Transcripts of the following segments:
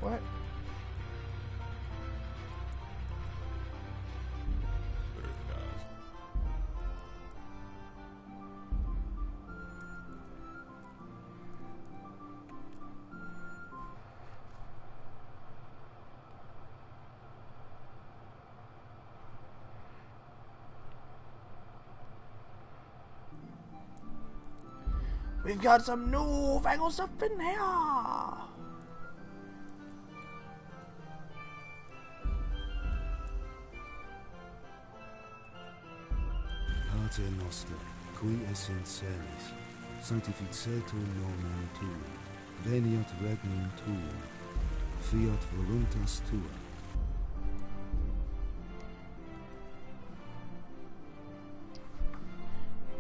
What? We've got some new fangled stuff in here! Pater noster, qui es in celis, sanctificetur nomen tuum, veniat regnum tuum, fiat voluntas tua.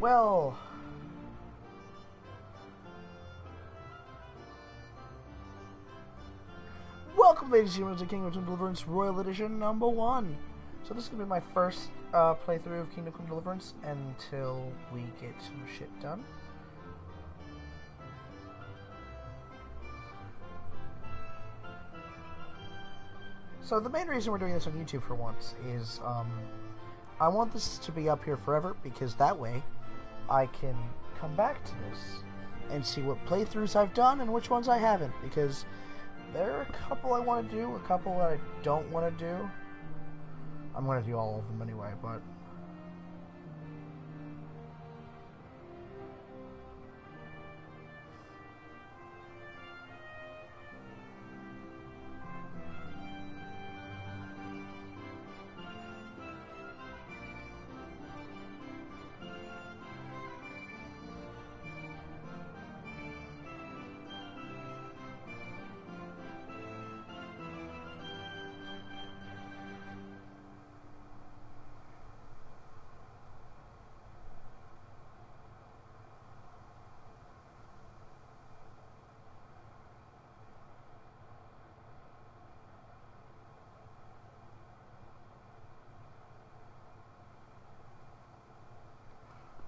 Well... Welcome, ladies and gentlemen, to Kingdom Come Deliverance Royal Edition number 1. So this is going to be my first playthrough of Kingdom Come Deliverance until we get some shit done. So the main reason we're doing this on YouTube for once is I want this to be up here forever, because that way I can come back to this and see what playthroughs I've done and which ones I haven't, because there are a couple I want to do, a couple that I don't want to do. I'm going to do all of them anyway, but...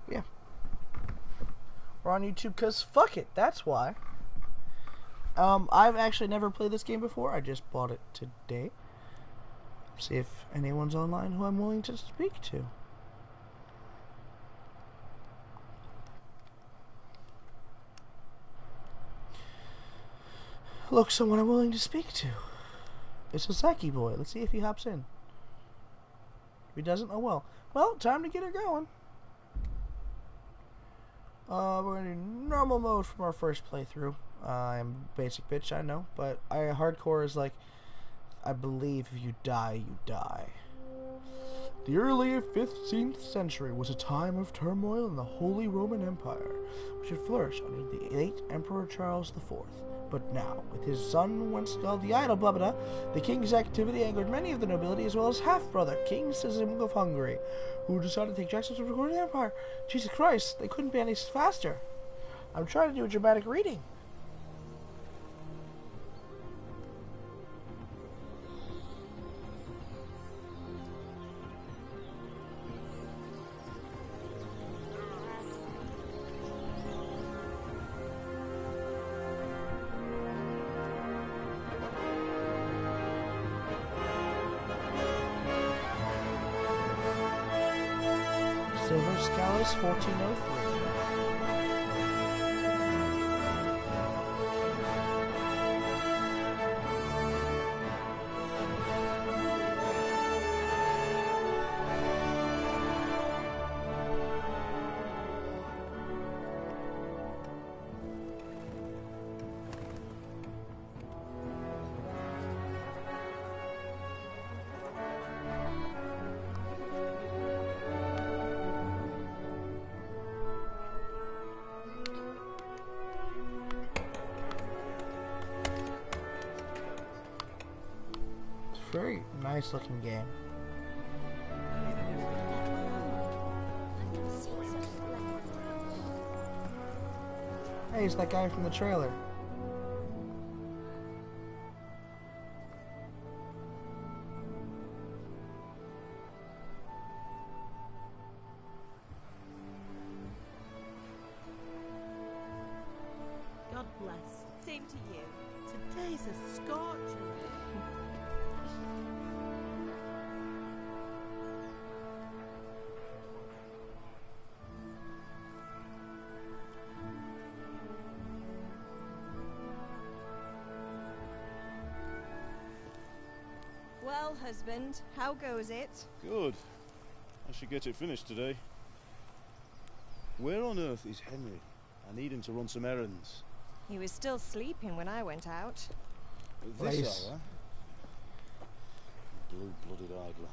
yeah. We're on YouTube because fuck it, that's why. I've actually never played this game before. I just bought it today. See if anyone's online who I'm willing to speak to. Look, someone I'm willing to speak to. It's a Saki boy. Let's see if he hops in. If he doesn't, oh well. Well, time to get her going. We're gonna do normal mode from our first playthrough. I'm basic bitch, I know, but hardcore is like, I believe if you die, you die. The early 15th century was a time of turmoil in the Holy Roman Empire, which had flourished under the late Emperor Charles IV. But now, with his son once called the idol Babada, the king's activity angered many of the nobility as well as half-brother, King Sigismund of Hungary, who decided to take drastic steps to record the empire. Jesus Christ, they couldn't be any faster. I'm trying to do a dramatic reading. Silver Scalus 1403. Very nice looking game. Hey, it's that guy from the trailer. God bless. seem to you? Today's a scorcher. Well, husband, how goes it? Good. I should get it finished today. Where on earth is Henry? I need him to run some errands. He was still sleeping when I went out. At Nice. this hour? Blue-blooded idler.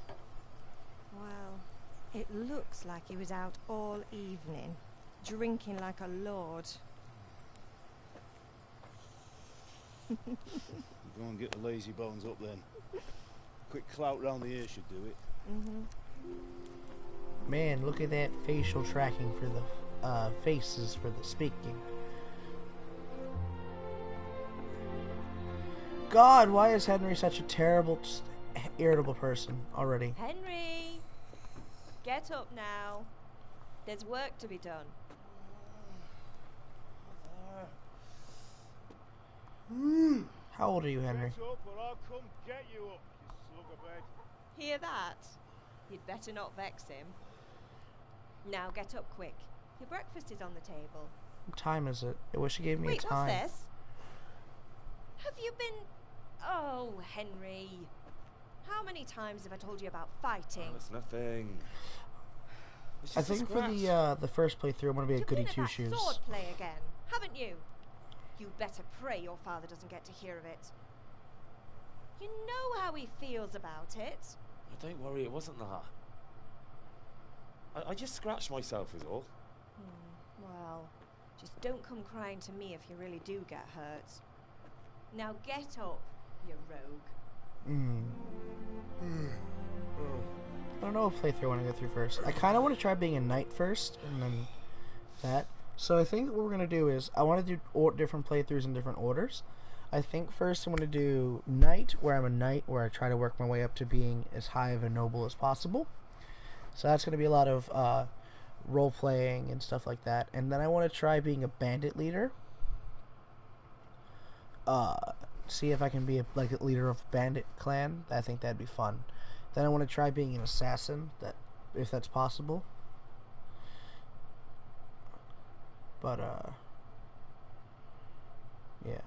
Well, it looks like he was out all evening, drinking like a lord. Go and get the lazy bones up then. Quick clout round the ear should do it. Man, look at that facial tracking for the faces for the speaking. God, why is Henry such a terrible, just irritable person already? Henry! Get up now. There's work to be done. How old are you, Henry? Get up or I'll come get you up, you slug of bed. Hear that? You'd better not vex him. Now get up quick. Your breakfast is on the table. What time is it? I wish you gave me Wait, a time. what's this? Have you been... Oh, Henry. How many times have I told you about fighting? Oh, it's nothing. It's I just a think for scratch. the first playthrough, I'm gonna be a You've goody been at two that shoes. sword play again, haven't you? You'd better pray your father doesn't get to hear of it. You know how he feels about it. Oh, don't worry, it wasn't that. I just scratched myself is all. Well, just don't come crying to me if you really do get hurt. Now get up, you rogue. I don't know what playthrough I want to go through first. I kind of want to try being a knight first, and then that. So I think what we're going to do is, I want to do different playthroughs in different orders. I think first I'm going to do knight, where I'm a knight, where I try to work my way up to being as high of a noble as possible. So that's going to be a lot of role-playing and stuff like that. And then I want to try being a bandit leader. See if I can be a leader of a bandit clan. I think that'd be fun. Then I want to try being an assassin, if that's possible. But yeah.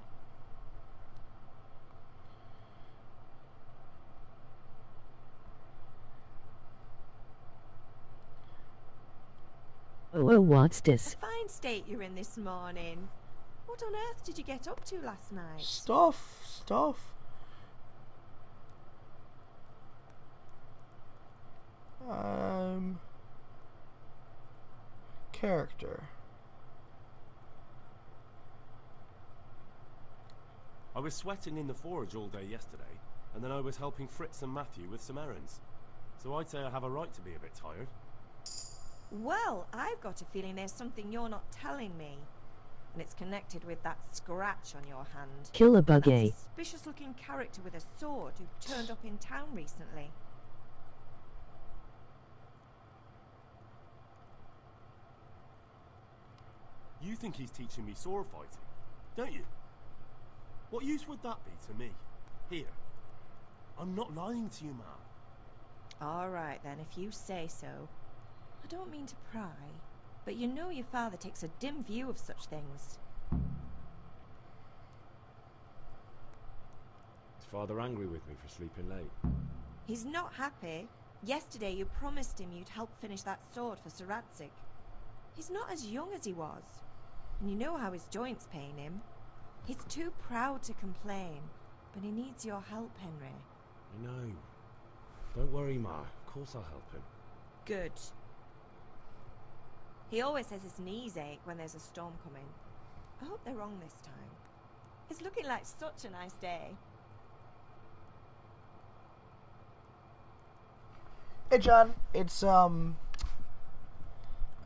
Oh, what's this? A fine state you're in this morning. What on earth did you get up to last night? Stuff. Character. I was sweating in the forge all day yesterday, and then I was helping Fritz and Matthew with some errands. So I'd say I have a right to be a bit tired. Well, I've got a feeling there's something you're not telling me. And it's connected with that scratch on your hand. Kill a That buggy. suspicious-looking character with a sword who turned up in town recently. You think he's teaching me sword fighting, don't you? What use would that be to me? Here. I'm not lying to you, man. All right, then, if you say so. I don't mean to pry, but you know your father takes a dim view of such things. Is father angry with me for sleeping late? He's not happy. Yesterday you promised him you'd help finish that sword for Sir Radzig. He's not as young as he was, and you know how his joints pain him. He's too proud to complain, but he needs your help, Henry. I know. Don't worry, Ma. Of course I'll help him. Good. He always says his knees ache when there's a storm coming. I hope they're wrong this time. It's looking like such a nice day. Hey John, it's I'm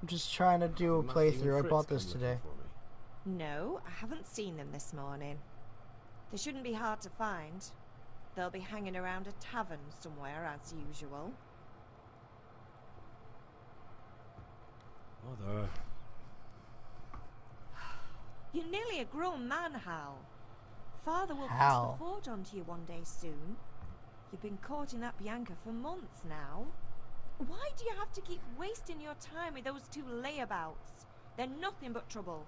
just trying to do a Matthew and playthrough. I Fritz bought this come looking today. for me. No, I haven't seen them this morning. They shouldn't be hard to find. They'll be hanging around a tavern somewhere as usual. Mother. You're nearly a grown man, Hal. Father will pass the forge on to you one day soon. You've been courting that Bianca for months now. Why do you have to keep wasting your time with those two layabouts? They're nothing but trouble.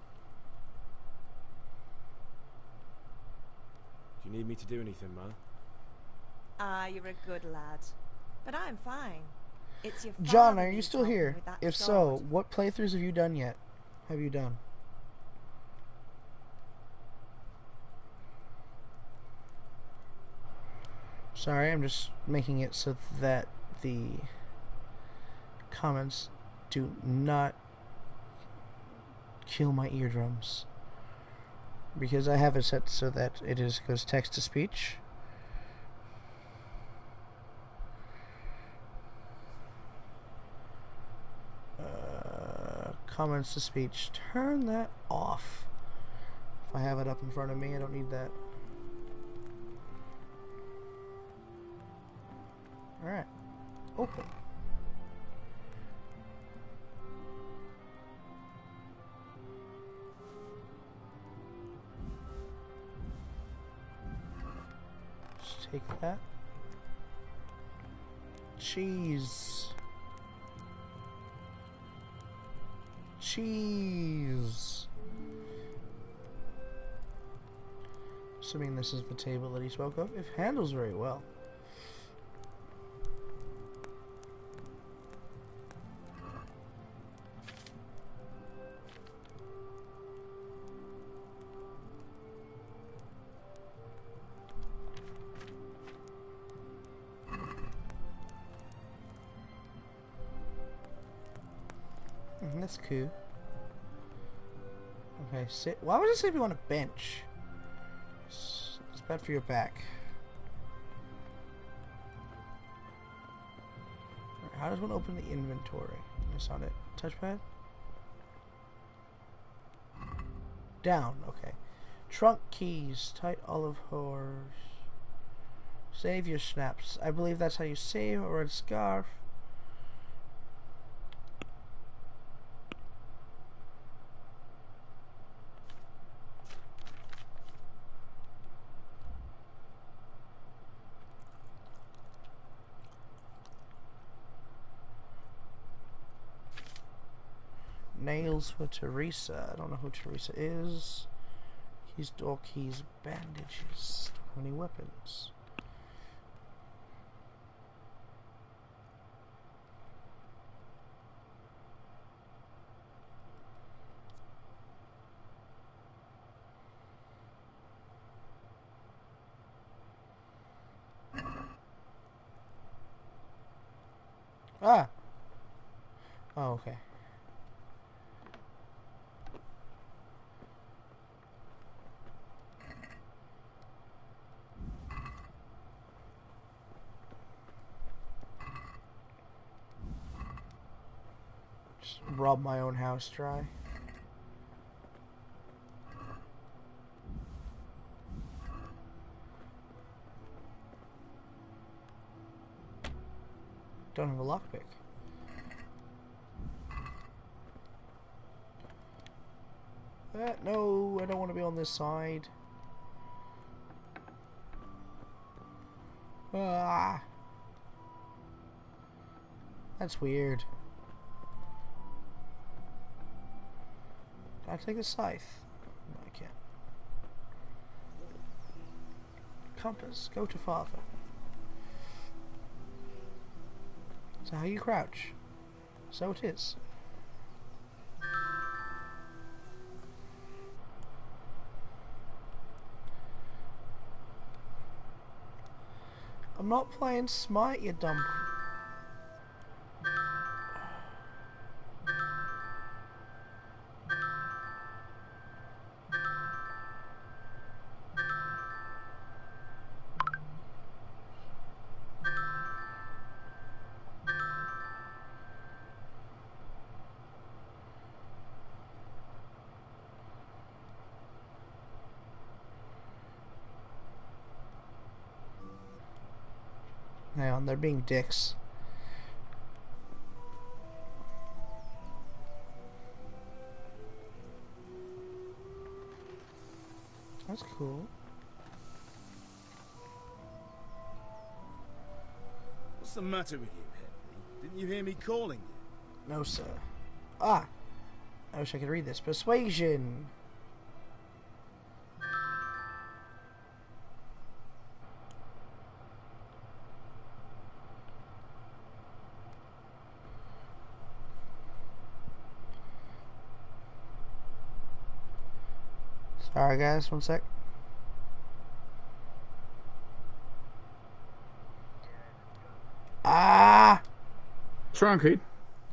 Do you need me to do anything, Ma? Ah, you're a good lad. But I'm fine. It's your John, father are you needs still helping here? with that If sword. so, what playthroughs have you done yet? Have you done? Sorry, I'm just making it so that the comments do not kill my eardrums. Because I have it set so that it goes text to speech. Comments to speech. Turn that off. If I have it up in front of me, I don't need that. Alright. Open. Just take that. Cheese. Cheese. Assuming this is the table that he spoke of. It handles very well. That's cool. Okay, sit. Why would it say if you want a bench? It's bad for your back. Right, how does one open the inventory? Is on it? Touchpad? Down, okay. Trunk keys. Tight olive horse. Save your snaps. I believe that's how you save. A red scarf. Nails for Teresa. I don't know who Teresa is. Keys, door keys, bandages. Don't have any weapons. Ah! Oh, okay. Just rob my own house dry. Don't have a lockpick. No, I don't want to be on this side. Ah, that's weird. Can I take the scythe? No, I can't. Compass. Go to father. So how you crouch? So it is. I'm not playing Smite, you dumb. Hang on, they're being dicks. That's cool. What's the matter with you, Henry? Didn't you hear me calling you? No, sir. Ah! I wish I could read this. Persuasion! Sorry guys, one sec. Ah! What's wrong, Creed?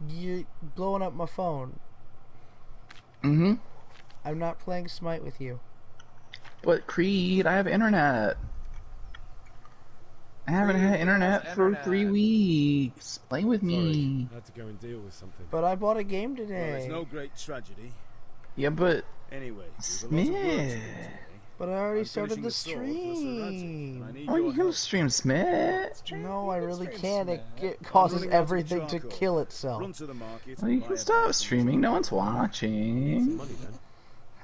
You're blowing up my phone. Mm-hmm. I'm not playing Smite with you. But Creed, I have internet. I haven't had internet for 3 weeks. Play with me. Sorry, I had to go and deal with something. But I bought a game Well, today. it's no great tragedy. Yeah, but Anyway, there's a lot of work to do Smith. today. But I already I'm started finishing the sword for Sir Radzik, and I stream. need Oh, your you can help. stream Smith. No, I really stream can't. Smith. It causes running out of everything to charcoal. kill itself. Run to the market Well, and you buy can a stop bag from the streaming. No one's charcoal. Some watching. money then.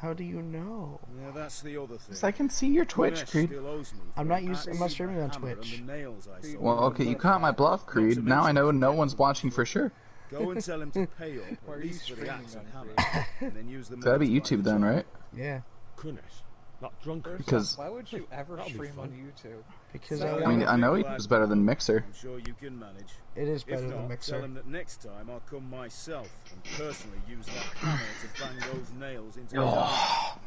How do you know? Yeah, that's the other thing. 'Cause I can see your Twitch, Kunesh Creed. still owes me I'm for not an using. I'm axe, not streaming on a hammer, and Twitch. the nails I sold. Well, okay, you caught my bluff, Creed. Now I know no one's watching for sure. Go and tell him to pay up Why at are you least for the streaming axe and then, hammer, and then use the So that'd be money to buy YouTube the then, job. right? Yeah, Kunesh. Not drunk. First Because- off, why would you ever That'll be stream fun. on YouTube? because I I I mean, I know YouTube's better than Mixer. I'm sure you can manage. it is If better not, than tell Mixer. him that next time I'll come myself and personally use that hammer to bang those nails into his arm. Oh,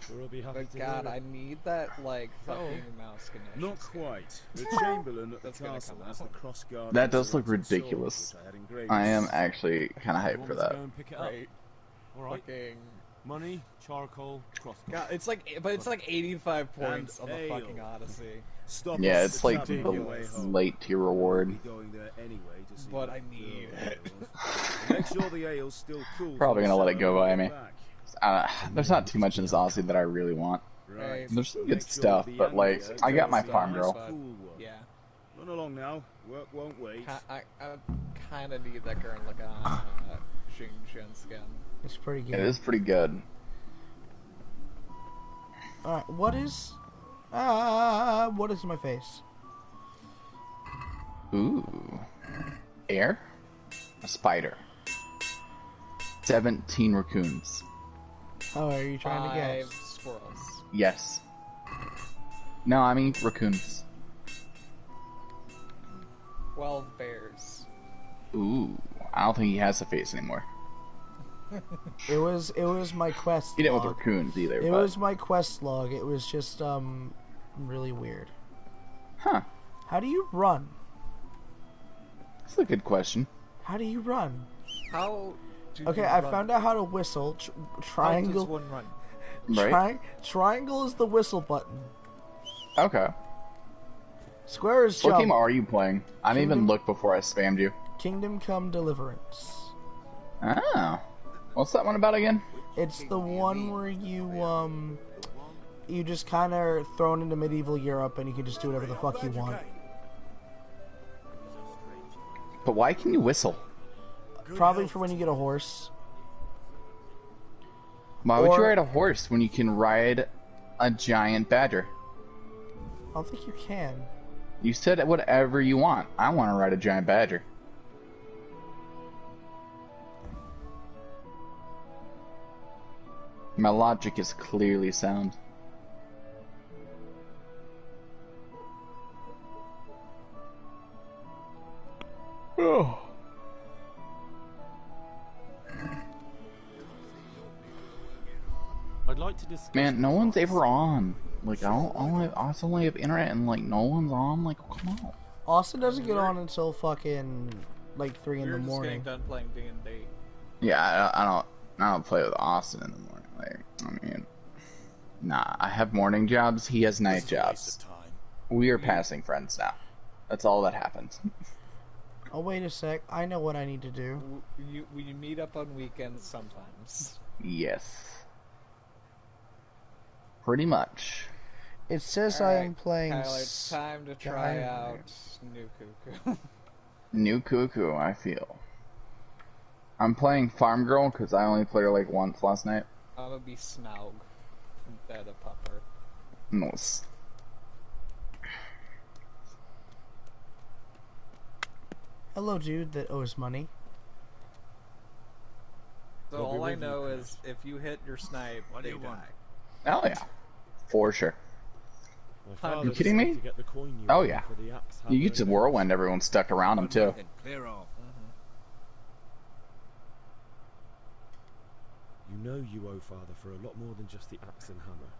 Sure, I'll be happy But to God, hear I it. need that, like, Oh. fucking mouse connection. Not quite. The chamberlain at the That's gonna castle come has the out. cross guard. That and does look serrated sword, ridiculous. which I had engraved. I am actually kind of You hyped want for me to that. go and pick it up? Right. Alright. Fucking. Money, charcoal, crossbow. God, it's like 85 points And on the ale. fucking Odyssey. Stop Yeah, at it's the like tavern on your way the home. late tier I'll reward. be going there anyway to see But that I need girl it. of yours. Make sure the ale's still cool. Probably for gonna the let it go cellar by on the me. back. There's not too much in this Aussie that I really want. Right. There's some Make good sure stuff, the but like, Andy I got my does farm the girl. nice, cool one. Yeah. Run along now. Work won't wait. I kind of need that Gurren Lagann Xinjiang skin. It's pretty It good. is pretty good. Alright, what is my face? Ooh. Air? A spider. 17 raccoons. Oh, are you trying to 5 guess? squirrels. Yes. No, I mean raccoons. 12 bears. Ooh. I don't think he has a face anymore. It was my quest He didn't with log. raccoons either, It but... was my quest log. It was just really weird. Huh. How do you run? That's a good question. How do you run? How do Okay, you I run? found out how to whistle. How does Triangle. one run? Right? Triangle is the whistle button. Okay. Square is What jump. game are you playing? I didn't even Kingdom- look before I spammed you. Kingdom Come Deliverance. Oh. What's that one about again? It's the one where you just kind of are thrown into medieval Europe and you can just do whatever the fuck you want. But why can you whistle? Probably for when you get a horse. Why would you Or- ride a horse when you can ride a giant badger? I don't think you can. You said whatever you want. I want to ride a giant badger. My logic is clearly sound. Oh. I'd like to discuss... Man, no the one's price. ever on. Like, I also only have internet and, like, no one's on. Like, come on. Austin doesn't get on until fucking like 3 in We're the just morning. getting done playing D&D. Yeah, I don't play with Austin in the morning. Like, I mean, nah, I have morning jobs. He has night jobs. We are passing friends now. That's all that happens. Oh wait a sec, I know what I need to do. We meet up on weekends sometimes. Yes. Pretty much. It says Alright, I'm playing. Tyler, it's time to try Skyrim. out New Cuckoo. New Cuckoo, I feel. I'm playing Farm Girl because I only played her like once last night. I'm gonna be Smaug instead of Pupper. Nice. Hello, dude that owes money. So We'll be all I with you, know Chris. is if you hit your snipe, What do they you want? die. Oh yeah, for sure. My Are father you kidding told me? To get the coin you Oh want yeah. for the axe You hammer get to and whirlwind, everyone's stuck around him too. Nothing. Clear off. You know you owe father for a lot more than just the axe and hammer.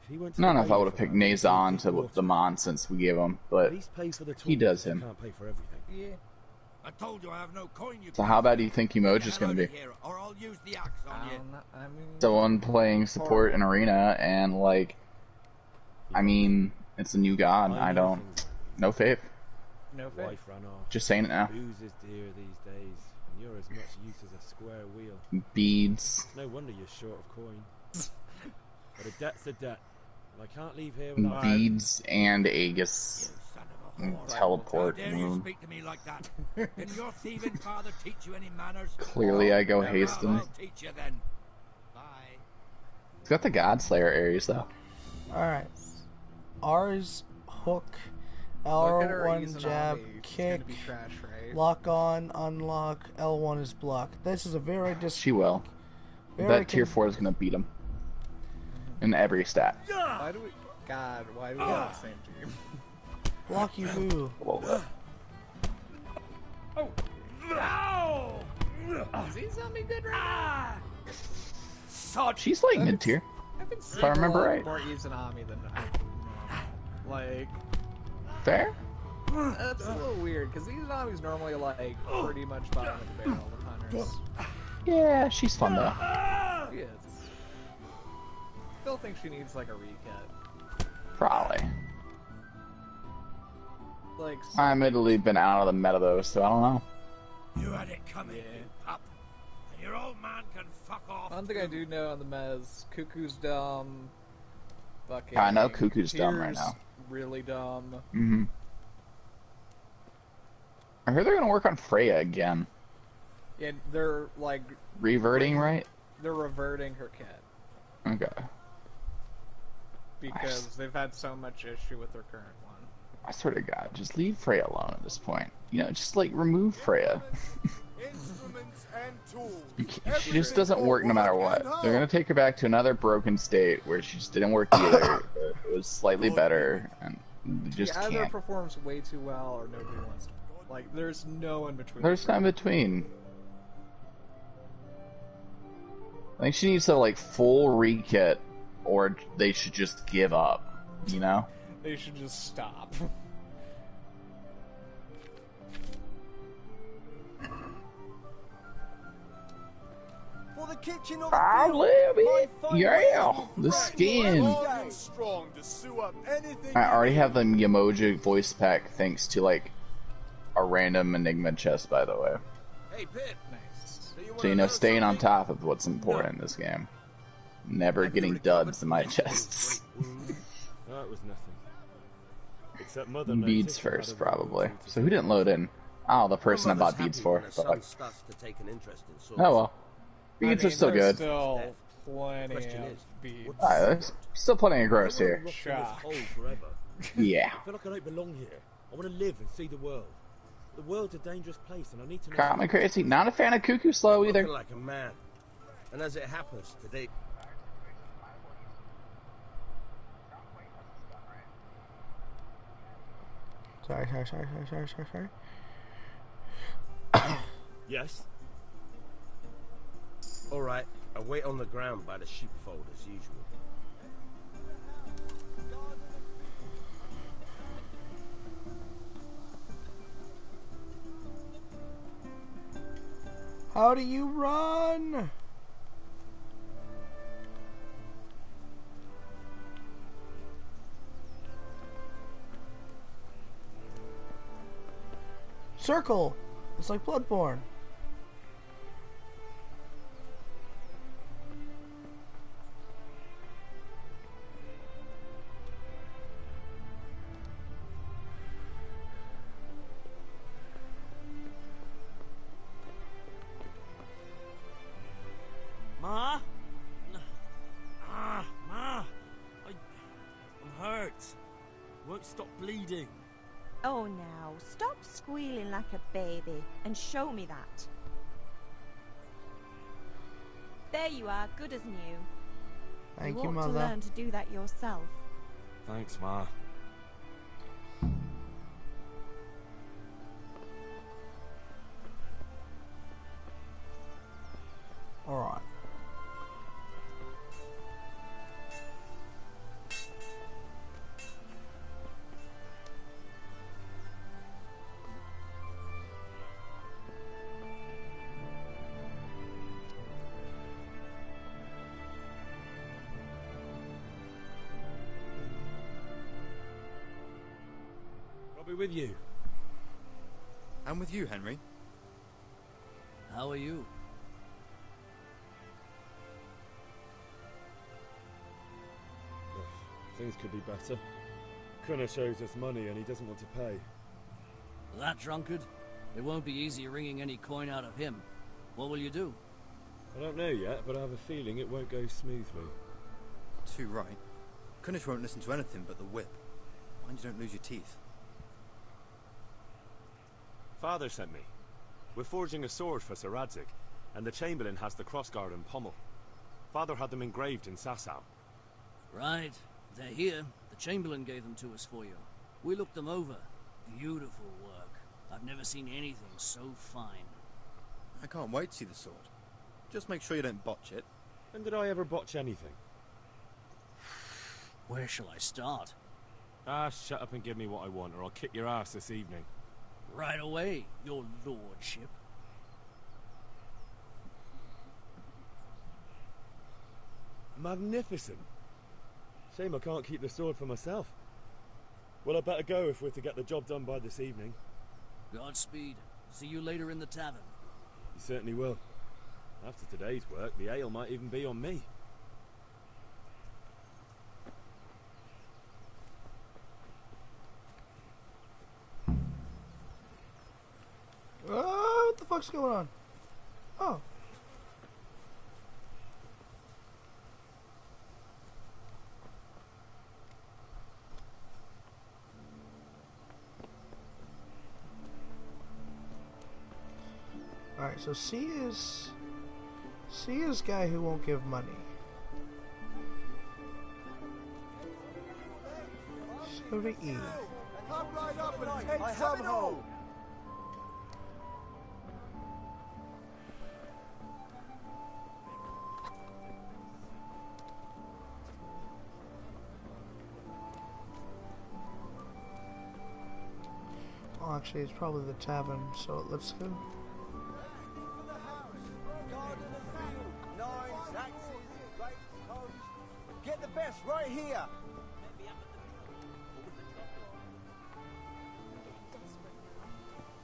If he went to I don't the know if I would have bailiff picked about it, he'd Nazon take to water. the nonsense we gave him, At but least pay for the he tools does if you him. can't pay for everything. Yeah. I told you I have no coin. You So how bad do you think Emoji's Get going to out be? of here, or I'll use the axe on you. I mean, Someone playing support in arena and like, I mean, it's a new god. I don't, no faith. no faith. Wife ran off. Just saying it now. Booze is dear these days, and you're as much use as a square wheel. Beads, No wonder you're short of coin. But a debt's a debt, and I can't leave here without. beads, and You Aegis. son of a whore. Teleport. How dare you speak to me like that? Can your thieving father teach you any manners? Clearly I go Well, Hasten. I'll teach you then. Bye. It's got the Godslayer Ares though. Alright. R's hook, Look at her R1 Izanami. jab, She's kick, gonna be trash, right? lock on, unlock, L1 is block. This is a very She will. That tier 4 is going to beat him. In every stat. Why do we? God, why do we have the same team? block you boo. Whoa. Is Izanami good right now? She's like mid tier. I've been I remember right. more Izanami than like. Fair? That's a little weird because Izanami's normally like pretty much bottom of the barrel with hunters. Yeah, she's fun though. She is. Still think she needs like a recut. Probably. Like I admittedly been out of the meta though, so I don't know. You had it coming, you pup. And your old man can fuck off. one thing I do know on the mez, Cuckoo's dumb. Fucking. I know Cuckoo's dumb right Tyr's now. Really dumb. Mm-hmm. I heard they're gonna work on Freya again. Yeah, they're like Reverting, right? they're reverting her kit Okay. because they've had so much issue with their current one. I swear to God, just leave Freya alone at this point. You know, just like remove Freya. Instruments and tools. She just doesn't work no matter what. They're gonna take her back to another broken state where she just didn't work either. It was slightly better, and they just She either can't. performs way too well or nobody wants to. Like, there's no in between. There's no in between. I think she needs to like full rekit, or they should just give up. You know? They should just stop. For the kitchen or I the field, live my it. fine Yeah, ways will the crack skin. large and strong to sew up anything I you already need. have the Yamoja voice pack thanks to like a random Enigma chest, by the way. Hey, Pip. Nice. So you know, staying on top of what's important in this game. Never getting duds in my chests. That was nothing. Except mother Beads noticed you had first, a probably. reason to So who didn't load in? Oh, the person I bought beads for. Fuck. Oh well. Beads are still there's good. Still plenty of beads. There's still plenty of gross here. Shock. Yeah. I feel like I don't belong here. I want to live and see the world. The world's a dangerous place, and I need to know. Got me crazy. Not a fan of Cuckoo Slow either. Like a man. And as it happens, today Sorry. Yes. all right, I wait on the ground by the sheepfold as usual. How do you run? Circle. It's like Bloodborne. Ma? Ma. I'm hurt. Won't stop bleeding. Oh, now, stop squealing like a baby and show me that. There you are, good as new. Thank you, ought Mother. to learn to do that yourself. Thanks, Ma. Alright. I'll be with you. I'm with you, Henry. How are you? Things could be better. Kunnish owes us money and he doesn't want to pay. That drunkard? It won't be easy wringing any coin out of him. What will you do? I don't know yet, but I have a feeling it won't go smoothly. Too right. Kunnish won't listen to anything but the whip. Mind you don't lose your teeth. Father sent me. We're forging a sword for Sir Radzig, and the Chamberlain has the crossguard and pommel. Father had them engraved in Sasau. Right. They're here. The Chamberlain gave them to us for you. We looked them over. Beautiful work. I've never seen anything so fine. I can't wait to see the sword. Just make sure you don't botch it. When did I ever botch anything? Where shall I start? Ah, shut up and give me what I want, or I'll kick your ass this evening. Right away, your lordship. Magnificent. Shame I can't keep the sword for myself. Well, I better go if we're to get the job done by this evening. Godspeed. See you later in the tavern. You certainly will. After today's work, the ale might even be on me. Oh, what the fuck's going on? Oh. Alright, so C is guy who won't give money. Let's go to E. Come right up and take some home. Oh, actually, it's probably the tavern, so let's go. Get the best right here.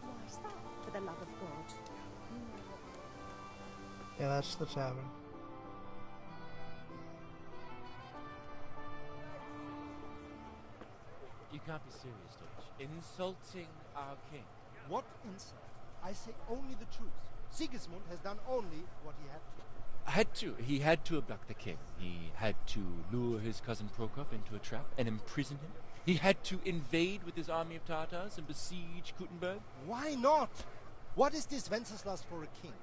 Why's that? For the love of God. Yeah, that's the tavern. You can't be serious, Deutsch. Insulting our king. What insult? I say only the truth. Sigismund has done only what he had to. He had to abduct the king. He had to lure his cousin Prokop into a trap and imprison him. He had to invade with his army of Tatars and besiege Kuttenberg. Why not? What is this Wenceslas for a king?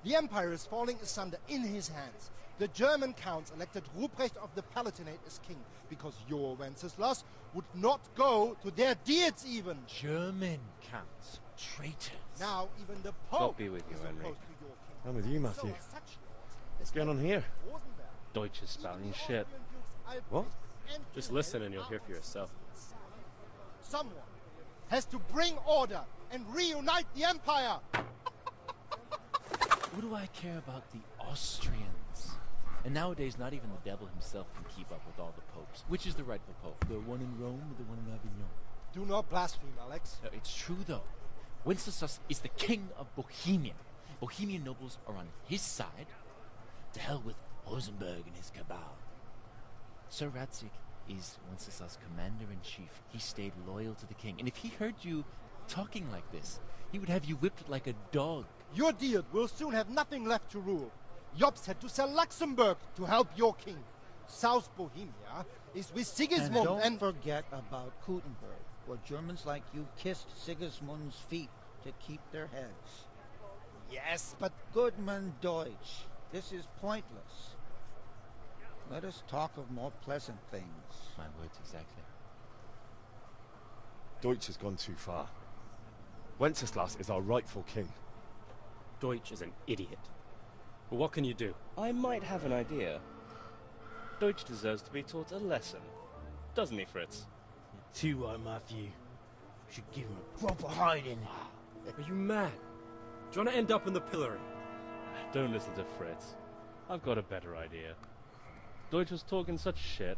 The empire is falling asunder in his hands. The German counts elected Ruprecht of the Palatinate as king because your Wenceslas would not go to their deeds even. German counts. Traitors. Now even the Pope God be with you, is Henry. opposed to your king. I'm with you, Matthew. So are such lords What's going on here? Deutsch is spouting shit. What? Just listen and you'll hear for yourself. Someone has to bring order and reunite the empire. What do I care about the Austrians? And nowadays, not even the devil himself can keep up with all the popes. Which is the rightful pope? The one in Rome or the one in Avignon? Do not blaspheme, Alex. No, it's true, though. Wenceslas is the king of Bohemia. Bohemian nobles are on his side. To hell with Rosenberg and his cabal. Sir Radzig is Wenceslas' commander-in-chief. He stayed loyal to the king. And if he heard you talking like this, he would have you whipped like a dog. Your Diet will soon have nothing left to rule. Jobst had to sell Luxembourg to help your king. South Bohemia is with Sigismund and don't forget about Kuttenberg. Well, Germans like you kissed Sigismund's feet to keep their heads. Yes, but... Goodman Deutsch, this is pointless. Let us talk of more pleasant things. My words exactly. Deutsch has gone too far. Wenceslas is our rightful king. Deutsch is an idiot. But what can you do? I might have an idea. Deutsch deserves to be taught a lesson. Doesn't he, Fritz? Too right, Matthew. Should give him a proper hiding. Are you mad? Do you want to end up in the pillory? Don't listen to Fritz. I've got a better idea. Deutsch was talking such shit,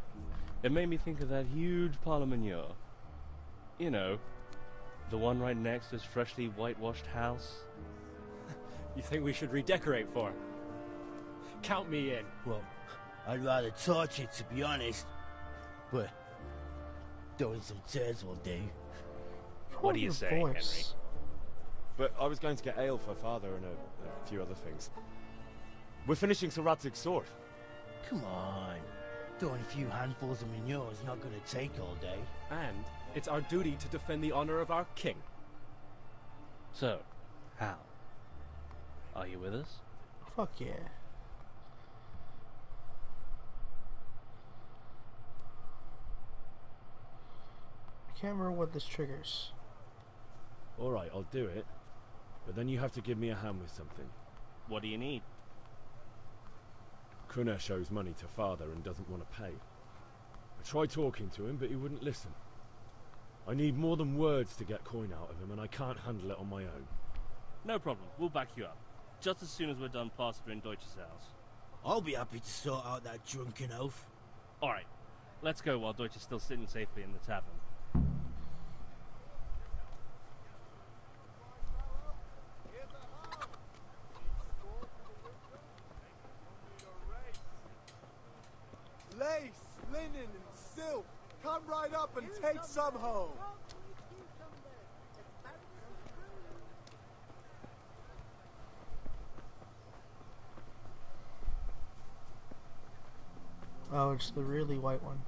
it made me think of that huge parliament. You know, the one right next to his freshly whitewashed house. You think we should redecorate for him? Count me in. Well, I'd rather torch it, to be honest. But throwing some tears will do. What do you say, Henry? But I was going to get ale for father and a few other things. We're finishing Sir Radzig's sword. Come on. Throwing a few handfuls of manure is not going to take all day. And it's our duty to defend the honor of our king. So, Hal, are you with us? Fuck yeah. I can't remember what this triggers. Alright, I'll do it. But then you have to give me a hand with something. What do you need? Kunner shows money to father and doesn't want to pay. I tried talking to him, but he wouldn't listen. I need more than words to get coin out of him, and I can't handle it on my own. No problem, we'll back you up. Just as soon as we're done plastering Deutsch's house. I'll be happy to sort out that drunken oaf. Alright, let's go while Deutsch is still sitting safely in the tavern. Lace, linen, and silk. Come right up and take some home. Oh, it's the really white one.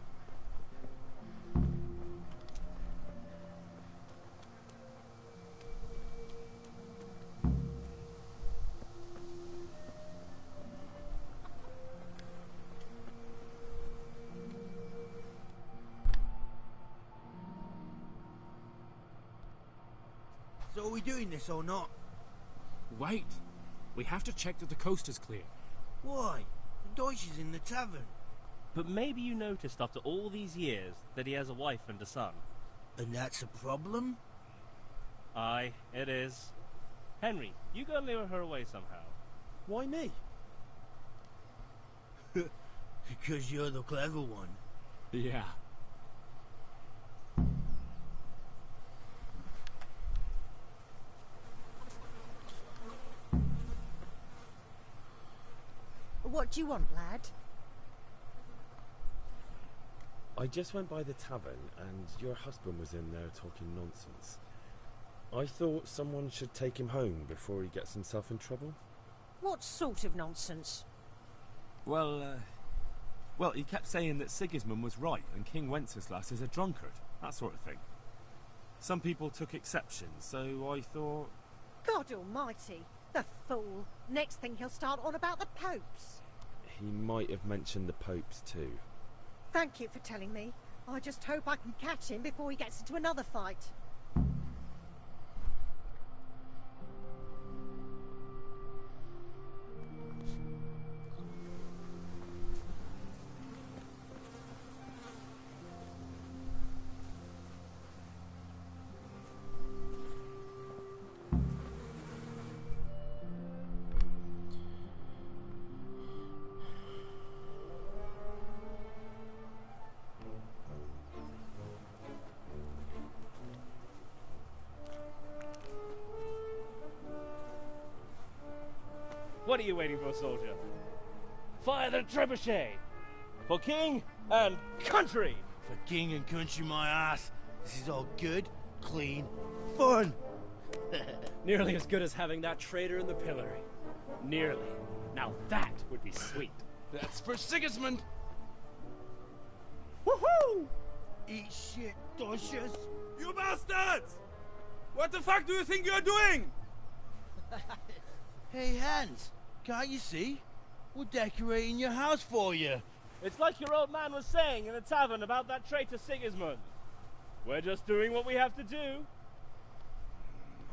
So are we doing this or not? Wait. We have to check that the coast is clear. Why? The Deutsch is in the tavern. But maybe you noticed after all these years that he has a wife and a son. And that's a problem? Aye, it is. Henry, you go lure her away somehow. Why me? Because you're the clever one. Yeah. What do you want, lad? I just went by the tavern and your husband was in there talking nonsense. I thought someone should take him home before he gets himself in trouble. What sort of nonsense? Well, he kept saying that Sigismund was right and King Wenceslas is a drunkard, that sort of thing. Some people took exception, so I thought... God almighty, the fool. Next thing he'll start on about the popes. He might have mentioned the popes too. Thank you for telling me. I just hope I can catch him before he gets into another fight. What are you waiting for, soldier? Fire the trebuchet! For king and country! For king and country, my ass. This is all good, clean, fun. Nearly as good as having that traitor in the pillory. Nearly. Now that would be sweet. That's for Sigismund. Woohoo! Eat shit, Deutsches. You bastards! What the fuck do you think you're doing? Hey, Hans, can't you see? We're decorating your house for you. It's like your old man was saying in the tavern about that traitor Sigismund. We're just doing what we have to do.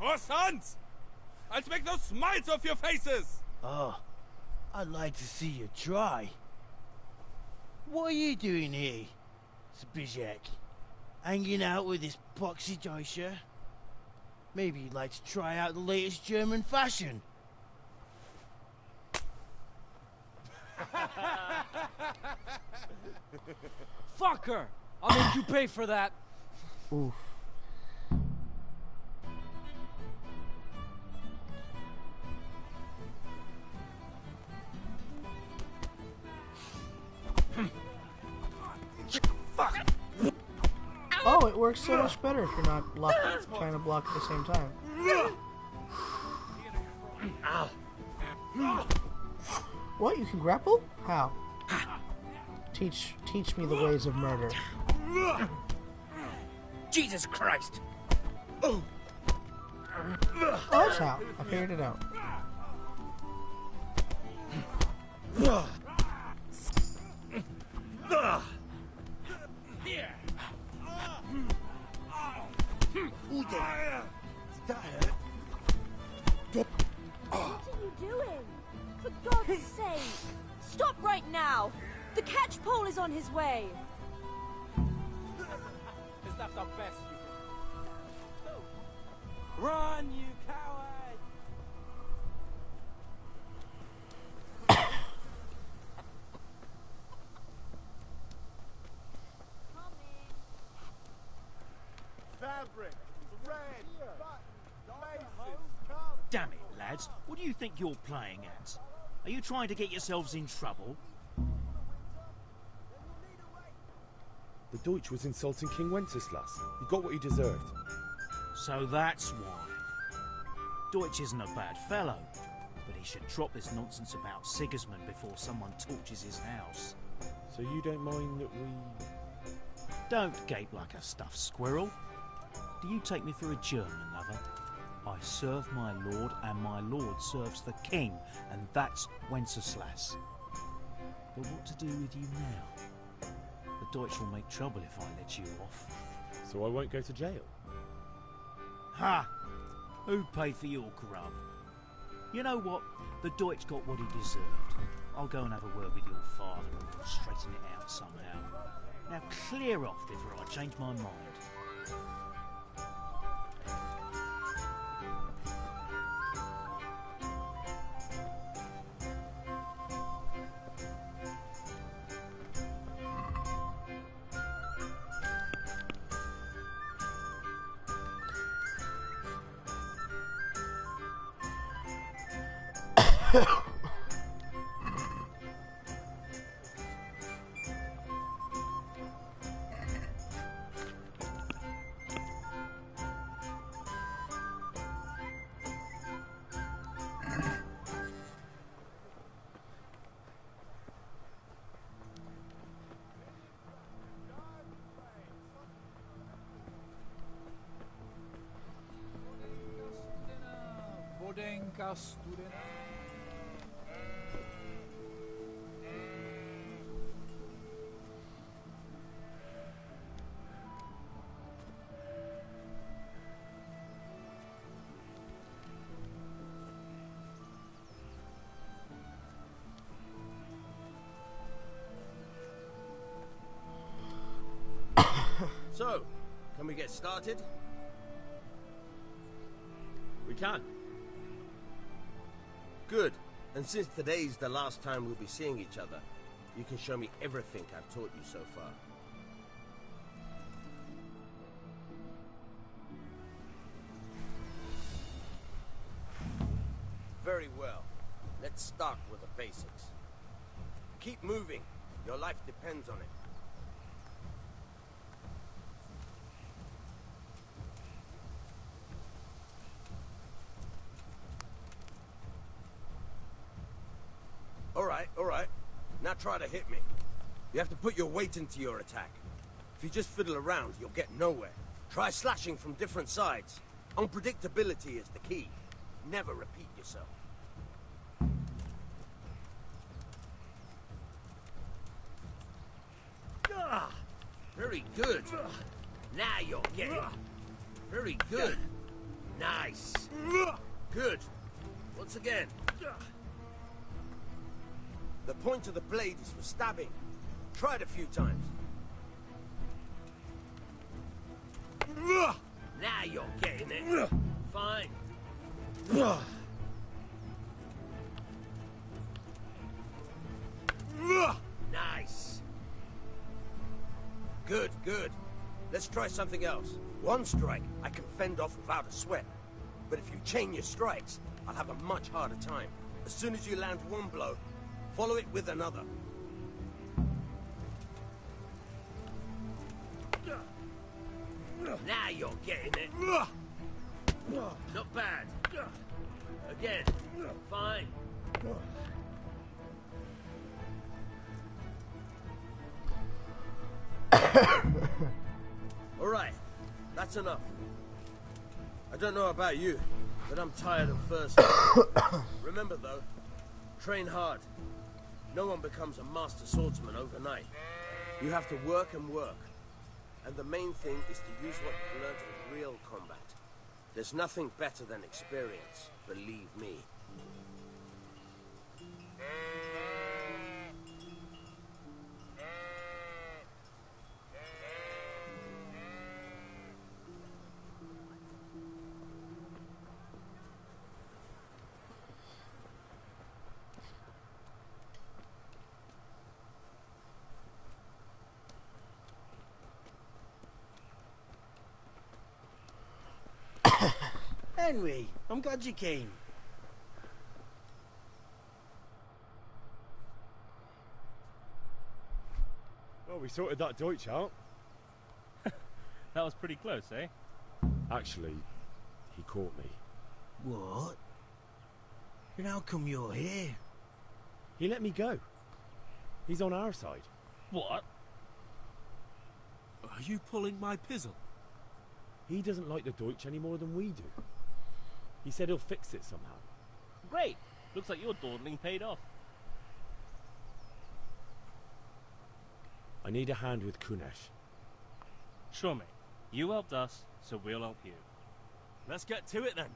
Oh, sons! I'll make those smiles off your faces! Oh, I'd like to see you try. What are you doing here, Zbyszek? Hanging out with this poxy Deutscher? Maybe you'd like to try out the latest German fashion. Fuck her! I'll make you pay for that. Oof. Fuck! Oh, it works so much better if you're not trying to block at the same time. Ow. What? You can grapple? How? Teach me the ways of murder. Jesus Christ! Oh, that's how. I figured it out. Here. What are you doing? For God's sake! Stop right now! The catch pole is on his way! Is that the best you can do? Run, you coward! Fabric, thread, buttons, laces, come. Damn it, lads. What do you think you're playing at? Are you trying to get yourselves in trouble? The Deutsch was insulting King Wenceslas. He got what he deserved. So that's why. Deutsch isn't a bad fellow, but he should drop this nonsense about Sigismund before someone torches his house. So you don't mind that we... Don't gape like a stuffed squirrel. Do you take me for a German, lover? I serve my lord, and my lord serves the king, and that's Wenceslas. But what to do with you now? The Deutsch will make trouble if I let you off. So I won't go to jail? Ha! Who paid for your grub? You know what? The Deutsch got what he deserved. I'll go and have a word with your father and we'll straighten it out somehow. Now clear off before I change my mind. Bodenka studena. So, can we get started? We can. Good. And since today's the last time we'll be seeing each other, you can show me everything I've taught you so far. Very well. Let's start with the basics. Keep moving. Your life depends on it. All right. Now try to hit me. You have to put your weight into your attack. If you just fiddle around, you'll get nowhere. Try slashing from different sides. Unpredictability is the key. Never repeat yourself. Very good. Now you're getting it. Very good. Nice. Good. Once again. The point of the blade is for stabbing. Try it a few times. Now you're getting it. Fine. Nice. Good, good. Let's try something else. One strike, I can fend off without a sweat. But if you chain your strikes, I'll have a much harder time. As soon as you land one blow, follow it with another. Now you're getting it. Not bad. Again. Fine. All right. That's enough. I don't know about you, but I'm tired and thirsty. Remember, though, train hard. No one becomes a master swordsman overnight. You have to work and work. And the main thing is to use what you've learned in real combat. There's nothing better than experience, believe me. Henry, I'm glad you came. Well, we sorted that Deutsch out. That was pretty close, eh? Actually, he caught me. What? Then how come you're here? He let me go. He's on our side. What? Are you pulling my pizzle? He doesn't like the Deutsch any more than we do. He said he'll fix it somehow. Great. Looks like your dawdling paid off. I need a hand with Kunesh. Sure, mate. You helped us, so we'll help you. Let's get to it then.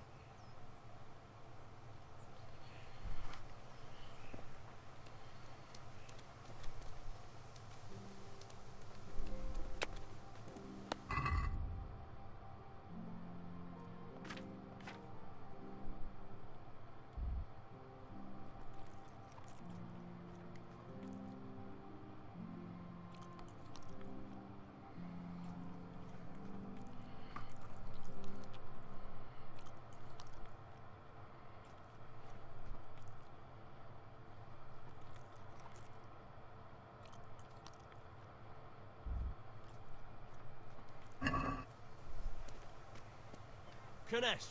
Kunesh,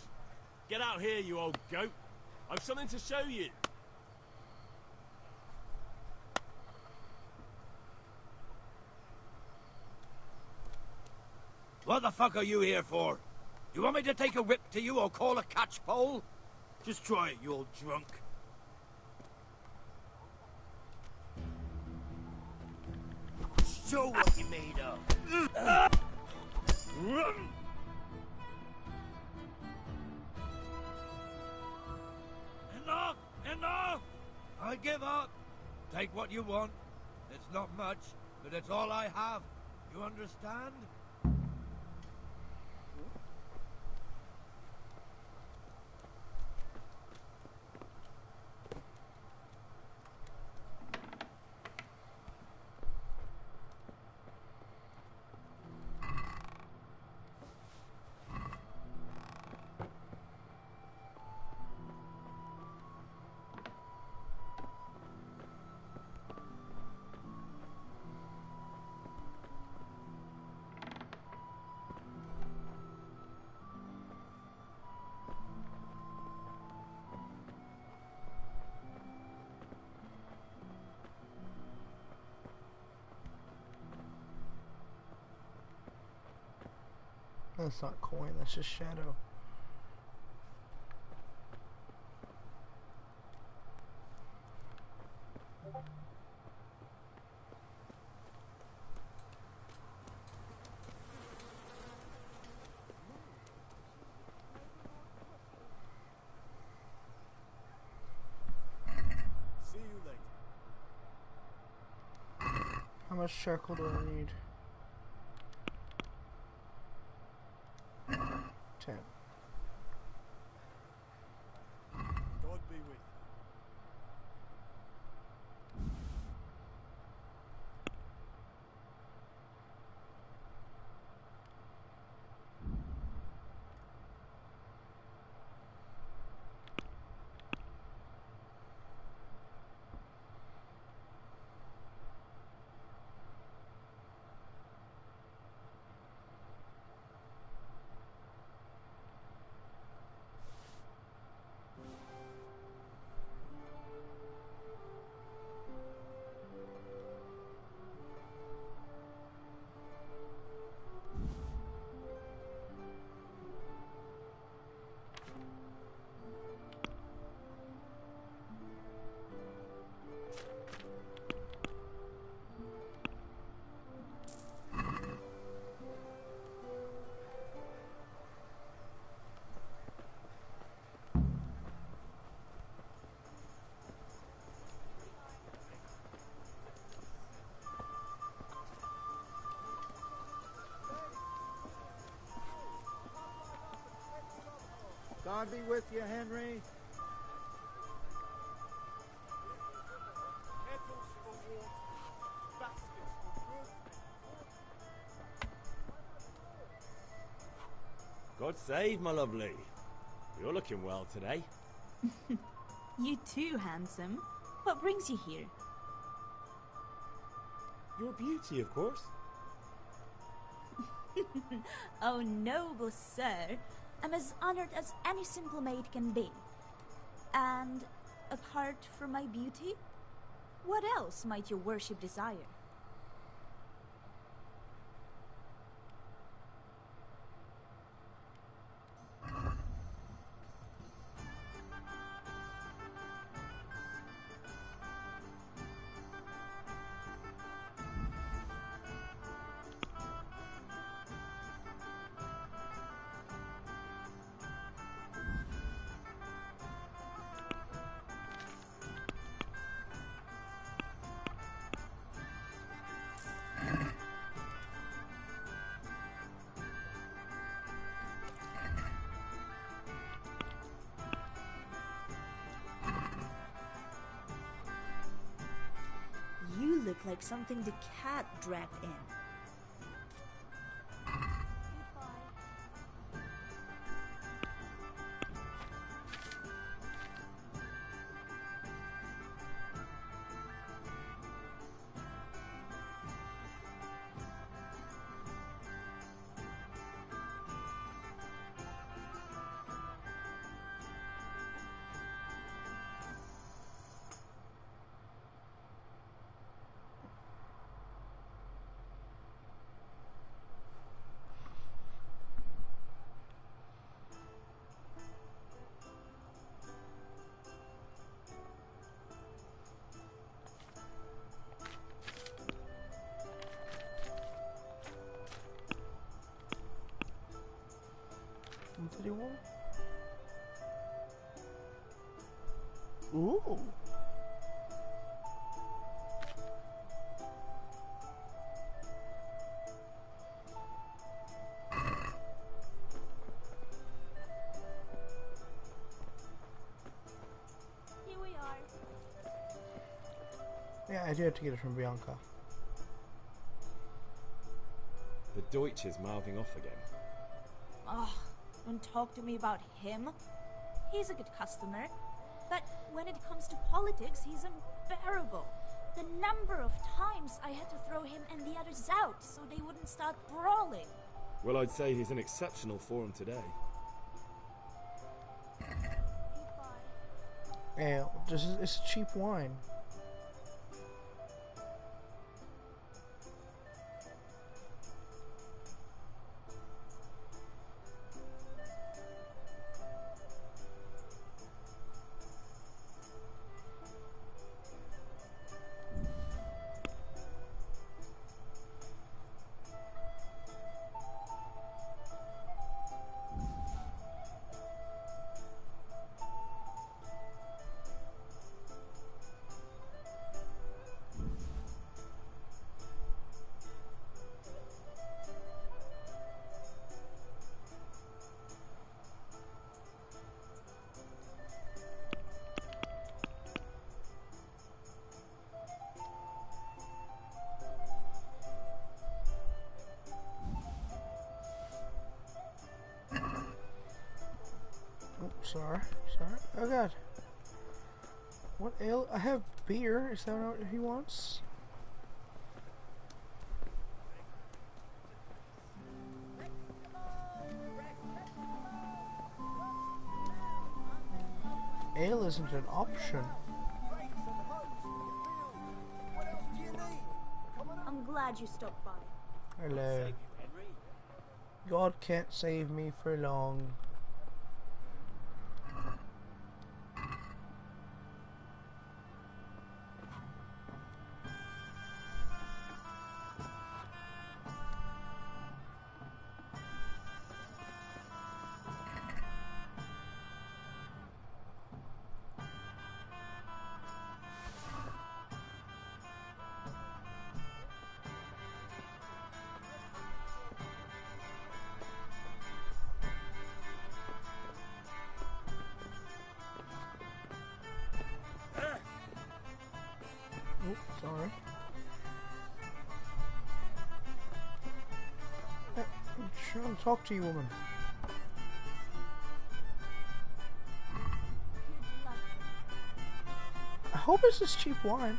get out here, you old goat. I've something to show you. What the fuck are you here for? You want me to take a whip to you or call a catchpole? Just try it, you old drunk. Show what you made of. Enough! Enough! I give up. Take what you want. It's not much, but it's all I have. You understand? That's not coin, that's just shadow. See you later. How much charcoal do I need? 10. God be with you. God be with you, Henry. Kettles for water, baskets for fruit. God save, my lovely. You're looking well today. You too, handsome. What brings you here? Your beauty, of course. Oh, noble sir. I'm as honored as any simple maid can be. And apart from my beauty, what else might your worship desire? You look like something the cat dragged in. What did he want? Ooh. Here we are. Yeah, I do have to get it from Bianca. The Deutsch is mouthing off again. Oh, don't talk to me about him. He's a good customer. But when it comes to politics, he's unbearable. The number of times I had to throw him and the others out so they wouldn't start brawling. Well, I'd say he's in exceptional form today. Yeah, it's cheap wine. sorry. Oh god. What ale? I have beer. Is that what he wants? Ale isn't an option. I'm glad you stopped by. Hello. God can't save me for long. Oh, sorry. I'm trying to talk to you, woman. I hope it's this cheap wine.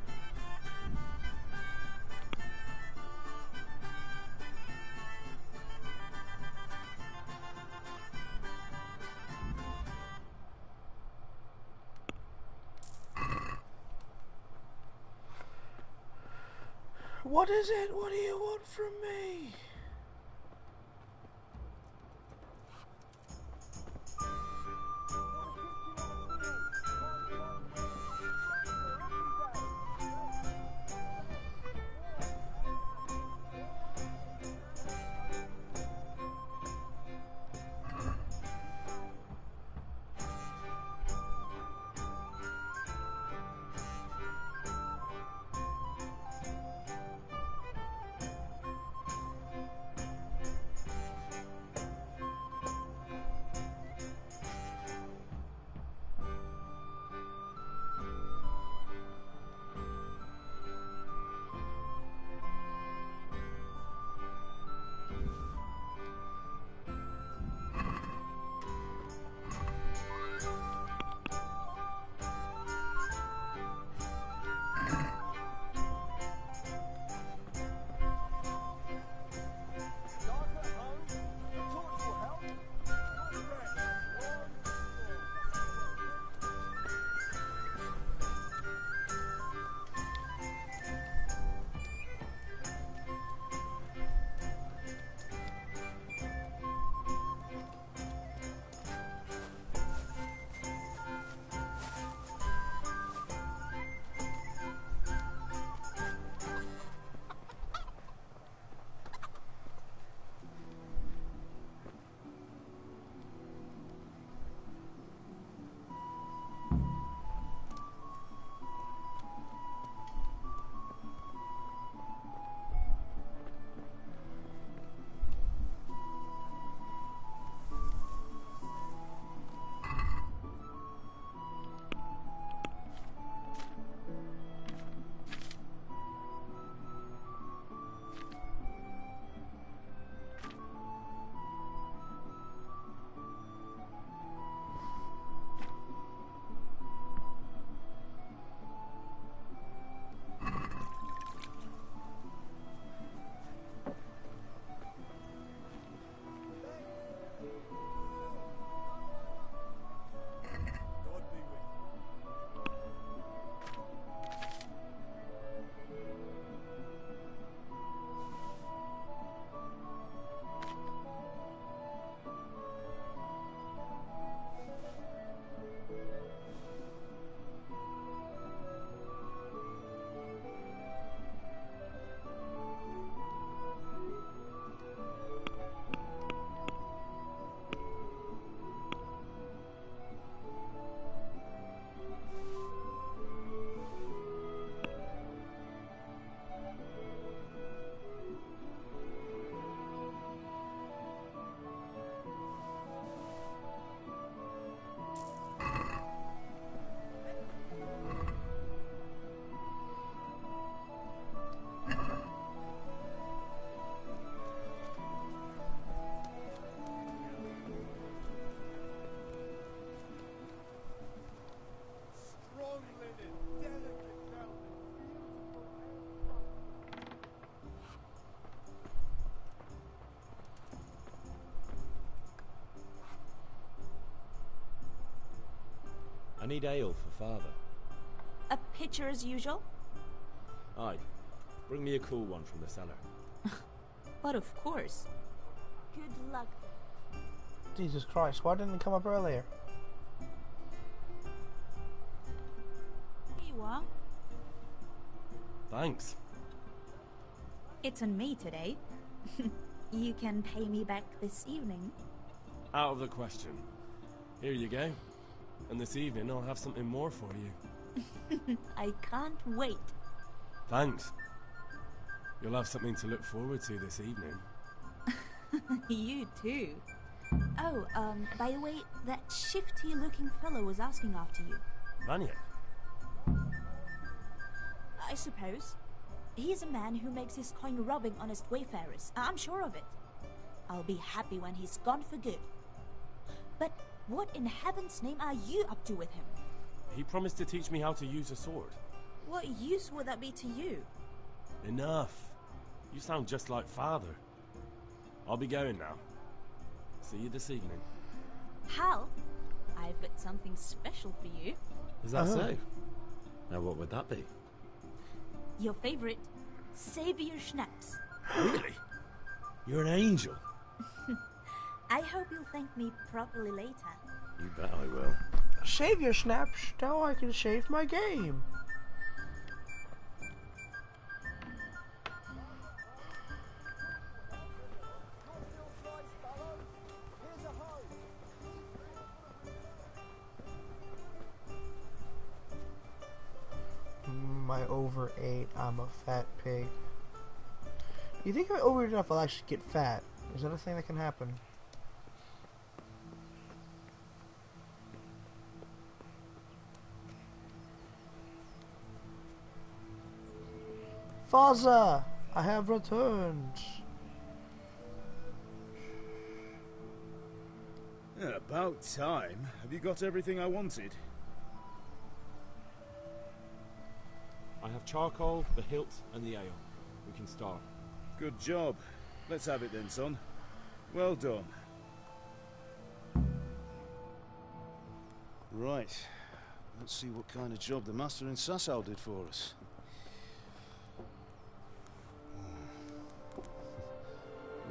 What is it? What do you want from me? need ale for father. A pitcher as usual? Aye. Bring me a cool one from the cellar. But of course. Good luck. Jesus Christ, why didn't it come up earlier? Here you are. Thanks. It's on me today. You can pay me back this evening. Out of the question. Here you go. And this evening I'll have something more for you. I can't wait. Thanks. You'll have something to look forward to this evening. You too. Oh, by the way, that shifty-looking fellow was asking after you. Vanya? I suppose. He's a man who makes his coin robbing honest wayfarers. I'm sure of it. I'll be happy when he's gone for good. But what in heaven's name are you up to with him? He promised to teach me how to use a sword. What use would that be to you? Enough. You sound just like father. I'll be going now. See you this evening. Hal, I've got something special for you. Is that so? Now what would that be? Your favorite, Savior Schnapps. Really? You're an angel. I hope you'll thank me properly later. You bet I will. Shave your snaps, now I can shave my game. I overate. I'm a fat pig. You think if I overeat enough, I'll actually get fat? Is that a thing that can happen? Father, I have returned. Yeah, about time. Have you got everything I wanted? I have charcoal, the hilt, and the ale. We can start. Good job. Let's have it then, son. Well done. Right. Let's see what kind of job the master in Sasau did for us.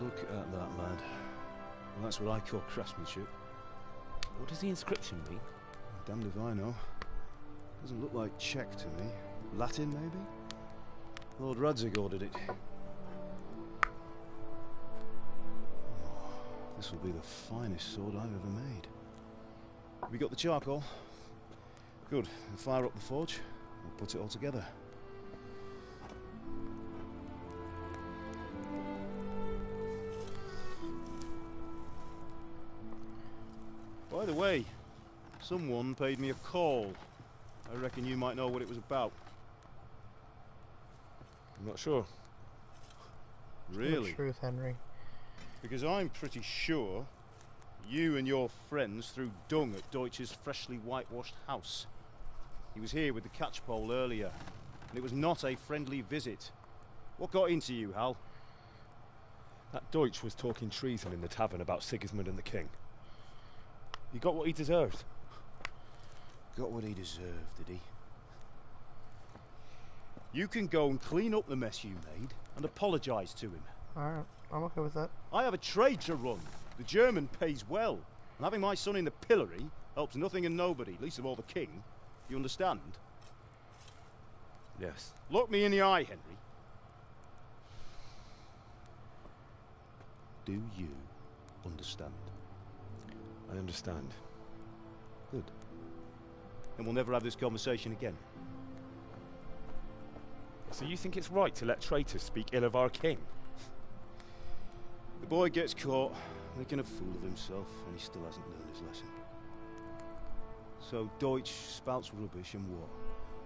Look at that, lad. Well, that's what I call craftsmanship. What does the inscription mean? Damned if I know. Doesn't look like Czech to me. Latin, maybe? Lord Radzig ordered it. Oh, this will be the finest sword I've ever made. Have you got the charcoal? Good. Then fire up the forge. We'll put it all together. By the way, someone paid me a call. I reckon you might know what it was about. I'm not sure. Really? The truth, Henry. Because I'm pretty sure you and your friends threw dung at Deutsch's freshly whitewashed house. He was here with the catchpole earlier, and it was not a friendly visit. What got into you, Hal? That Deutsch was talking treason in the tavern about Sigismund and the king. He got what he deserved. Got what he deserved, did he? You can go and clean up the mess you made and apologise to him. Alright, I'm okay with that. I have a trade to run. The German pays well. And having my son in the pillory helps nothing and nobody, least of all the king. You understand? Yes. Look me in the eye, Henry. Do you understand? I understand. Good. Then we'll never have this conversation again. So you think it's right to let traitors speak ill of our king? The boy gets caught, making a fool of himself, and he still hasn't learned his lesson. So Deutsch spouts rubbish, and what?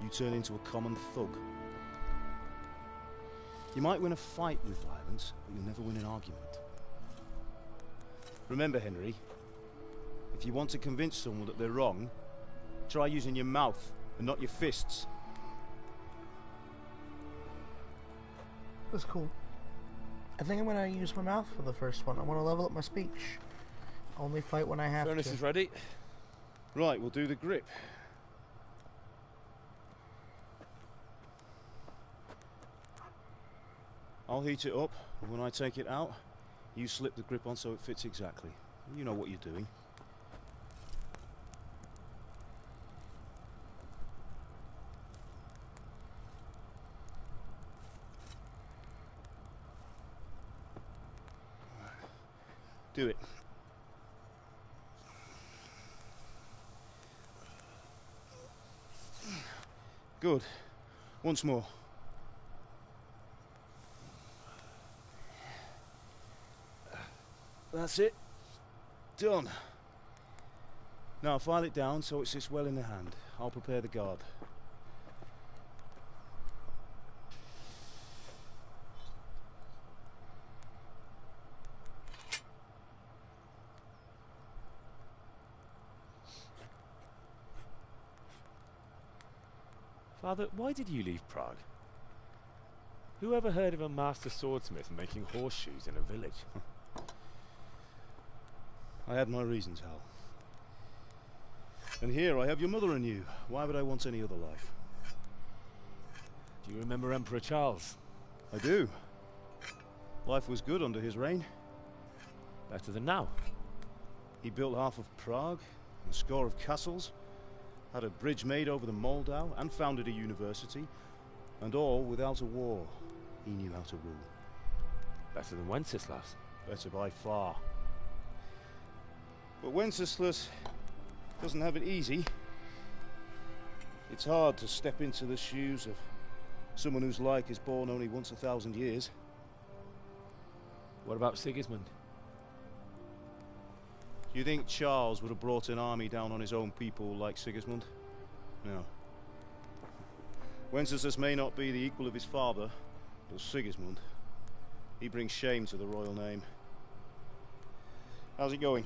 You turn into a common thug. You might win a fight with violence, but you'll never win an argument. Remember, Henry, if you want to convince someone that they're wrong, try using your mouth and not your fists. That's cool. I think I'm gonna use my mouth for the first one. I want to level up my speech. Only fight when I have Furnace to. is ready. Right, we'll do the grip. I'll heat it up, and when I take it out, you slip the grip on so it fits exactly. You know what you're doing. Do it. Good. Once more. That's it. Done. Now file it down so it sits well in the hand. I'll prepare the guard. Father, why did you leave Prague? Who ever heard of a master swordsmith making horseshoes in a village? I had my reasons, Hal. And here I have your mother and you. Why would I want any other life? Do you remember Emperor Charles? I do. Life was good under his reign. Better than now. He built half of Prague, a score of castles, had a bridge made over the Moldau, and founded a university, and all without a war. He knew how to rule. Better than Wenceslas. Better by far. But Wenceslas doesn't have it easy. It's hard to step into the shoes of someone whose like is born only once 1,000 years. What about Sigismund? Do you think Charles would have brought an army down on his own people like Sigismund? No. Wenceslas may not be the equal of his father, but Sigismund, he brings shame to the royal name. How's it going?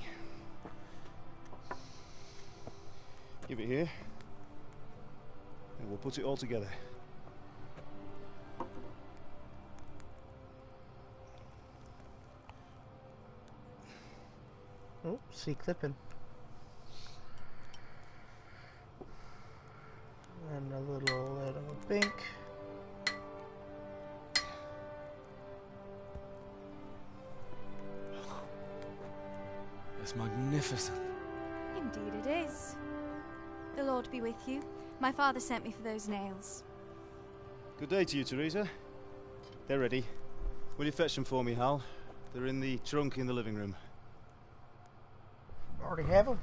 Give it here, and we'll put it all together. Oh, see clipping. And a little pink. It's magnificent. Indeed it is. The Lord be with you. My father sent me for those nails. Good day to you, Teresa. They're ready. Will you fetch them for me, Hal? They're in the trunk in the living room. Already have them.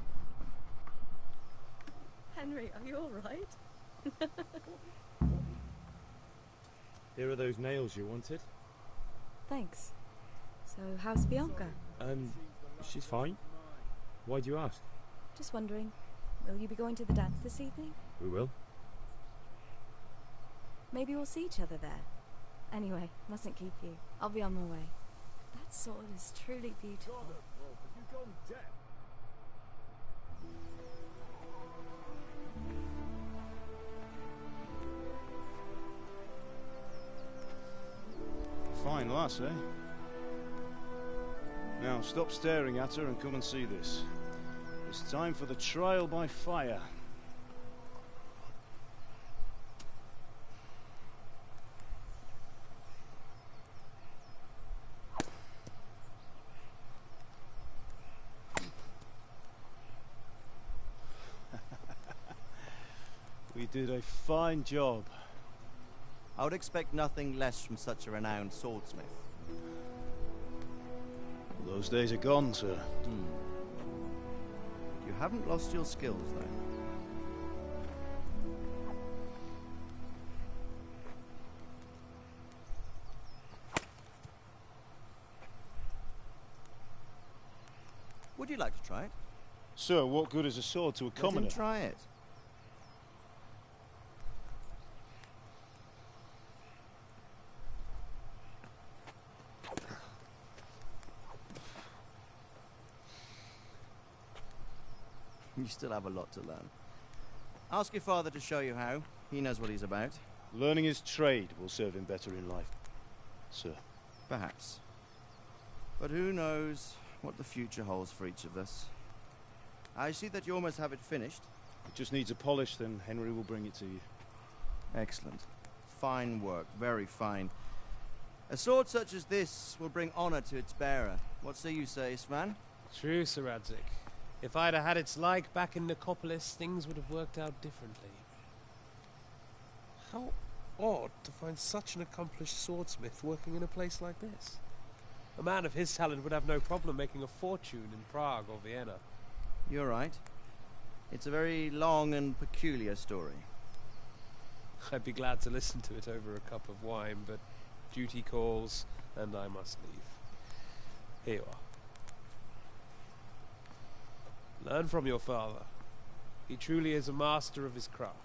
Henry, are you all right? Here are those nails you wanted. Thanks. So, how's Bianca? She's fine. Why do you ask? Just wondering. Will you be going to the dance this evening? We will. Maybe we'll see each other there. Anyway, mustn't keep you. I'll be on my way. That sword is truly beautiful. Fine lass, eh? Now stop staring at her and come and see this. It's time for the trial by fire. We did a fine job. I would expect nothing less from such a renowned swordsmith. Those days are gone, sir. You haven't lost your skills, though. Would you like to try it? Sir, what good is a sword to a commoner? Let him try it. You still have a lot to learn. Ask your father to show you how. He knows what he's about. Learning his trade will serve him better in life, sir. Perhaps. But who knows what the future holds for each of us. I see that you almost have it finished. It just needs a polish, then Henry will bring it to you. Excellent. Fine work. Very fine. A sword such as this will bring honor to its bearer. What say you, Svan? True, Sir Radzik. If I'd have had its like back in Nicopolis, things would have worked out differently. How odd to find such an accomplished swordsmith working in a place like this. A man of his talent would have no problem making a fortune in Prague or Vienna. You're right. It's a very long and peculiar story. I'd be glad to listen to it over a cup of wine, but duty calls, and I must leave. Here you are. Learn from your father. He truly is a master of his craft.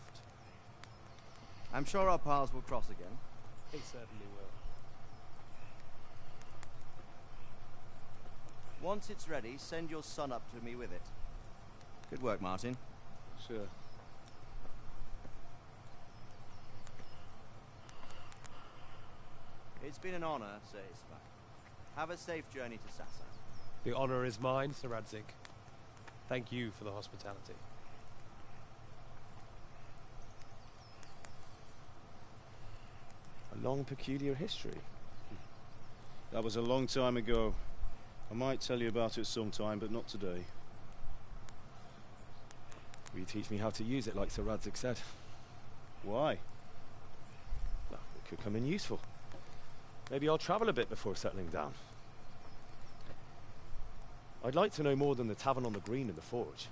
I'm sure our paths will cross again. He certainly will. Once it's ready, send your son up to me with it. Good work, Martin. Sure. It's been an honor, Sir Isfak. Have a safe journey to Sassa. The honor is mine, Sir Radzik. Thank you for the hospitality. A long, peculiar history. That was a long time ago. I might tell you about it sometime, but not today. Will you teach me how to use it, like Sir Radzik said? Why? Well, it could come in useful. Maybe I'll travel a bit before settling down. I'd like to know more than the tavern on the green and the forge.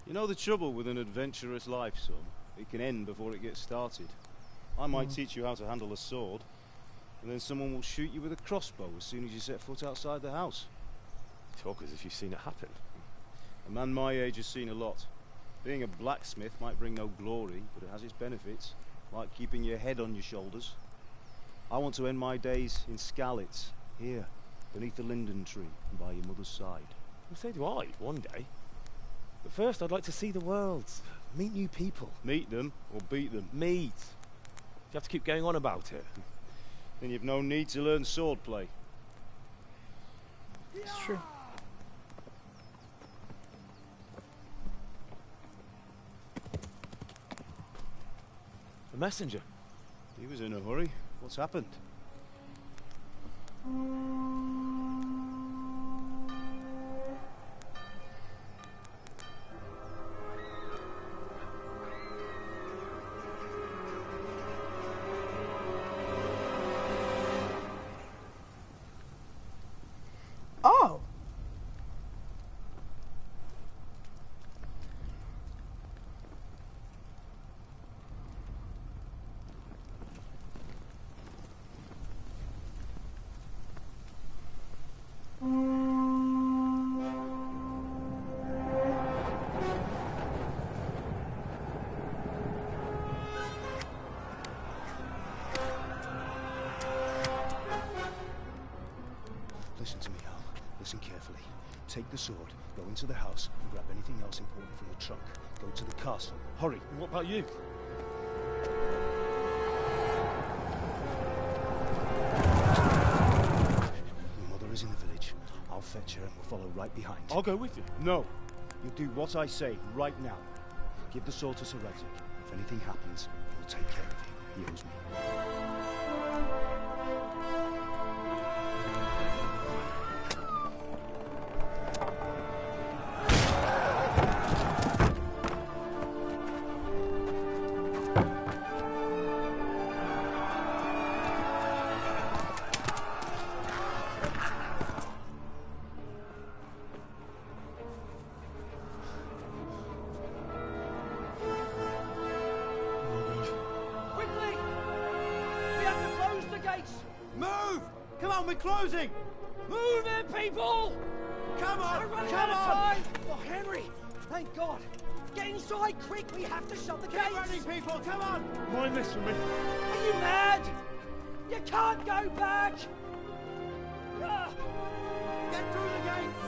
You know the trouble with an adventurous life, son? It can end before it gets started. I might teach you how to handle a sword, and then someone will shoot you with a crossbow as soon as you set foot outside the house. You talk as if you've seen it happen. A man my age has seen a lot. Being a blacksmith might bring no glory, but it has its benefits, like keeping your head on your shoulders. I want to end my days in Skalitz, here, beneath the linden tree, and by your mother's side. Well, so do I, one day. But first I'd like to see the world, meet new people. Meet them, or beat them? Meet. You have to keep going on about it. Then you've no need to learn swordplay. It's true. A messenger. He was in a hurry. What's happened? Oh! Listen to me, Al. Listen carefully. Take the sword, go into the house, and grab anything else important from the trunk. Go to the castle. Hurry. What about you? Your mother is in the village. I'll fetch her and we'll follow right behind. I'll go with you. No. You'll do what I say right now. Give the sword to Sir Radzik. If anything happens, he'll take care of you. He owes me. Quickly! We have to close the gates! Move! Come on, we're closing! Move it, people! Come on! We're running out of time! Oh, Henry! Thank God! Get inside, quick! We have to shut the gates! Keep running, people! Come on! Mind this for me. Are you mad? You can't go back! Ah. Get through the gates!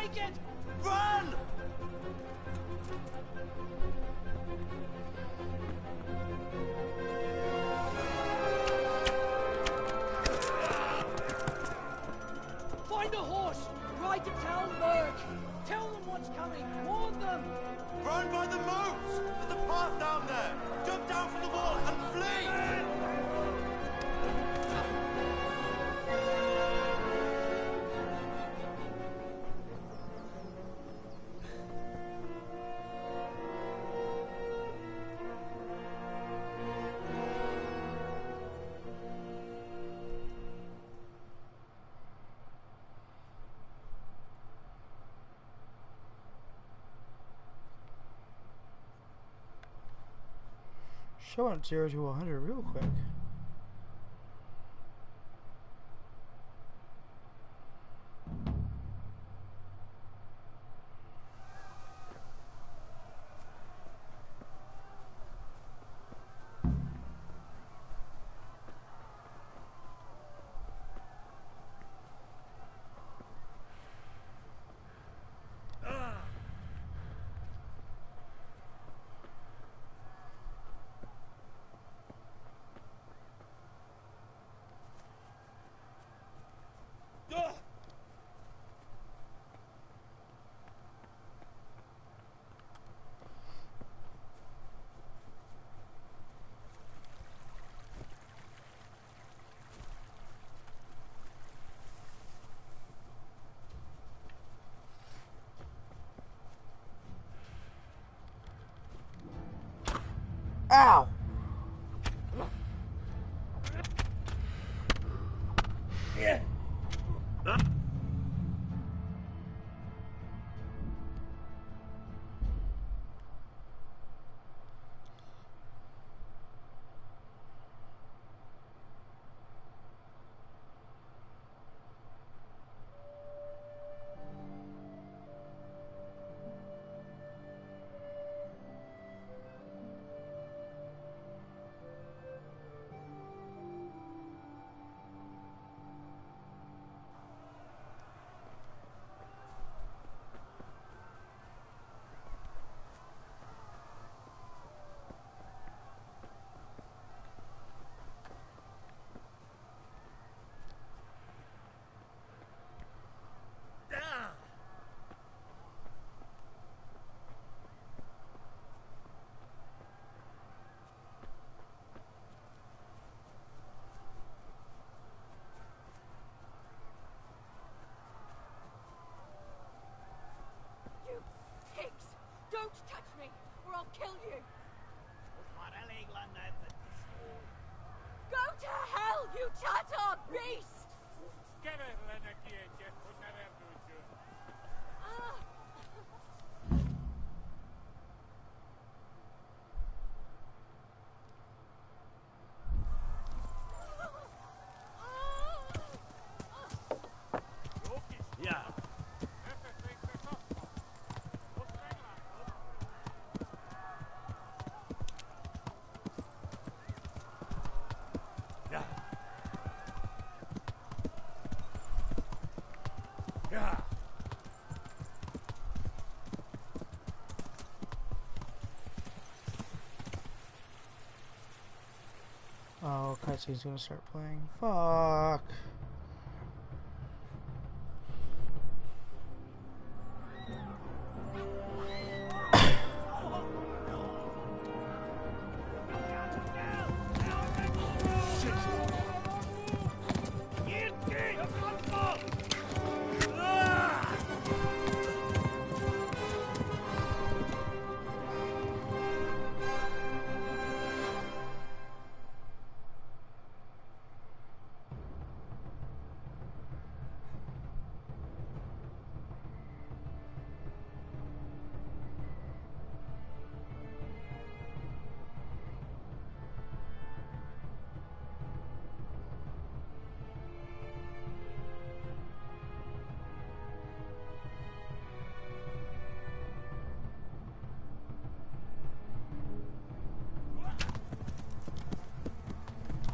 Take it! Run! Find a horse! Ride to Talmberg! Tell them what's coming! Warn them! Run by the moats! There's a path down there! Jump down from the wall and flee! Show went 0 to 100 real quick. Ow! Yeah. Don't touch me, or I'll kill you! Go to hell, you Tatar beast! Yeah. Yeah. Oh, cutscene's gonna start playing. Fuck.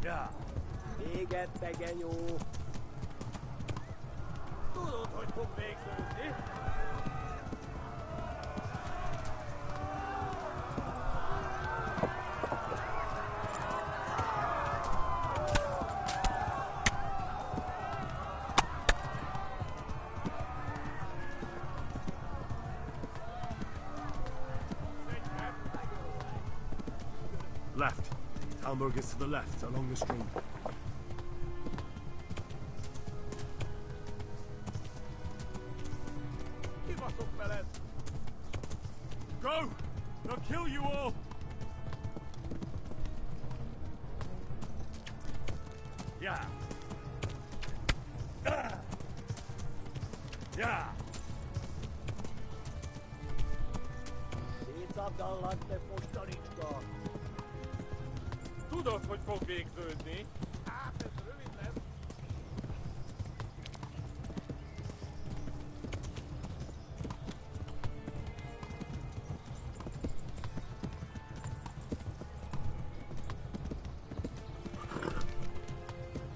Ya. Biget pequeño. Todo Left. Talmberg is to the left, along the stream. Go! They'll kill you all! Yeah. Yeah. Tudod, hogy fog végződni? Hát, ez rövid lesz.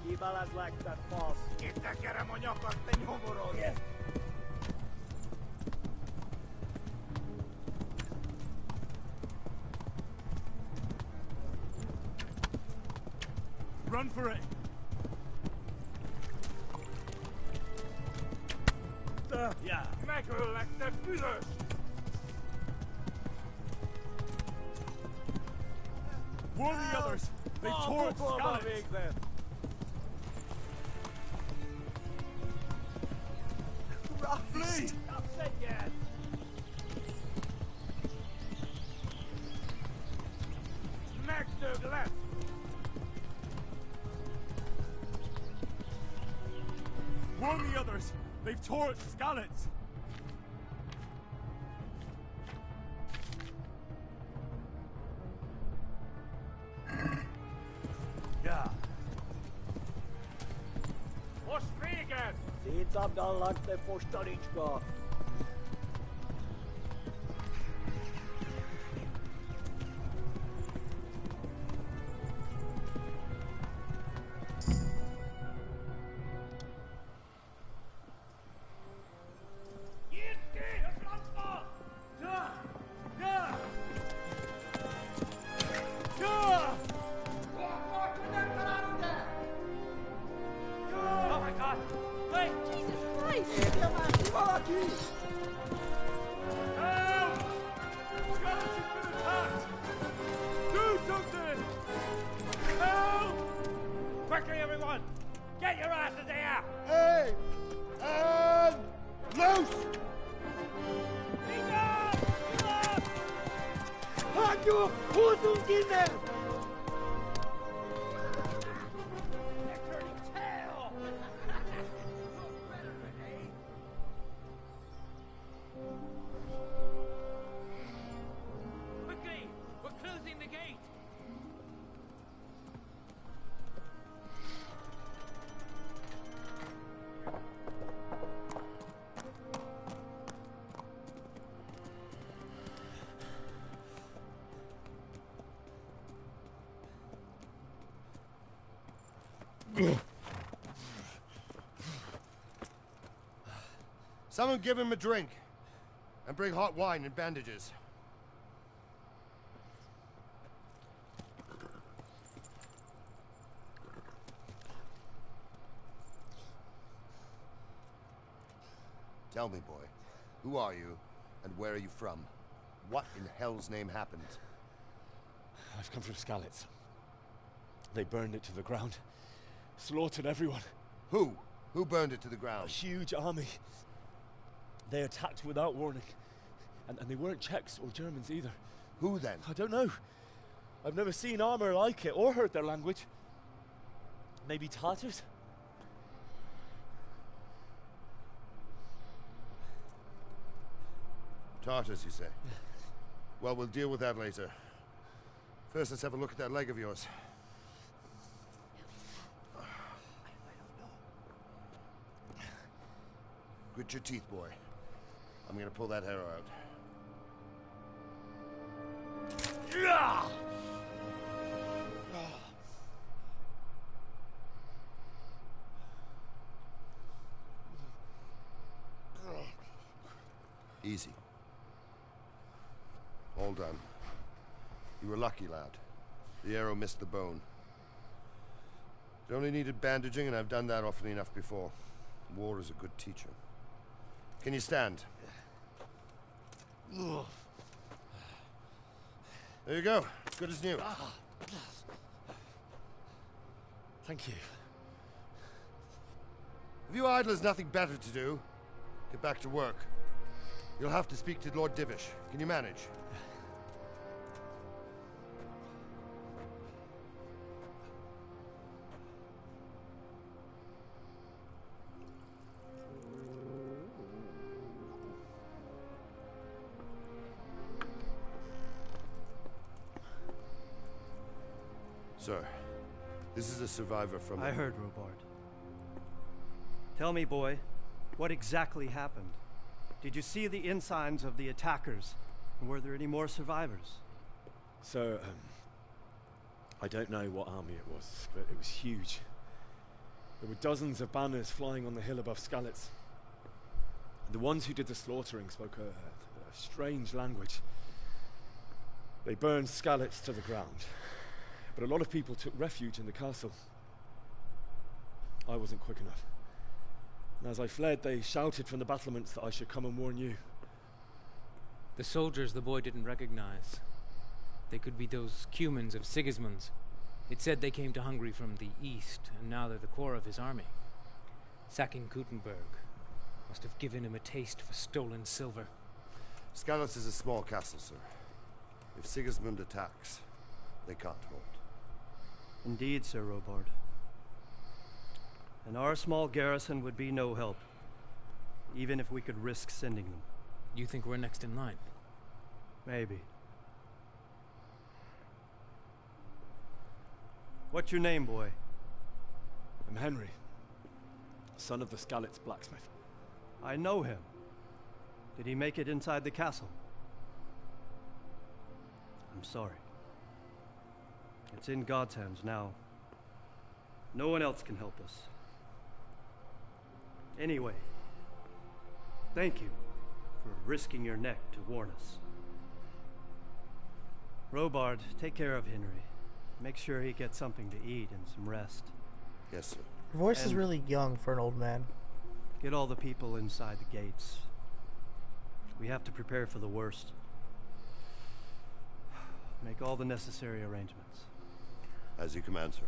Kibalázlak, that false. Itt tekerem a nyakat, te nyomorod! Yeah. Run for it! Yeah. Megöllek, te büdös! Warn the others! They tore its scallops! Flee! Szedjen! Megdög lesz! Warn the others! They've tore its scallops! Yeah. Most véget! Szétszabdallak, te postalicska! Oh my god! Wait! Jesus Christ! Help! Scottish has been attacked! Do something! Help! Quickly, everyone! Get your asses here! Hey! And loose! Hanyo! Húzzunk innen! Quickly! We're closing the gate! Someone give him a drink. And bring hot wine and bandages. Tell me, boy, who are you, and where are you from? What in hell's name happened? I've come from Skalitz. They burned it to the ground. Slaughtered everyone. Who? Who burned it to the ground? A huge army. They attacked without warning. And they weren't Czechs or Germans either. Who then? I don't know. I've never seen armor like it or heard their language. Maybe Tartars? Tartars, you say? Well, we'll deal with that later. First, let's have a look at that leg of yours. Grit your teeth, boy. I'm gonna pull that hair out. Easy. All done. You were lucky, lad. The arrow missed the bone. It only needed bandaging, and I've done that often enough before. War is a good teacher. Can you stand? Ugh. There you go. Good as new. Thank you. If you idlers nothing better to do, get back to work. You'll have to speak to Lord Divish. Can you manage? Sir, this is a survivor from... I heard, Robard. Tell me, boy, what exactly happened? Did you see the ensigns of the attackers? And were there any more survivors? So, I don't know what army it was, but it was huge. There were dozens of banners flying on the hill above Skalitz. The ones who did the slaughtering spoke a strange language. They burned Skalitz to the ground. But a lot of people took refuge in the castle. I wasn't quick enough. And as I fled, they shouted from the battlements that I should come and warn you. The soldiers the boy didn't recognize. They could be those Cumans of Sigismund's. It said they came to Hungary from the east, and now they're the core of his army. Sacking Kuttenberg must have given him a taste for stolen silver. Skalitz is a small castle, sir. If Sigismund attacks, they can't hold. Indeed, Sir Robard. And our small garrison would be no help, even if we could risk sending them. You think we're next in line? Maybe. What's your name, boy? I'm Henry, son of the Skalitz blacksmith. I know him. Did he make it inside the castle? I'm sorry. It's in God's hands now. No one else can help us. Anyway, thank you for risking your neck to warn us. Robard, take care of Henry. Make sure he gets something to eat and some rest. Yes, sir. Your voice is really young for an old man. Get all the people inside the gates. We have to prepare for the worst. Make all the necessary arrangements. As you command, sir.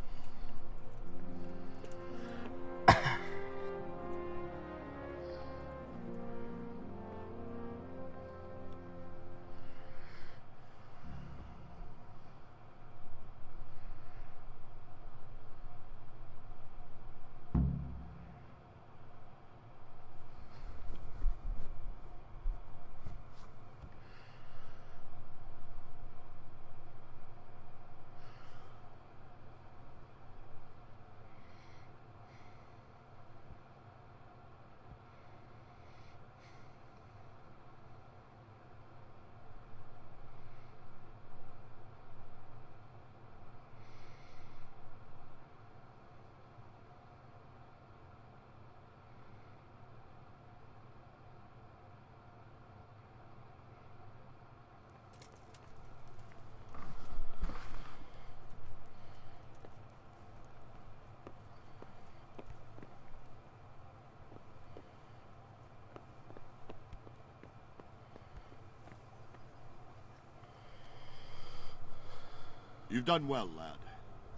You've done well, lad.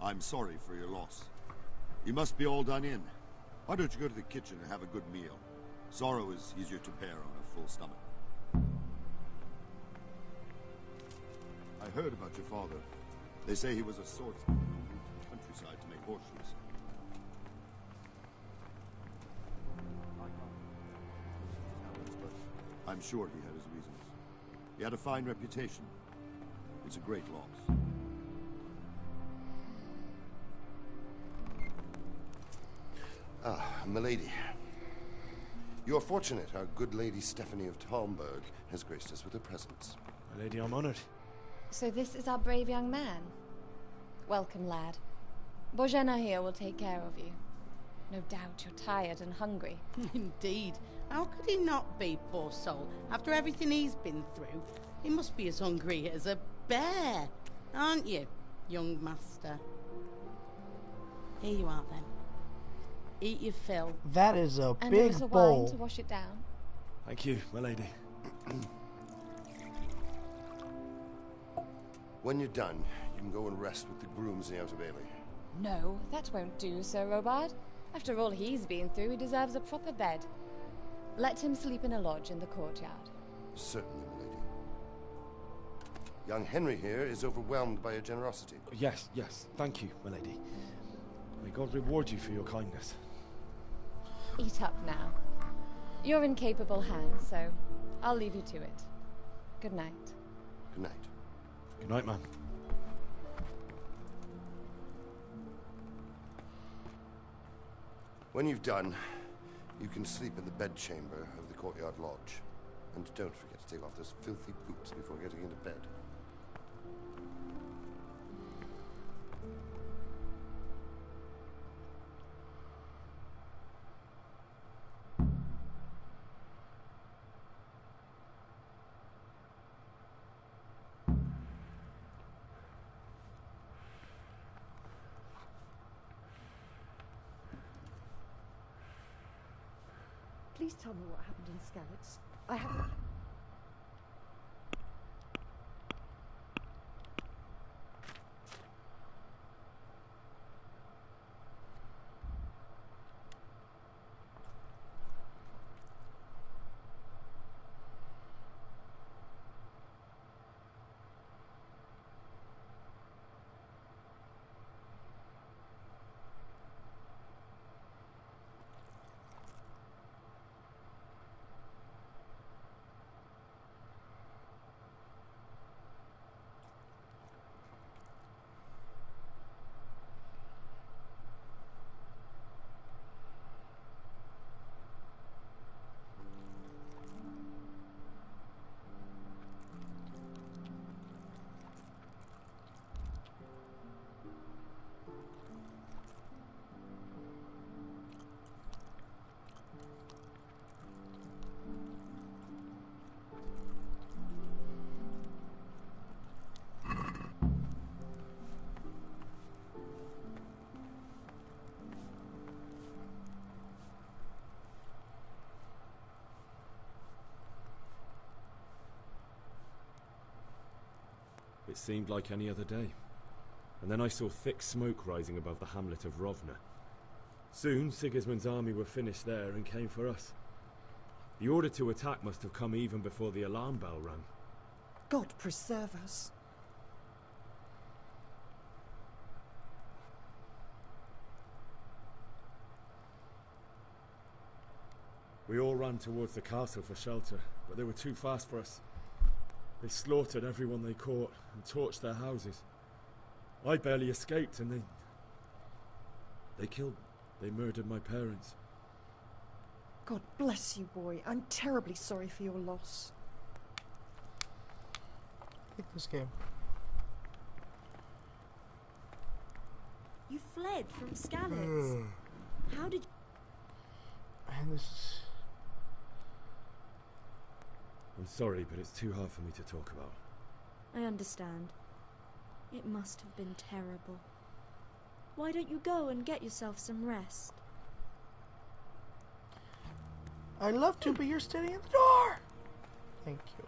I'm sorry for your loss. You must be all done in. Why don't you go to the kitchen and have a good meal? Sorrow is easier to bear on a full stomach. I heard about your father. They say he was a swordsman who moved to the countryside to make horseshoes. But I'm sure he had his reasons. He had a fine reputation. It's a great loss. Ah, milady. You're fortunate our good lady Stephanie of Talmberg has graced us with her presence. My lady, I'm honored. So this is our brave young man. Welcome, lad. Bojana here will take care of you. No doubt you're tired and hungry. Indeed. How could he not be, poor soul? After everything he's been through, he must be as hungry as a bear, aren't you, young master? Here you are, then. Eat your fill. That is a And big a little bowl. wine to wash it down. Thank you, my lady. When you're done, you can go and rest with the grooms in the Outer Bailey. No, that won't do, Sir Robard. After all he's been through, he deserves a proper bed. Let him sleep in a lodge in the courtyard. Certainly, my lady. Young Henry here is overwhelmed by your generosity. Yes, yes, thank you, my lady. May God reward you for your kindness. Eat up now. You're in capable hands, so I'll leave you to it. Good night. Good night. Good night, ma'am. When you've done, you can sleep in the bedchamber of the courtyard lodge. And don't forget to take off those filthy boots before getting into bed. Please tell me what happened in Skalitz. I haven't... It seemed like any other day. And then I saw thick smoke rising above the hamlet of Rovna. Soon, Sigismund's army were finished there and came for us. The order to attack must have come even before the alarm bell rang. God preserve us. We all ran towards the castle for shelter, but they were too fast for us. They slaughtered everyone they caught and torched their houses. I barely escaped, and they murdered my parents. God bless you, boy. I'm terribly sorry for your loss. Take this game. You fled from Skalitz. How did you... And this is... I'm sorry, but it's too hard for me to talk about. I understand. It must have been terrible. Why don't you go and get yourself some rest? I'd love to, but you're standing at the door! Thank you.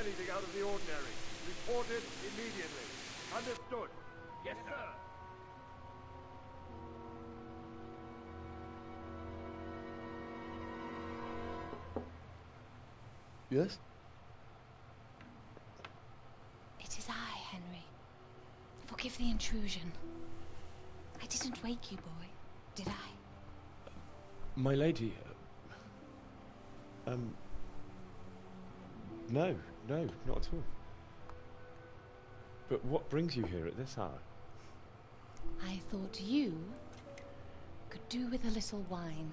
anything out of the ordinary, report it immediately. Understood? Yes, sir. Yes? It is I, Henry. Forgive the intrusion. I didn't wake you, boy, did I? My lady... No, not at all. But what brings you here at this hour? I thought you could do with a little wine.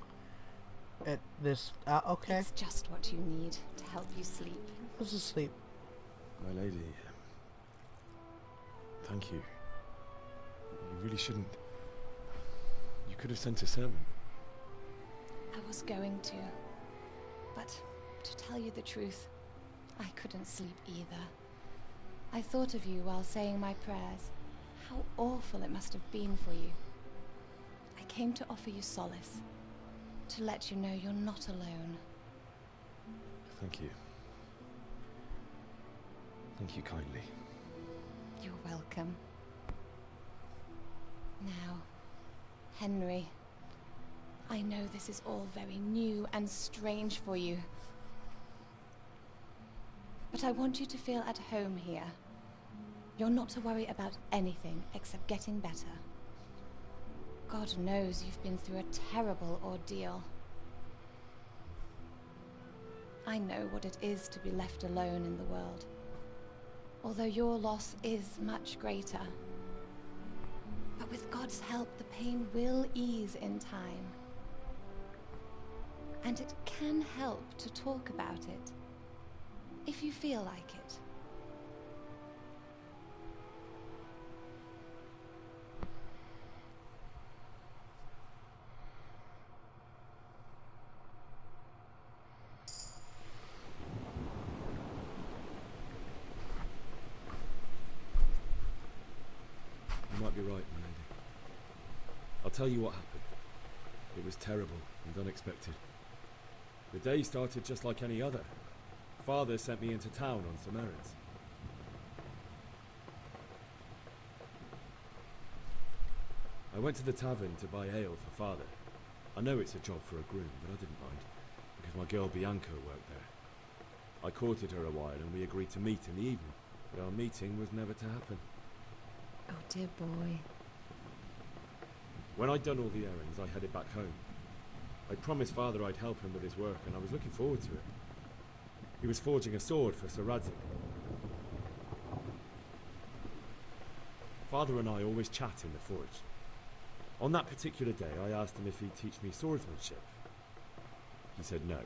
At this... okay. It's just what you need to help you sleep. Who's asleep? My lady... Thank you. You really shouldn't... You could have sent a servant. I was going to. But to tell you the truth, I couldn't sleep either. I thought of you while saying my prayers. How awful it must have been for you. I came to offer you solace. To let you know you're not alone. Thank you. Thank you kindly. You're welcome. Now, Henry, I know this is all very new and strange for you. But I want you to feel at home here. You're not to worry about anything except getting better. God knows you've been through a terrible ordeal. I know what it is to be left alone in the world. Although your loss is much greater. But with God's help, the pain will ease in time. And it can help to talk about it, if you feel like it. You might be right, my lady. I'll tell you what happened. It was terrible and unexpected. The day started just like any other. Father sent me into town on some errands. I went to the tavern to buy ale for Father. I know it's a job for a groom, but I didn't mind, because my girl Bianca worked there. I courted her a while and we agreed to meet in the evening, but our meeting was never to happen. Oh dear boy. When I'd done all the errands, I headed back home. I promised Father I'd help him with his work, and I was looking forward to it. He was forging a sword for Sir Radzig. Father and I always chat in the forge. On that particular day, I asked him if he'd teach me swordsmanship. He said no.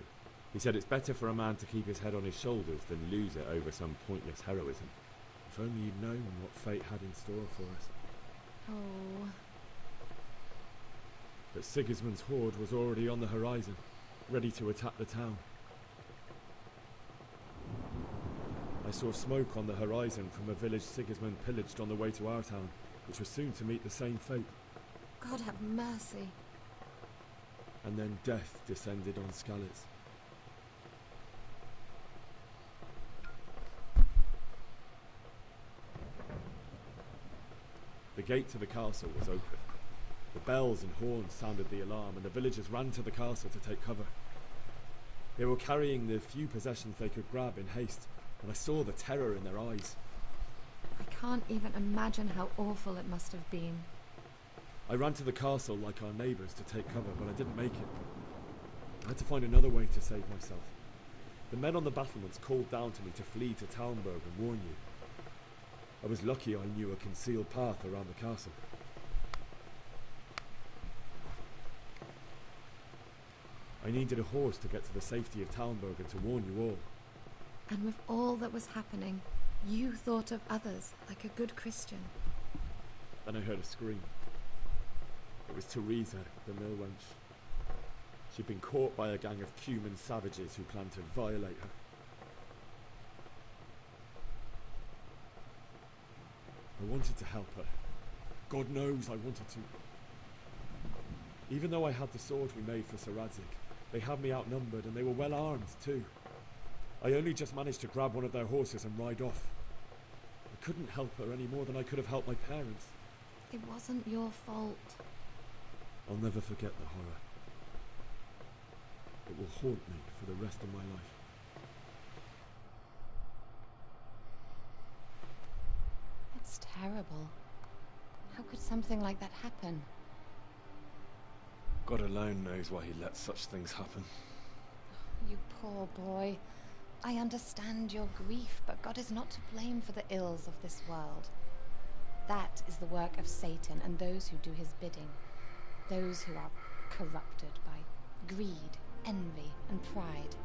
He said it's better for a man to keep his head on his shoulders than lose it over some pointless heroism. If only you'd known what fate had in store for us. Oh. But Sigismund's horde was already on the horizon, ready to attack the town. I saw smoke on the horizon from a village Sigismund pillaged on the way to our town, which was soon to meet the same fate. God have mercy. And then death descended on Skalitz. The gate to the castle was open. The bells and horns sounded the alarm, and the villagers ran to the castle to take cover. They were carrying the few possessions they could grab in haste, and I saw the terror in their eyes. I can't even imagine how awful it must have been. I ran to the castle like our neighbours to take cover, but I didn't make it. I had to find another way to save myself. The men on the battlements called down to me to flee to Talmberg and warn you. I was lucky I knew a concealed path around the castle. I needed a horse to get to the safety of Talmberg and to warn you all. And with all that was happening, you thought of others like a good Christian. Then I heard a scream. It was Teresa, the mill wench. She'd been caught by a gang of Cuman savages who planned to violate her. I wanted to help her. God knows I wanted to. Even though I had the sword we made for Sir Radzig, they had me outnumbered and they were well armed too. I only just managed to grab one of their horses and ride off. I couldn't help her any more than I could have helped my parents. It wasn't your fault. I'll never forget the horror. It will haunt me for the rest of my life. It's terrible. How could something like that happen? God alone knows why he lets such things happen. You poor boy. I understand your grief, but God is not to blame for the ills of this world. That is the work of Satan and those who do his bidding. Those who are corrupted by greed, envy, and pride.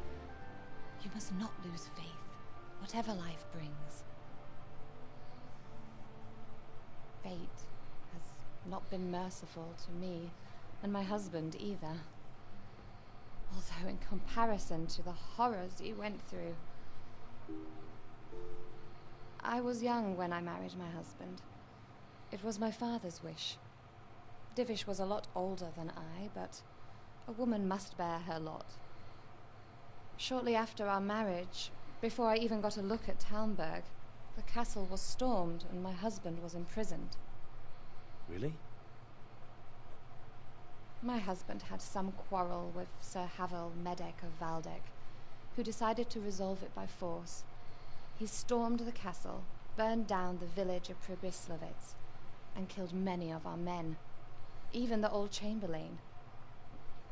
You must not lose faith, whatever life brings. Fate has not been merciful to me, and my husband either. Although in comparison to the horrors you went through. I was young when I married my husband. It was my father's wish. Divish was a lot older than I, but a woman must bear her lot. Shortly after our marriage, before I even got a look at Talmberg, the castle was stormed and my husband was imprisoned. Really? My husband had some quarrel with Sir Havel Medek of Valdek, who decided to resolve it by force. He stormed the castle, burned down the village of Pribyslavitz, and killed many of our men, even the old chamberlain.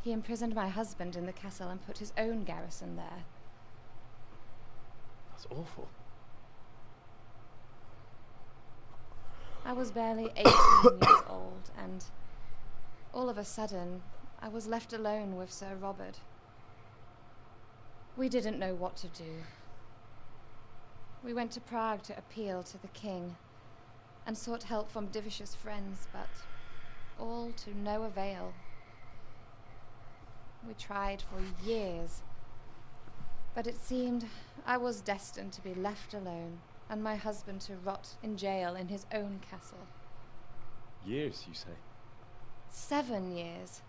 He imprisoned my husband in the castle and put his own garrison there. That's awful. I was barely 18 years old, and all of a sudden, I was left alone with Sir Robert. We didn't know what to do. We went to Prague to appeal to the king, and sought help from Divish's friends, but all to no avail. We tried for years, but it seemed I was destined to be left alone, and my husband to rot in jail in his own castle. Years, you say? 7 years.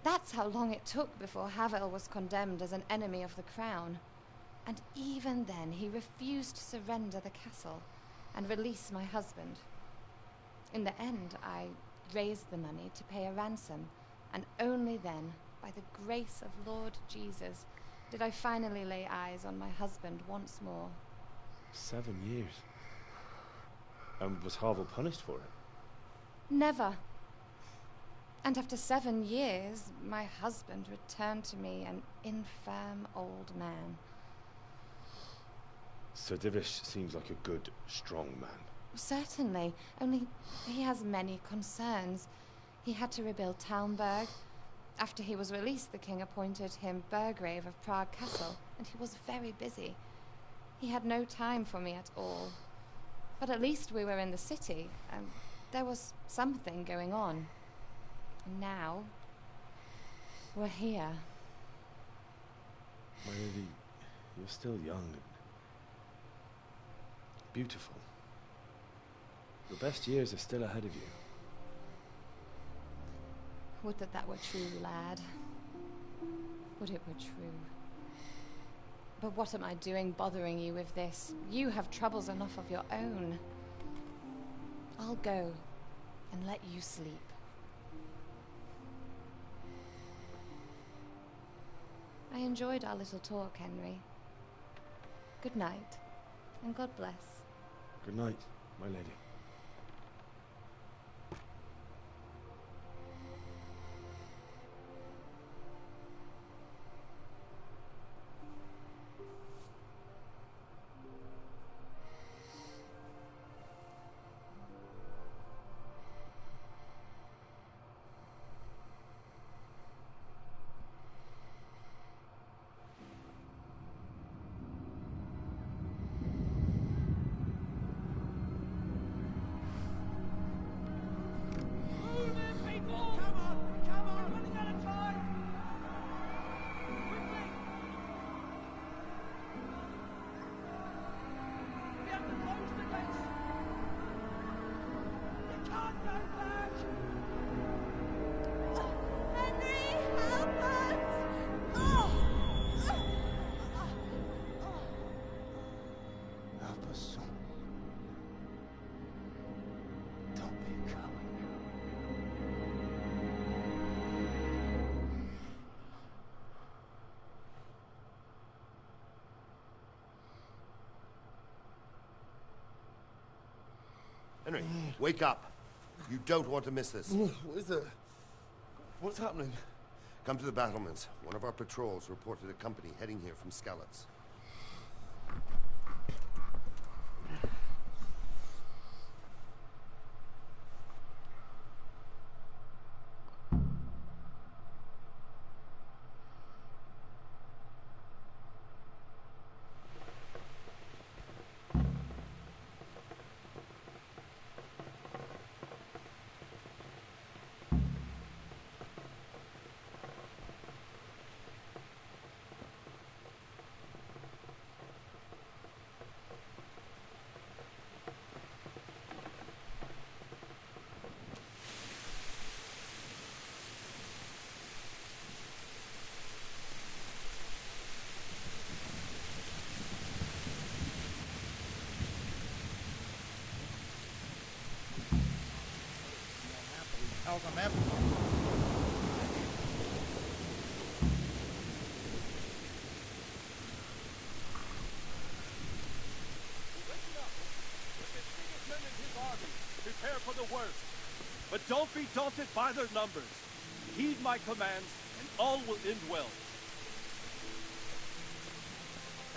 That's how long it took before Havel was condemned as an enemy of the crown. And even then, he refused to surrender the castle and release my husband. In the end, I raised the money to pay a ransom, and only then, by the grace of Lord Jesus, did I finally lay eyes on my husband once more. 7 years? And was Havel punished for it? Never. And after 7 years, my husband returned to me an infirm old man. Sir Divish seems like a good, strong man. Certainly, only he has many concerns. He had to rebuild Talmberg. After he was released, the king appointed him Burgrave of Prague Castle, and he was very busy. He had no time for me at all. But at least we were in the city, and there was something going on. And now, we're here. My lady, you're still young and beautiful. Your best years are still ahead of you. Would that that were true, lad. Would it were true. But what am I doing bothering you with this? You have troubles enough of your own. I'll go and let you sleep. I enjoyed our little talk, Henry. Good night, and God bless. Good night, my lady. Henry, wake up. You don't want to miss this. What is it? What's happening? Come to the battlements. One of our patrols reported a company heading here from Skalitz. Tells them everything. Prepare for the worst. But don't be daunted by their numbers. Heed my commands, and all will end well.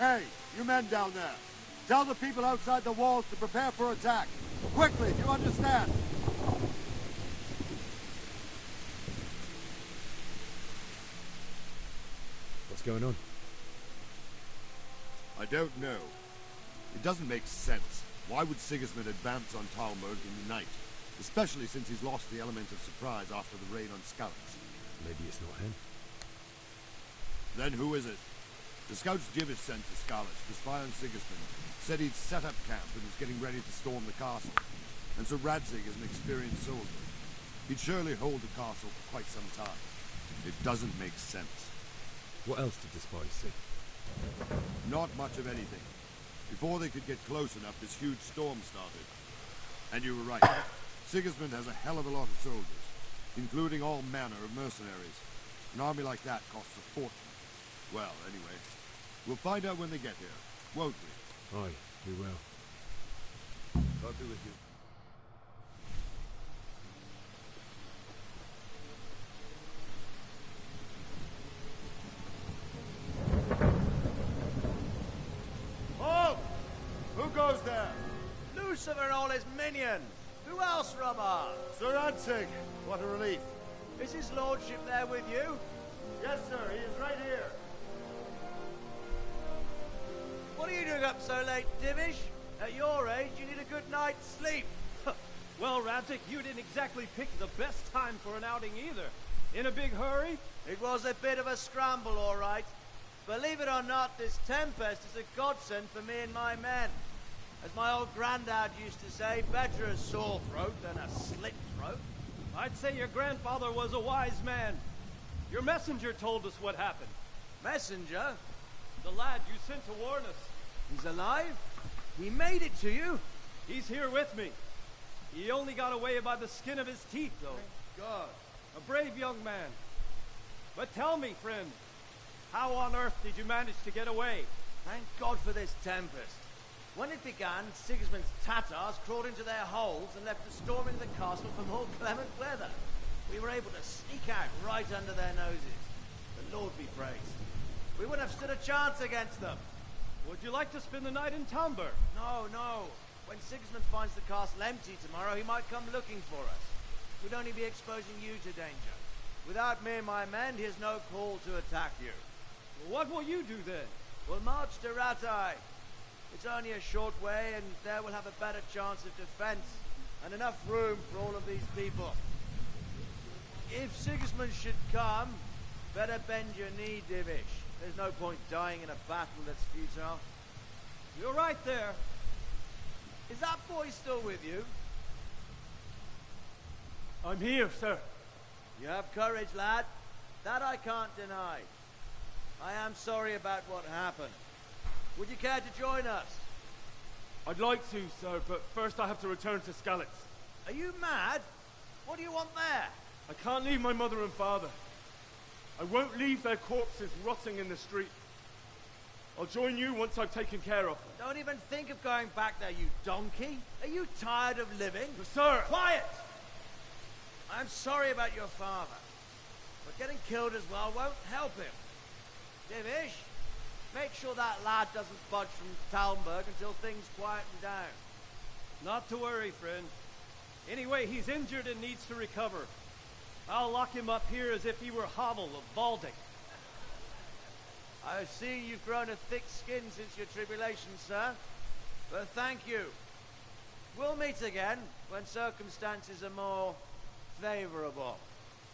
Hey, you men down there. Tell the people outside the walls to prepare for attack. Quickly, do you understand? What's going on? I don't know. It doesn't make sense. Why would Sigismund advance on Talmud in the night? Especially since he's lost the element of surprise after the raid on Skalitz. Maybe it's not him. Then who is it? The scouts Jivish sent to Skalitz to spy on Sigismund said he'd set up camp and was getting ready to storm the castle. And Sir Radzig is an experienced soldier. He'd surely hold the castle for quite some time. It doesn't make sense. What else did the spies see? Not much of anything. Before they could get close enough, this huge storm started. And you were right. Sigismund has a hell of a lot of soldiers, including all manner of mercenaries. An army like that costs a fortune. Well, anyway, we'll find out when they get here, won't we? Aye, we will. God be with you. Halt! Who goes there? Lucifer and all his minions. Who else, Robber? Sir Radzig, what a relief. Is his lordship there with you? Yes, sir, he is right here. What are you doing up so late, Divish? At your age, you need a good night's sleep. Well, Radzig, you didn't exactly pick the best time for an outing either. In a big hurry? It was a bit of a scramble, all right. Believe it or not, this tempest is a godsend for me and my men. As my old granddad used to say, better a sore throat than a slit throat. I'd say your grandfather was a wise man. Your messenger told us what happened. Messenger? The lad you sent to warn us. He's alive? He made it to you? He's here with me. He only got away by the skin of his teeth, though. Thank God. A brave young man. But tell me, friend, how on earth did you manage to get away? Thank God for this tempest. When it began, Sigismund's Tatars crawled into their holes and left us storming the castle for more clement weather. We were able to sneak out right under their noses. The Lord be praised. We wouldn't have stood a chance against them. Would you like to spend the night in Tamber? No, no. When Sigismund finds the castle empty tomorrow, he might come looking for us. We'd only be exposing you to danger. Without me and my men, he has no call to attack you. Well, what will you do then? We'll march to Ratai. It's only a short way, and there we'll have a better chance of defense, and enough room for all of these people. If Sigismund should come, better bend your knee, Divish. There's no point dying in a battle that's futile. You're right there. Is that boy still with you? I'm here, sir. You have courage, lad. That I can't deny. I am sorry about what happened. Would you care to join us? I'd like to, sir, but first I have to return to Skalitz. Are you mad? What do you want there? I can't leave my mother and father. I won't leave their corpses rotting in the street. I'll join you once I've taken care of them. Don't even think of going back there, you donkey. Are you tired of living? Sir! Quiet! I'm sorry about your father, but getting killed as well won't help him. Divish, make sure that lad doesn't budge from Talmberg until things quieten down. Not to worry, friend. Anyway, he's injured and needs to recover. I'll lock him up here as if he were Havel of Baldic. I see you've grown a thick skin since your tribulation, sir. But thank you. We'll meet again when circumstances are more favorable.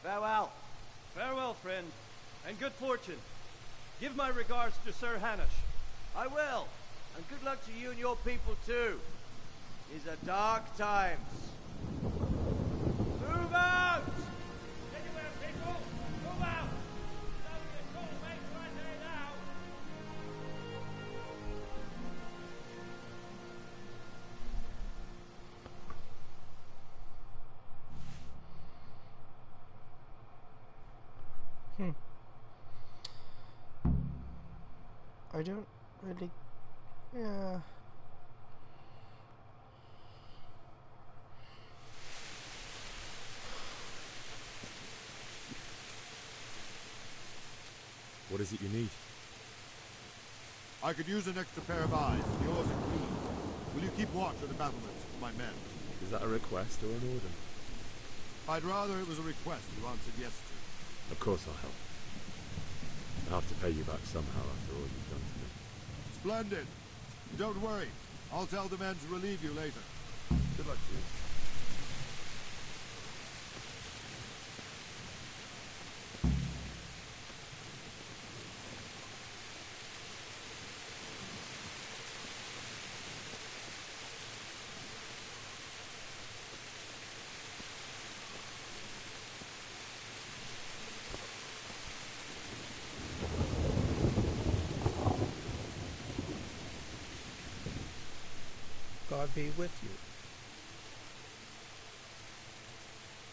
Farewell. Farewell, friend, and good fortune. Give my regards to Sir Hanush. I will, and good luck to you and your people too. These are dark times. Move out! Anywhere, people! Move out! Don't be a cold mate right there now! I don't really... Yeah... What is it you need? I could use an extra pair of eyes. Yours are clean. Will you keep watch of the battlements with my men? Is that a request or an order? I'd rather it was a request you answered yes to. Of course I'll help. I'll have to pay you back somehow after all you've done to me. Splendid. Don't worry. I'll tell the men to relieve you later. Good luck to you. God be with you.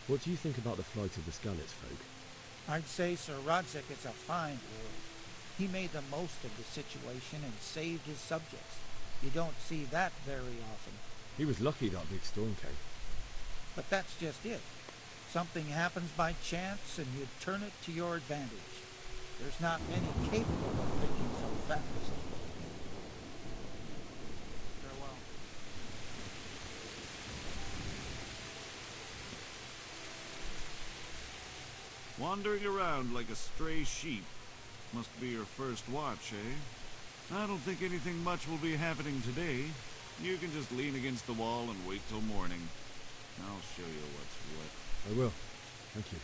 What do you think about the flight of the Skalitz folk? I'd say Sir Rodzik is a fine lord. He made the most of the situation and saved his subjects. You don't see that very often. He was lucky that big storm came. But that's just it. Something happens by chance and you turn it to your advantage. There's not many capable of thinking so fast. Farewell. Wandering around like a stray sheep. Must be your first watch, eh? I don't think anything much will be happening today. You can just lean against the wall and wait till morning. I'll show you what's what. I will. Thank you.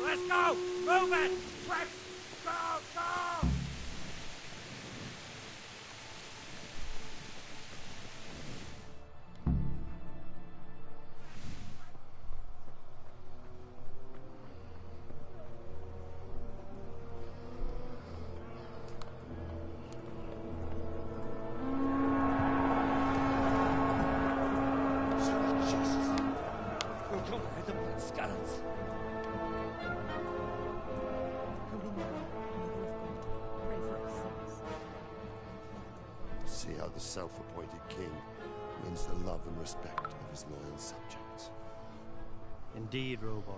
Let's go! Move it! Quick! Go! Go! Jesus! We're gonna hit them with scallops. Holy Mary, Mother of God, pray for us sinners. See how the self-appointed king wins the love and respect of his loyal subjects. Indeed, Robard.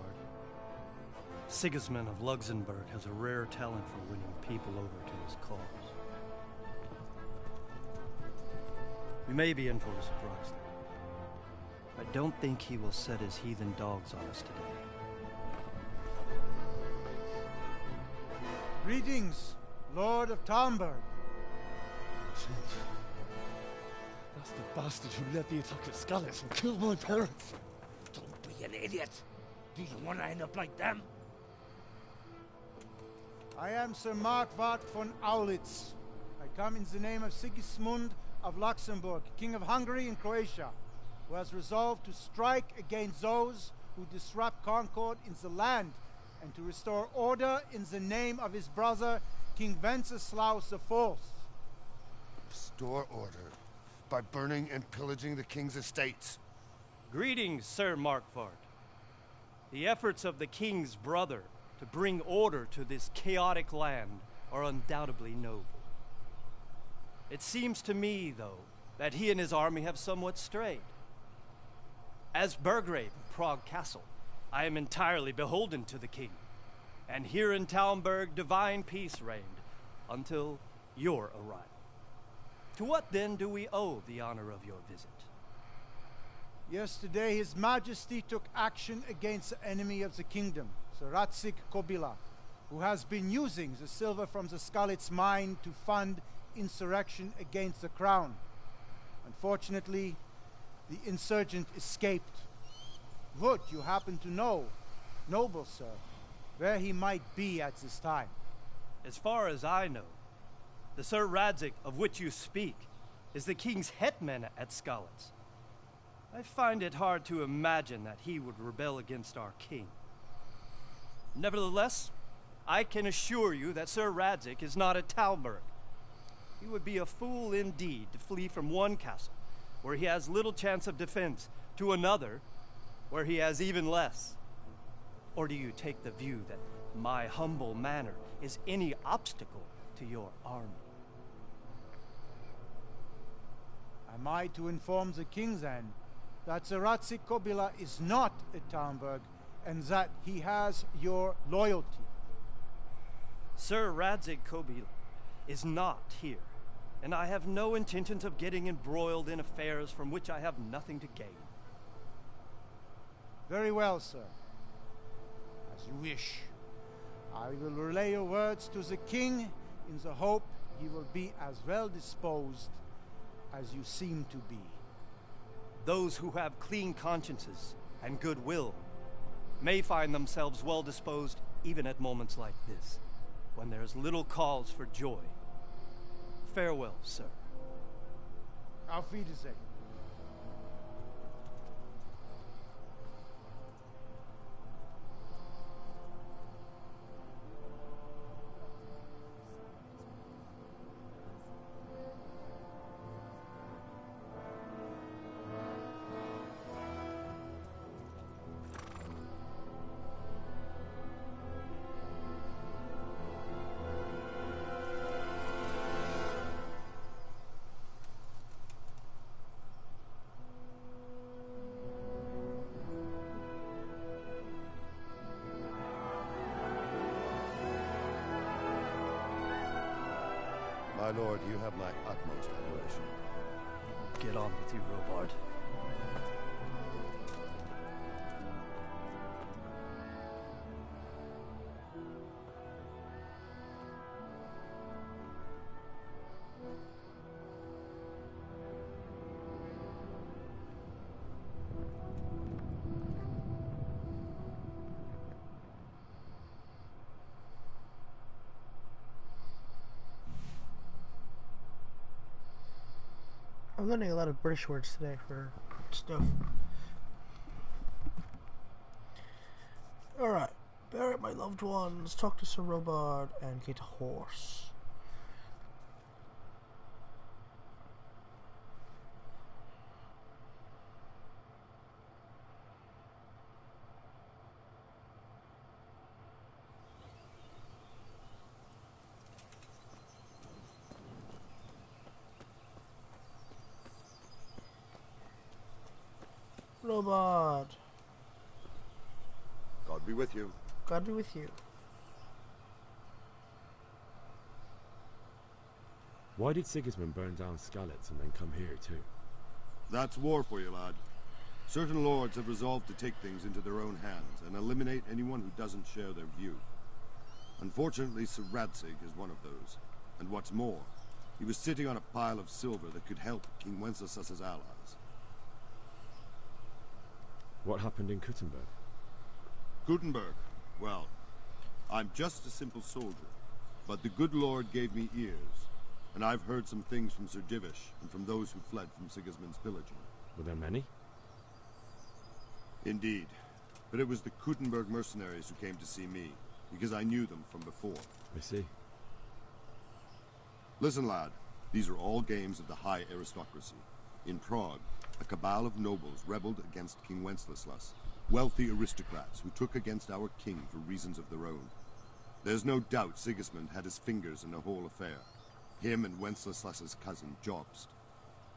Sigismund of Luxembourg has a rare talent for winning people over to his cause. We may be in for a surprise, though. I don't think he will set his heathen dogs on us today. Greetings, Lord of Talmberg. That's the bastard who led the attack at Scarlet and killed my parents. Don't be an idiot. Do you want to end up like them? I am Sir Markwart von Aulitz. I come in the name of Sigismund of Luxembourg, King of Hungary and Croatia, who has resolved to strike against those who disrupt concord in the land and to restore order in the name of his brother, King Wenceslaus IV. Restore order by burning and pillaging the king's estates. Greetings, Sir Markwart. The efforts of the king's brother to bring order to this chaotic land are undoubtedly noble. It seems to me, though, that he and his army have somewhat strayed. As Burgrave of Prague Castle, I am entirely beholden to the king, and here in Talmberg divine peace reigned until your arrival. To what then do we owe the honor of your visit? Yesterday, His Majesty took action against the enemy of the kingdom, Sir Ratzik Kobila, who has been using the silver from the Skalitz mine to fund insurrection against the crown. Unfortunately, the insurgent escaped. Would you happen to know, noble sir, where he might be at this time? As far as I know, the Sir Radzik of which you speak is the king's hetman at Skalitz. I find it hard to imagine that he would rebel against our king. Nevertheless, I can assure you that Sir Radzik is not at Talmberg. He would be a fool indeed to flee from one castle, where he has little chance of defense, to another, where he has even less. Or do you take the view that my humble manner is any obstacle to your army? Am I to inform the king then that Sir Ratzik Kobila is not at Talmberg and that he has your loyalty? Sir Radzik Kobila is not here, and I have no intentions of getting embroiled in affairs from which I have nothing to gain. Very well, sir. As you wish. I will relay your words to the king in the hope he will be as well disposed as you seem to be. Those who have clean consciences and goodwill may find themselves well disposed even at moments like this, when there is little cause for joy. Farewell, sir. Auf Wiedersehen. My lord, you have my utmost admiration. Get on with you, Robard. I'm learning a lot of British words today for stuff. Alright. Bury my loved ones, talk to Sir Robard, and get a horse. Robot. God be with you. God be with you. Why did Sigismund burn down Skalitz and then come here too? That's war for you, lad. Certain lords have resolved to take things into their own hands and eliminate anyone who doesn't share their view. Unfortunately, Sir Radzig is one of those. And what's more, he was sitting on a pile of silver that could help King Wenceslas's allies. What happened in Kuttenberg? Kuttenberg? Well, I'm just a simple soldier, but the good Lord gave me ears, and I've heard some things from Sir Divish and from those who fled from Sigismund's pillaging. Were there many? Indeed, but it was the Kuttenberg mercenaries who came to see me, because I knew them from before. I see. Listen, lad, these are all games of the high aristocracy. In Prague, a cabal of nobles rebelled against King Wenceslas, wealthy aristocrats who took against our king for reasons of their own. There's no doubt Sigismund had his fingers in the whole affair. Him and Wenceslas's cousin, Jobst.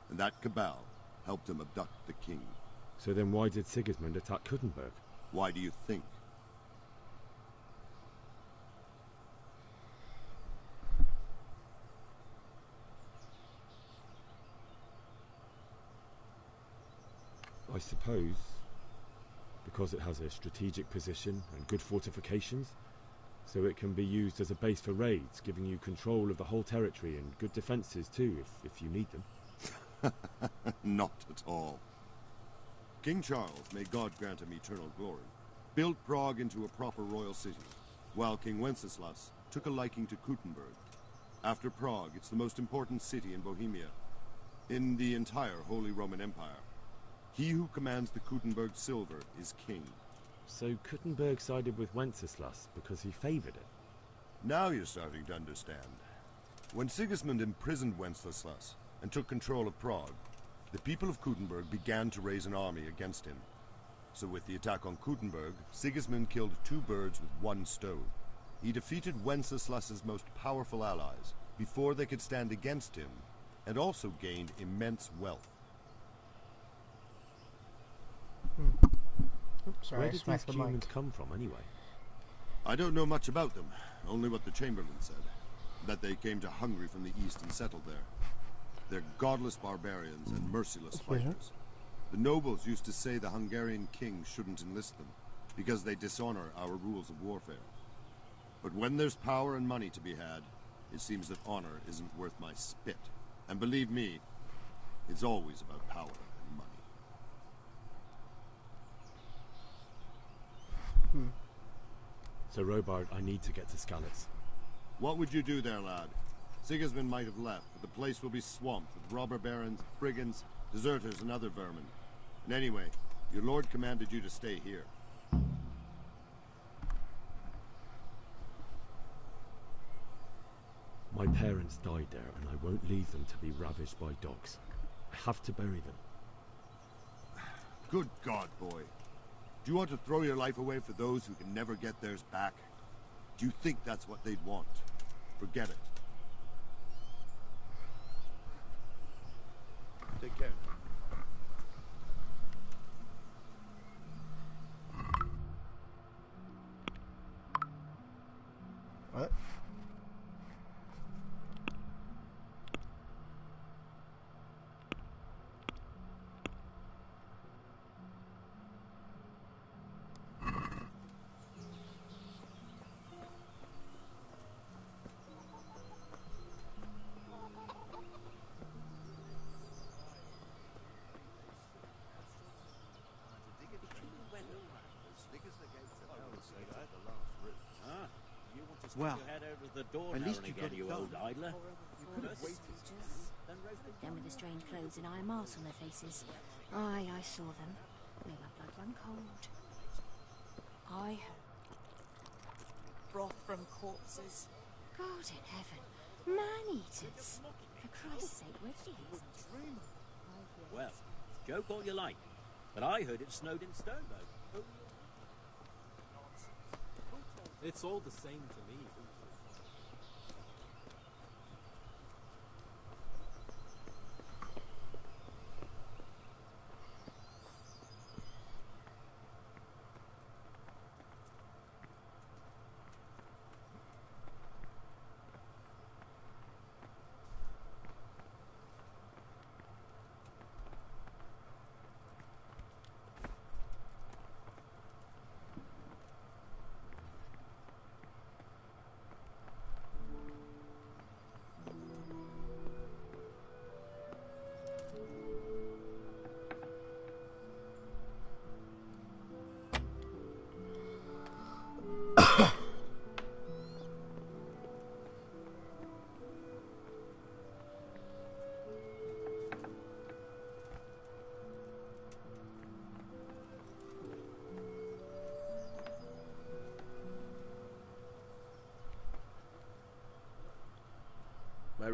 And that cabal helped him abduct the king. So then why did Sigismund attack Kuttenberg? Why do you think? I suppose because it has a strategic position and good fortifications, so it can be used as a base for raids, giving you control of the whole territory and good defences too, if you need them. Not at all. King Charles, may God grant him eternal glory, built Prague into a proper royal city, while King Wenceslas took a liking to Kuttenberg. After Prague, it's the most important city in Bohemia, in the entire Holy Roman Empire. He who commands the Kuttenberg silver is king. So Kuttenberg sided with Wenceslas because he favoured it? Now you're starting to understand. When Sigismund imprisoned Wenceslas and took control of Prague, the people of Kuttenberg began to raise an army against him. So with the attack on Kuttenberg, Sigismund killed two birds with one stone. He defeated Wenceslas's most powerful allies before they could stand against him, and also gained immense wealth. Oops, sorry, where did these humans come from, anyway? I don't know much about them, only what the Chamberlain said. That they came to Hungary from the east and settled there. They're godless barbarians and merciless fighters. The nobles used to say the Hungarian king shouldn't enlist them, because they dishonor our rules of warfare. But when there's power and money to be had, it seems that honor isn't worth my spit. And believe me, it's always about power and money. So Robard, I need to get to Skalitz. What would you do there, lad? Sigismund might have left, but the place will be swamped with robber barons, brigands, deserters, and other vermin. And anyway, your lord commanded you to stay here. My parents died there, and I won't leave them to be ravaged by dogs. I have to bury them. Good God, boy. Do you want to throw your life away for those who can never get theirs back? Do you think that's what they'd want? Forget it. Take care. What? Well, the door at now least and you again, got it you done. old idler. You could have waited. Them with the strange clothes and iron marks on their faces. Aye, I saw them. Made my blood run cold. I heard Broth from corpses. God in heaven. Man-eaters. For Christ's sake, where did he get Well, joke all you like, but I heard it snowed in Stonebow. It's all the same to me.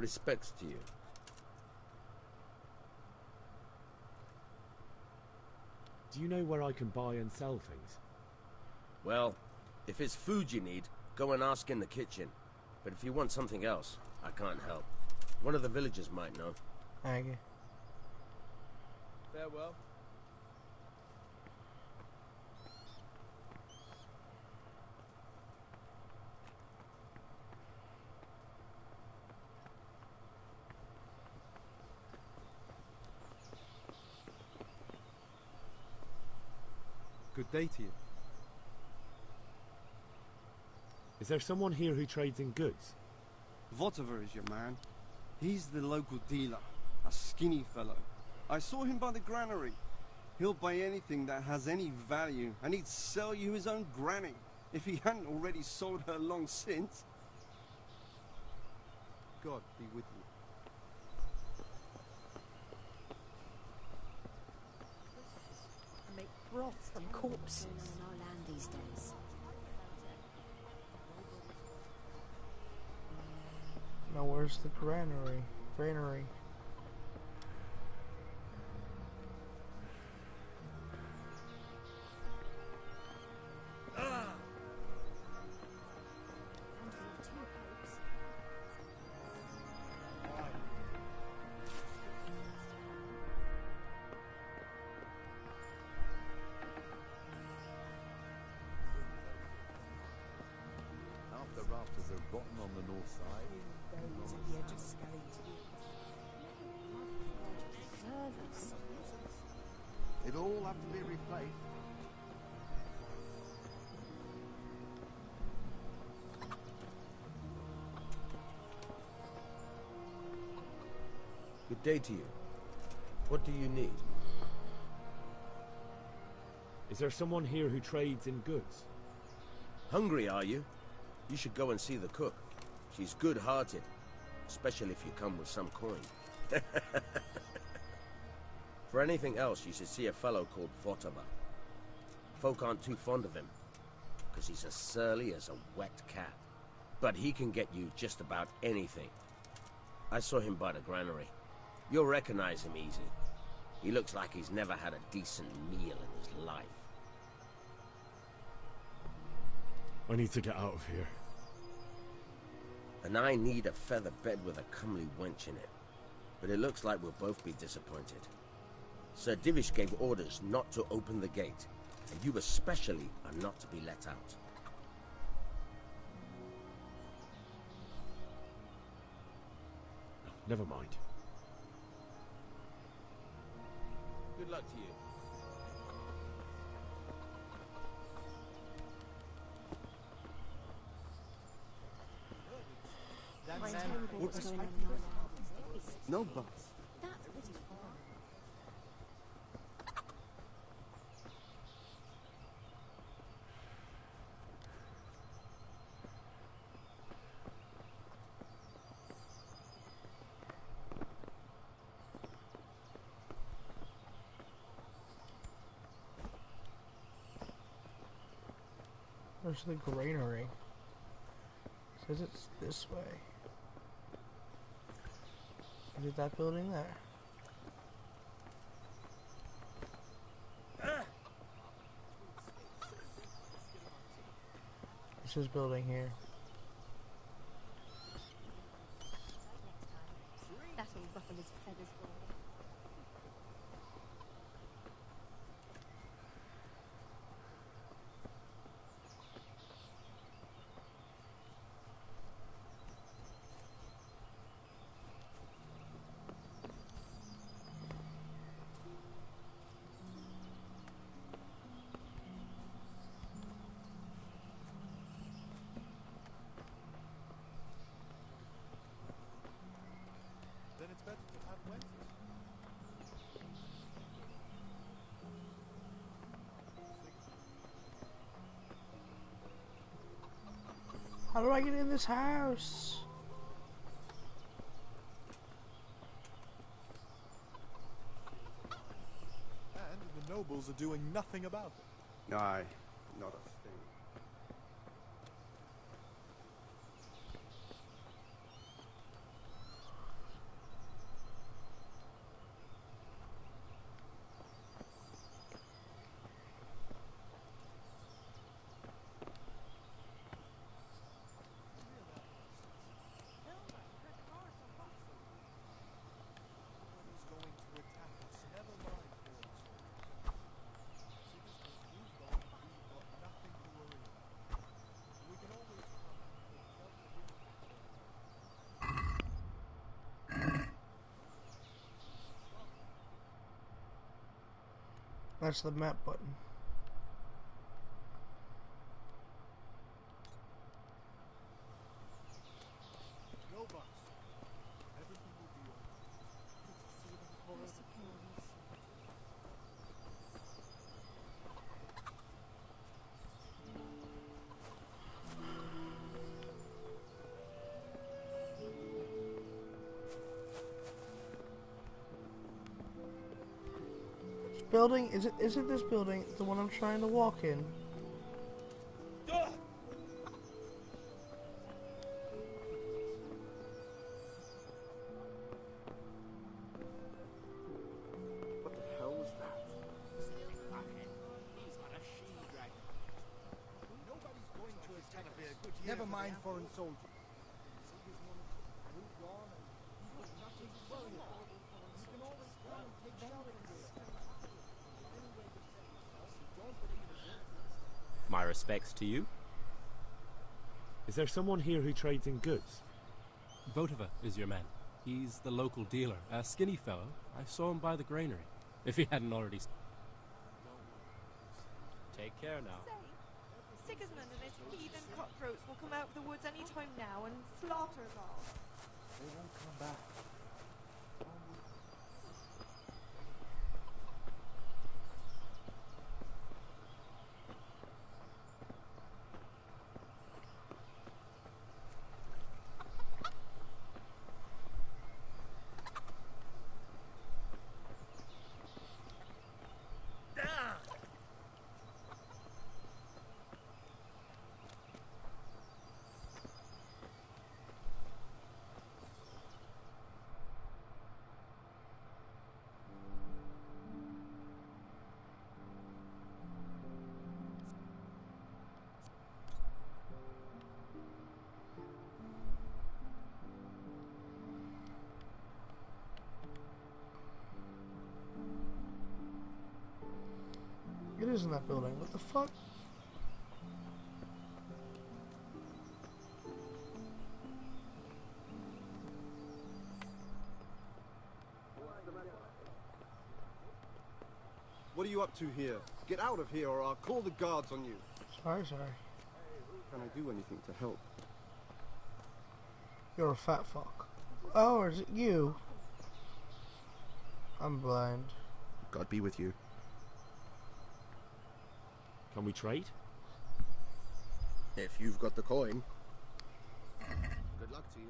respects to you. Do you know where I can buy and sell things? Well, if it's food you need, go and ask in the kitchen. But if you want something else, I can't help. One of the villagers might know. Thank you. Farewell. Good day to you. Is there someone here who trades in goods? Votiver is your man. He's the local dealer, a skinny fellow. I saw him by the granary. He'll buy anything that has any value, and he'd sell you his own granny, if he hadn't already sold her long since. God be with you. Make broth from corpses. On our land these days. Now where's the granary? Granary. Half the rafters are rotten on the north side. It'll all have to be replaced. Good day to you. What do you need? Is there someone here who trades in goods? Hungry, are you? You should go and see the cook. She's good-hearted, especially if you come with some coin. For anything else, you should see a fellow called Votava. Folk aren't too fond of him, because he's as surly as a wet cat. But he can get you just about anything. I saw him by the granary. You'll recognize him easy. He looks like he's never had a decent meal in his life. I need to get out of here. And I need a feather bed with a comely wench in it. But it looks like we'll both be disappointed. Sir Divish gave orders not to open the gate, and you especially are not to be let out. Never mind. Good luck to you. What's going on? No, but Where's the granary? It says it's this way. Is it that building there? It's this building here. That'll ruffle his feathers for him. Then it's better to have wenches. How do I get in this house? And the nobles are doing nothing about it. aye, not a thing. That's the map button. No buts. Everything will be all right. Building, isn't this building the one I'm trying to walk in? What the hell was that? Nobody's going to attack us. Never mind foreign soldiers. My respects to you. Is there someone here who trades in goods? Votova is your man. He's the local dealer. A skinny fellow. I saw him by the granary. If he hadn't already... Take care now. Sigismund and his heathen cutthroats will come out of the woods any time now and slaughter us all. They won't come back. It is in that building. What the fuck? What are you up to here? Get out of here or I'll call the guards on you. Sorry. Can I do anything to help? You're a fat fuck. Oh, or is it you? I'm blind. God be with you. Can we trade? If you've got the coin. Good luck to you.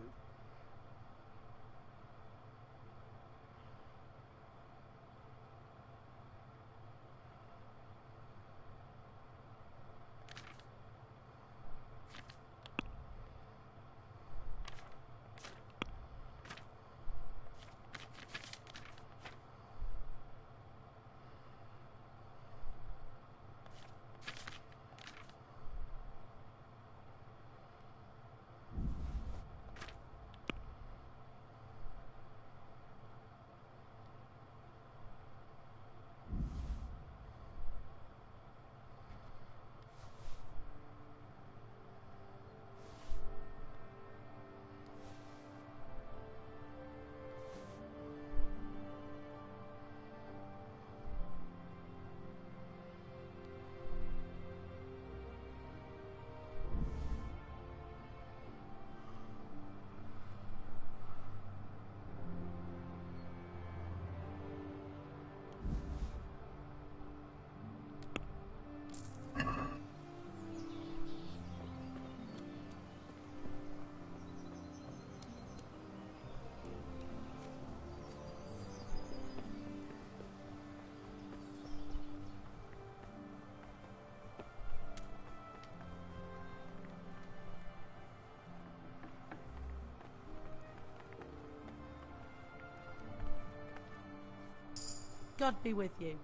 God be with you.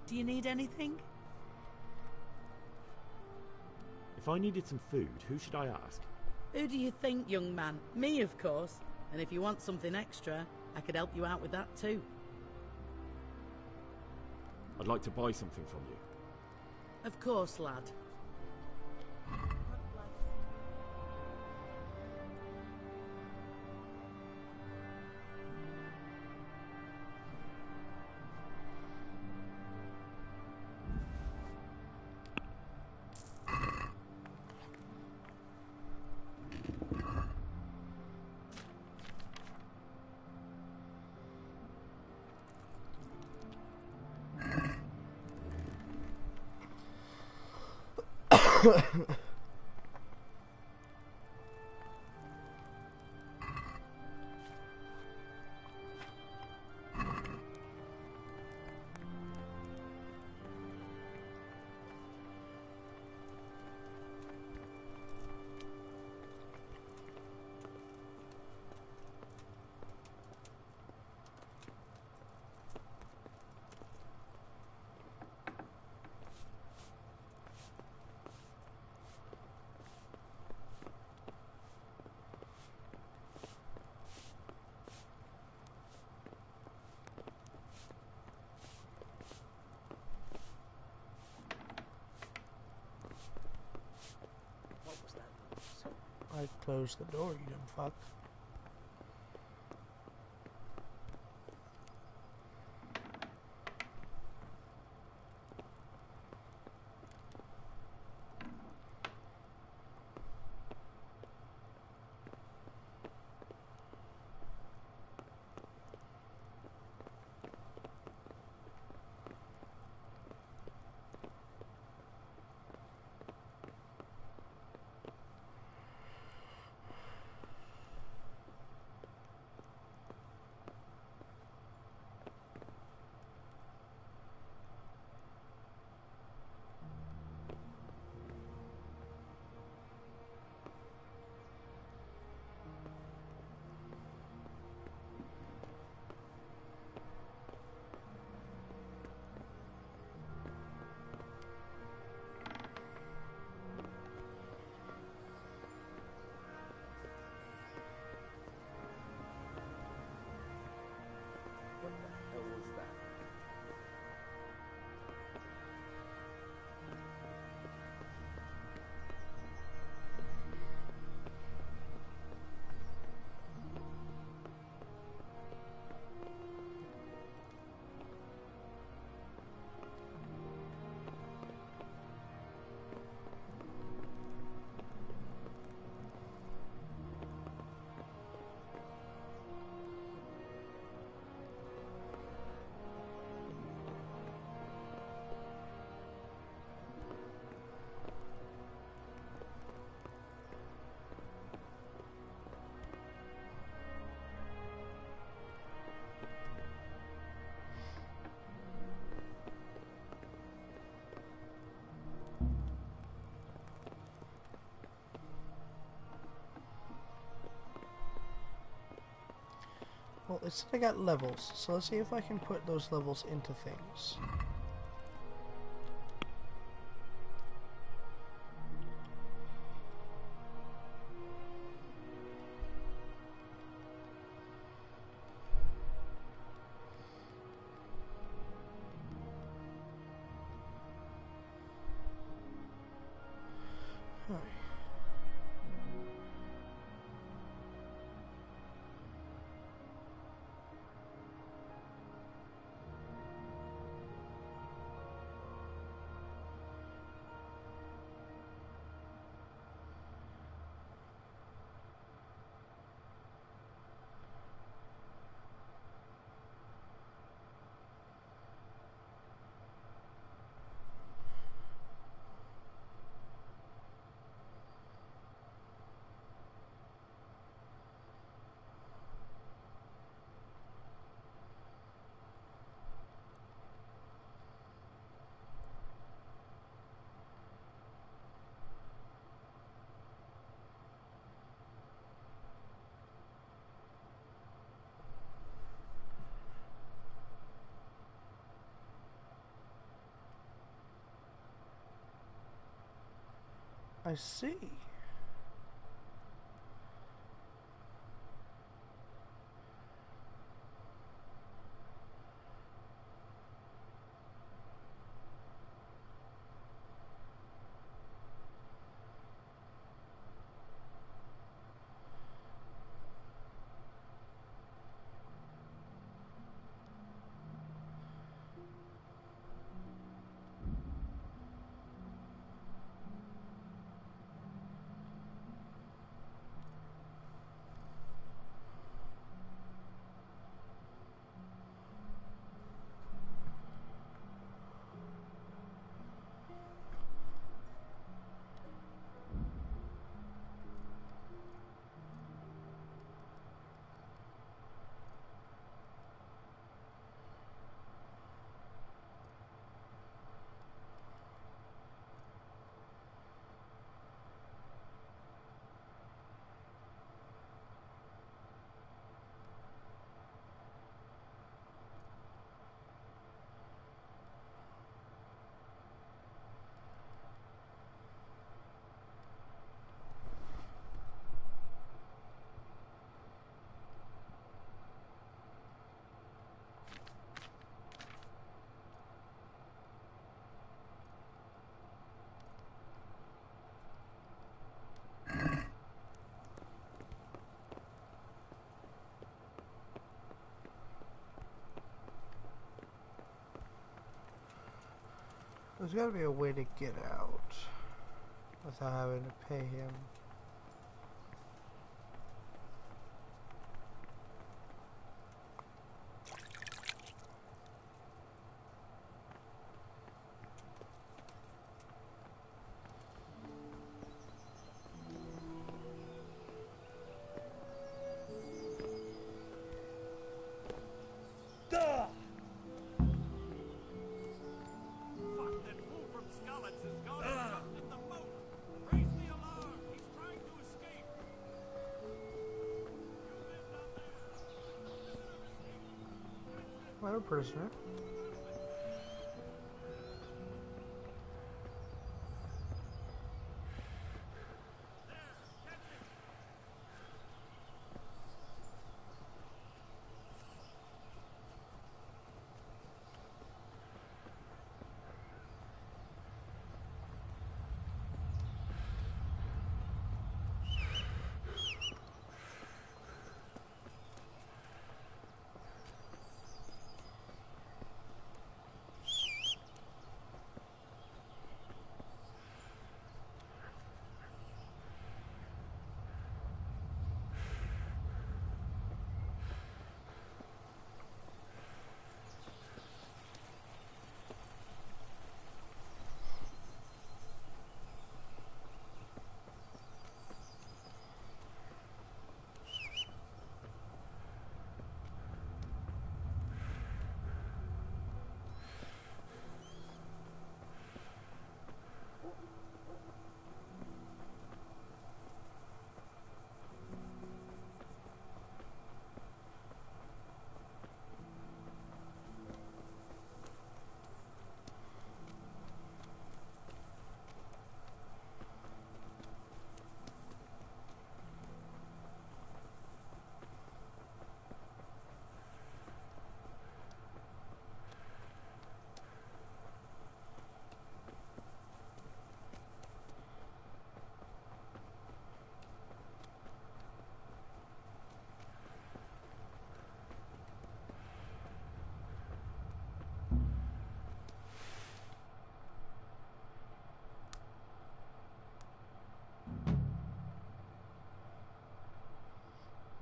Do you need anything? If I needed some food, who should I ask? Who do you think, young man? Me, of course. And if you want something extra, I could help you out with that too. I'd like to buy something from you. Of course, lad. What was that? I closed the door, you dumb fuck. What the hell was that? Well, it said I got levels, so let's see if I can put those levels into things. Alright. I see. There's gotta be a way to get out without having to pay him. I'm a prisoner.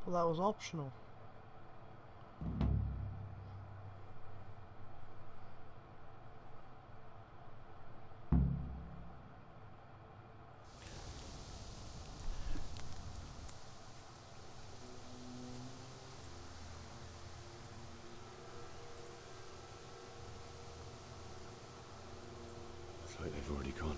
Well, that was optional. Looks like they've already gone.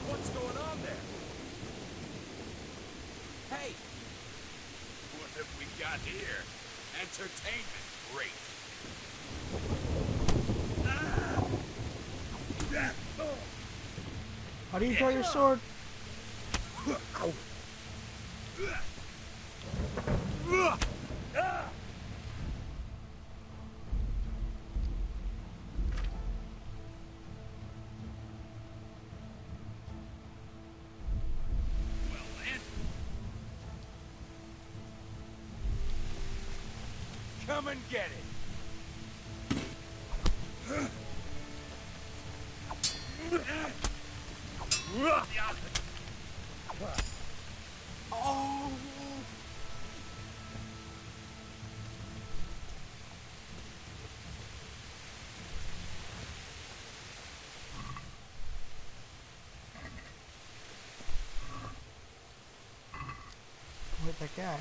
What's going on there? Hey! What have we got here? Entertainment, great. How do you draw your sword? Come and get it. Oh! Where'd that guy?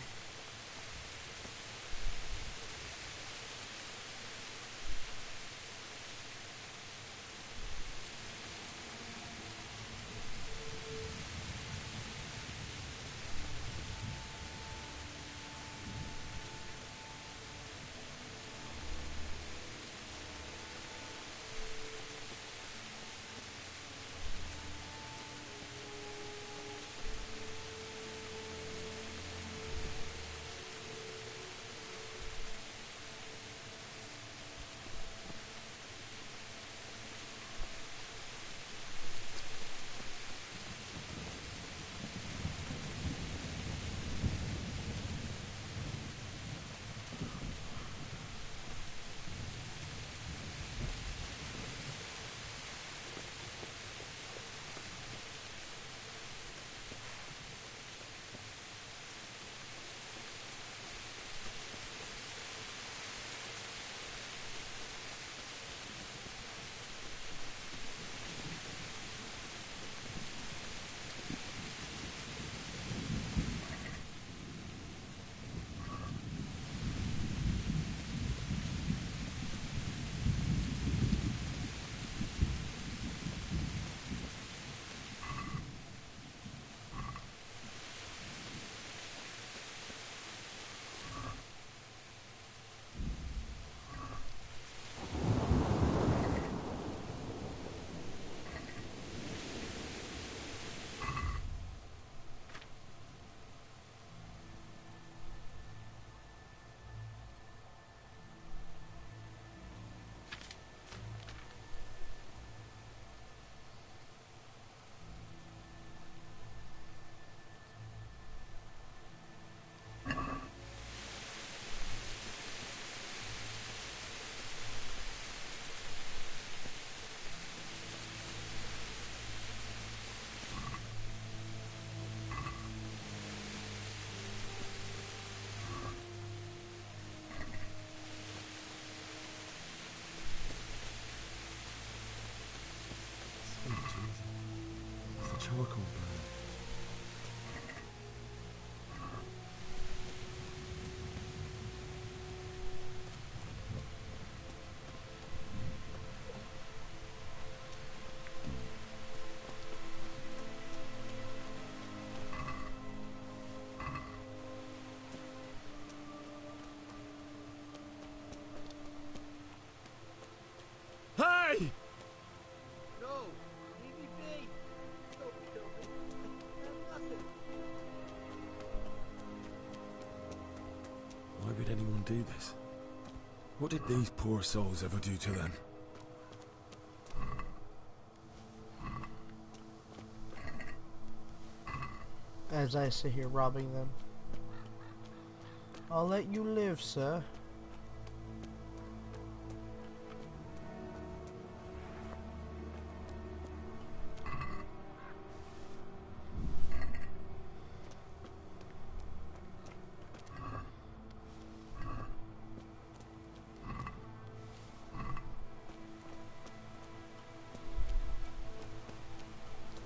Charcoal burn. Hey! No! Leave me be! Don't kill me. I'm nothing. Why would anyone do this? What did these poor souls ever do to them? As I sit here robbing them. I'll let you live, sir.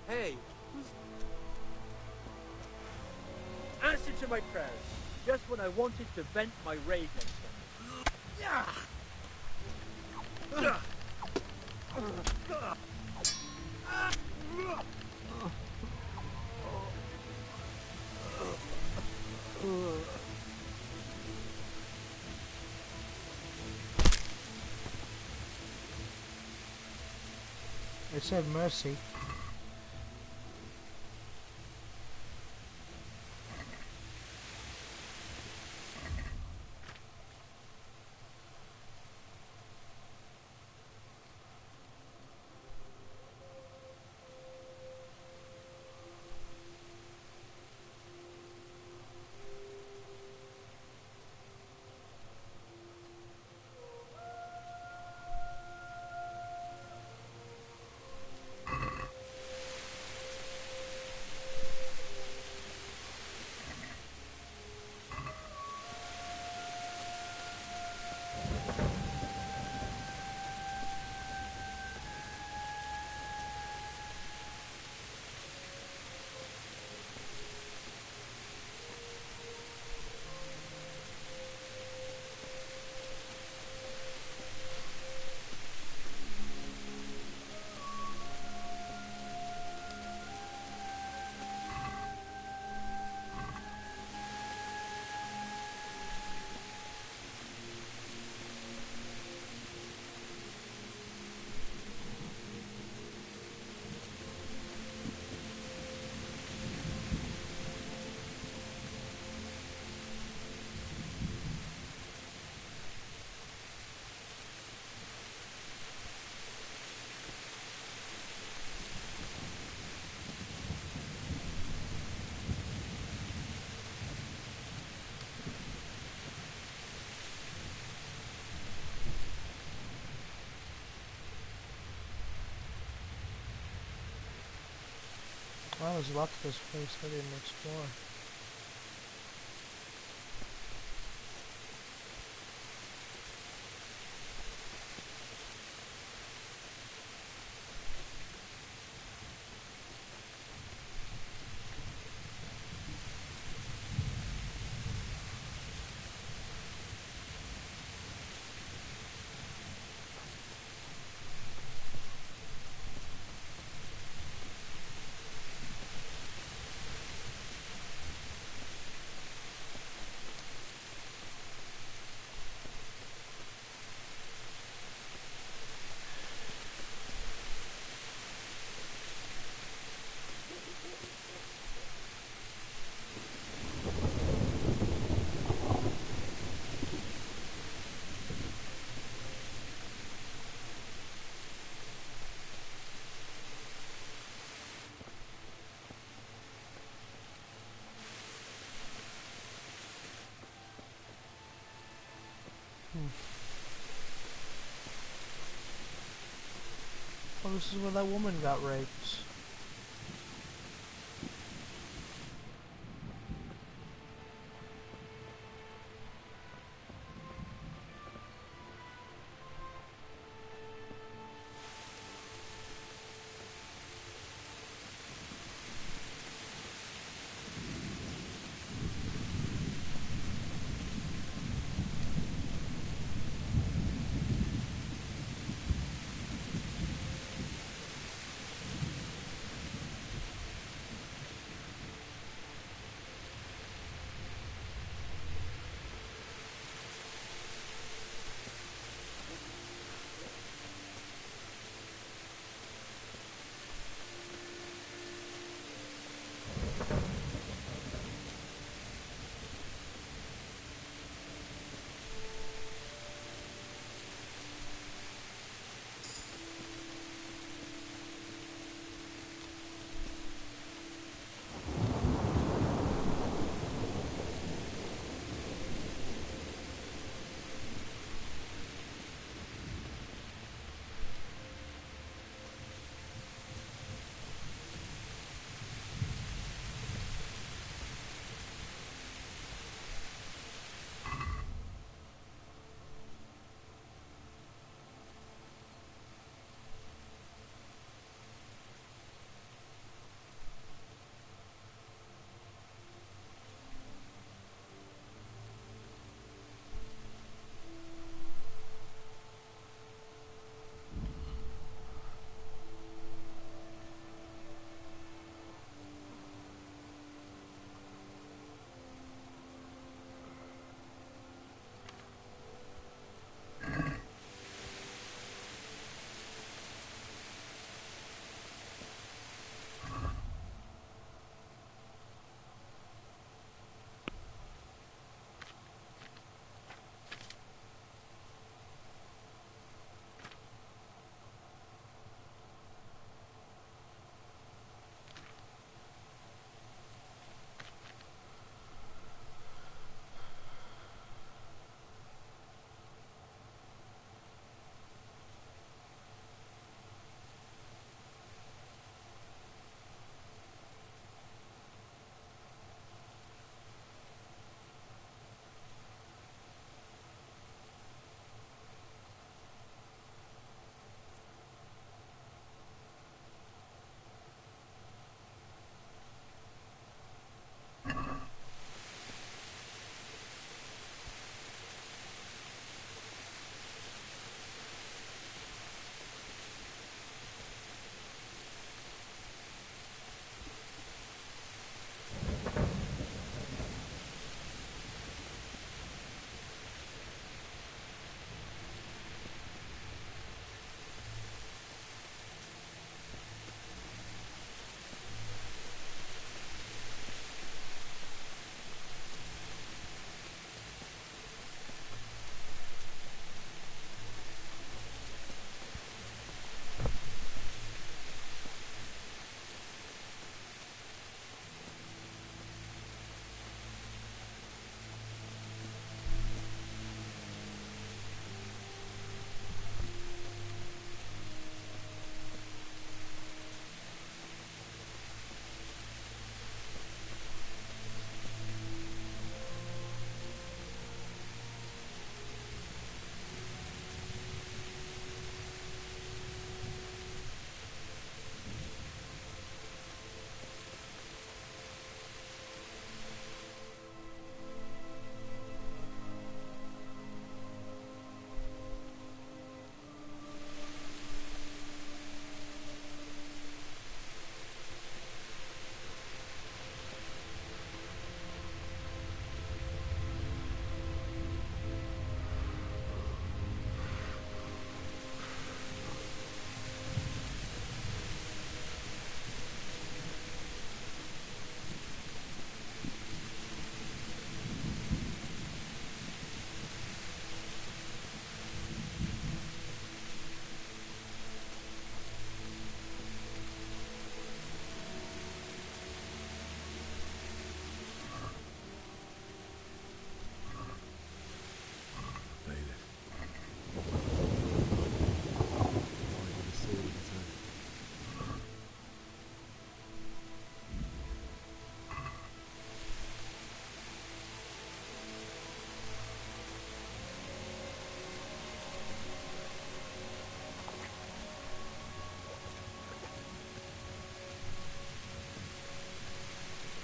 Hey, answer to my prayers, just when I wanted to vent my rage at someone. Yeah. It said mercy. Wow, there's a lot to this place I didn't explore. Oh, this is where that woman got raped.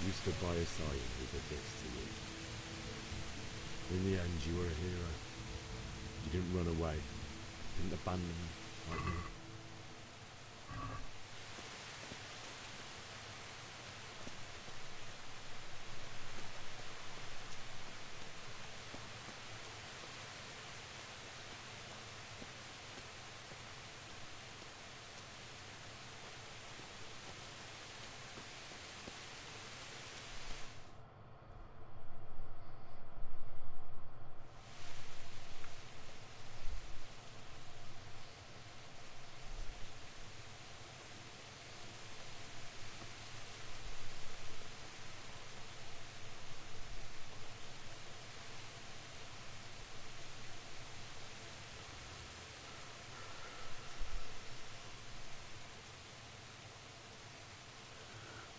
You stood by his side and he did this to you. In the end, you were a hero. You didn't run away. Didn't abandon him like me.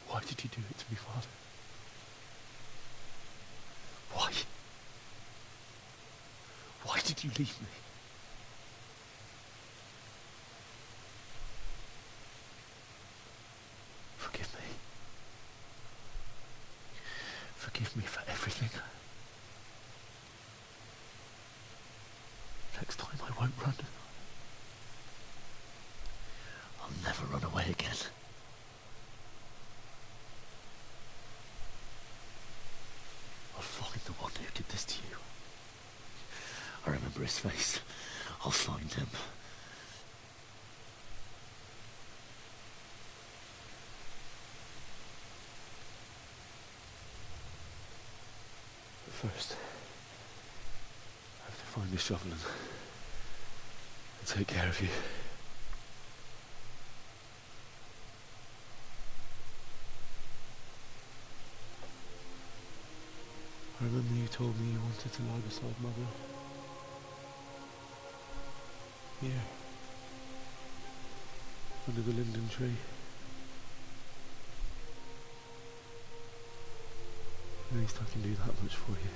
Why did you do it to me, Father? Why? Why did you leave me? Forgive me. Forgive me for everything. Next time I won't run. I'll never run away again. I'll find the one who did this to you. I remember his face. I'll find him. But first, I have to find the shovel and take care of you. I remember you told me you wanted to lie beside Mother. Here. Under the linden tree. At least I can do that much for you.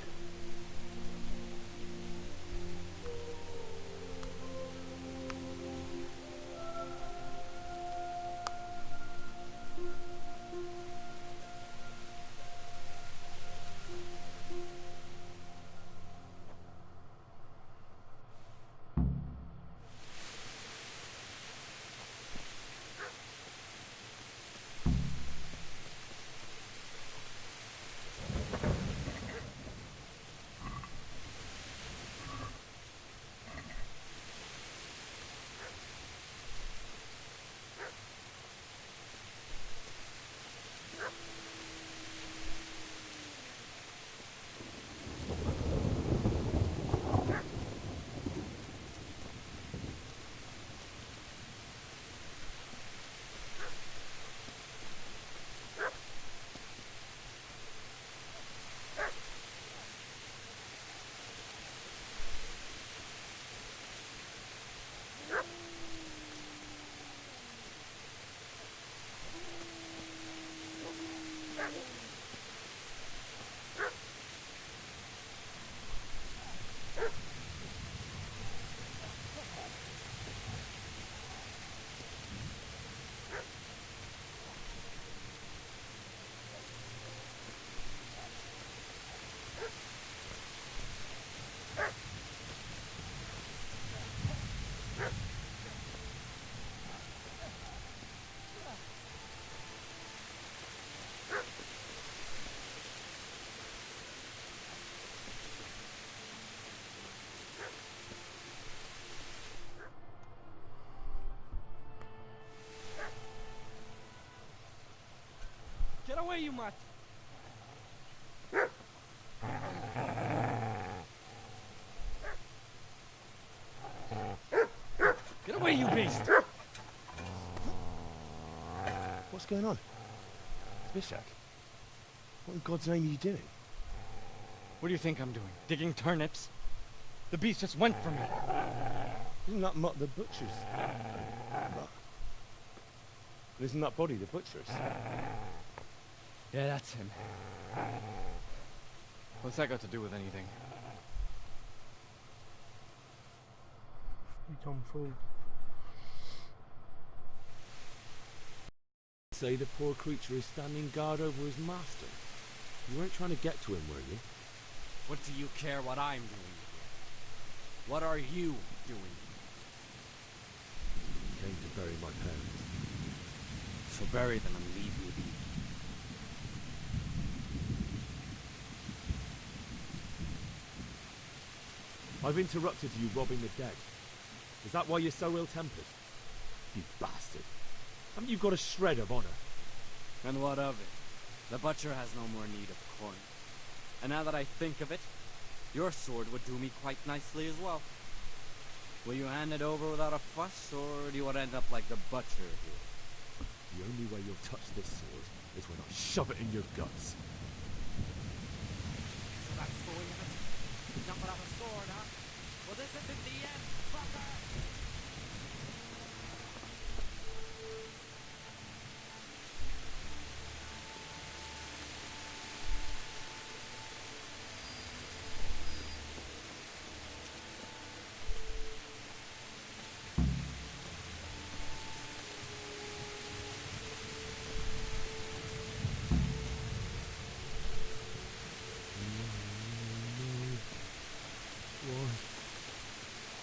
Get away, you mutt! Get away, you beast! What's going on? Bishak? What in God's name are you doing? What do you think I'm doing? Digging turnips? The beast just went for me. Isn't that Mutt the butcher's? Isn't that body the butcher's? Yeah, that's him. What's that got to do with anything? You dumb fool. Say the poor creature is standing guard over his master. You weren't trying to get to him, were you? What do you care what I'm doing here? What are you doing? Came to bury my parents. So bury them and leave me be. I've interrupted you robbing the dead. Is that why you're so ill-tempered? You bastard. Haven't you got a shred of honor? And what of it? The butcher has no more need of coin. And now that I think of it, your sword would do me quite nicely as well. Will you hand it over without a fuss, or do you want to end up like the butcher here? The only way you'll touch this sword is when I shove it in your guts. So that's the way of it? You're not without a sword, huh? Well, this isn't the end, fucker!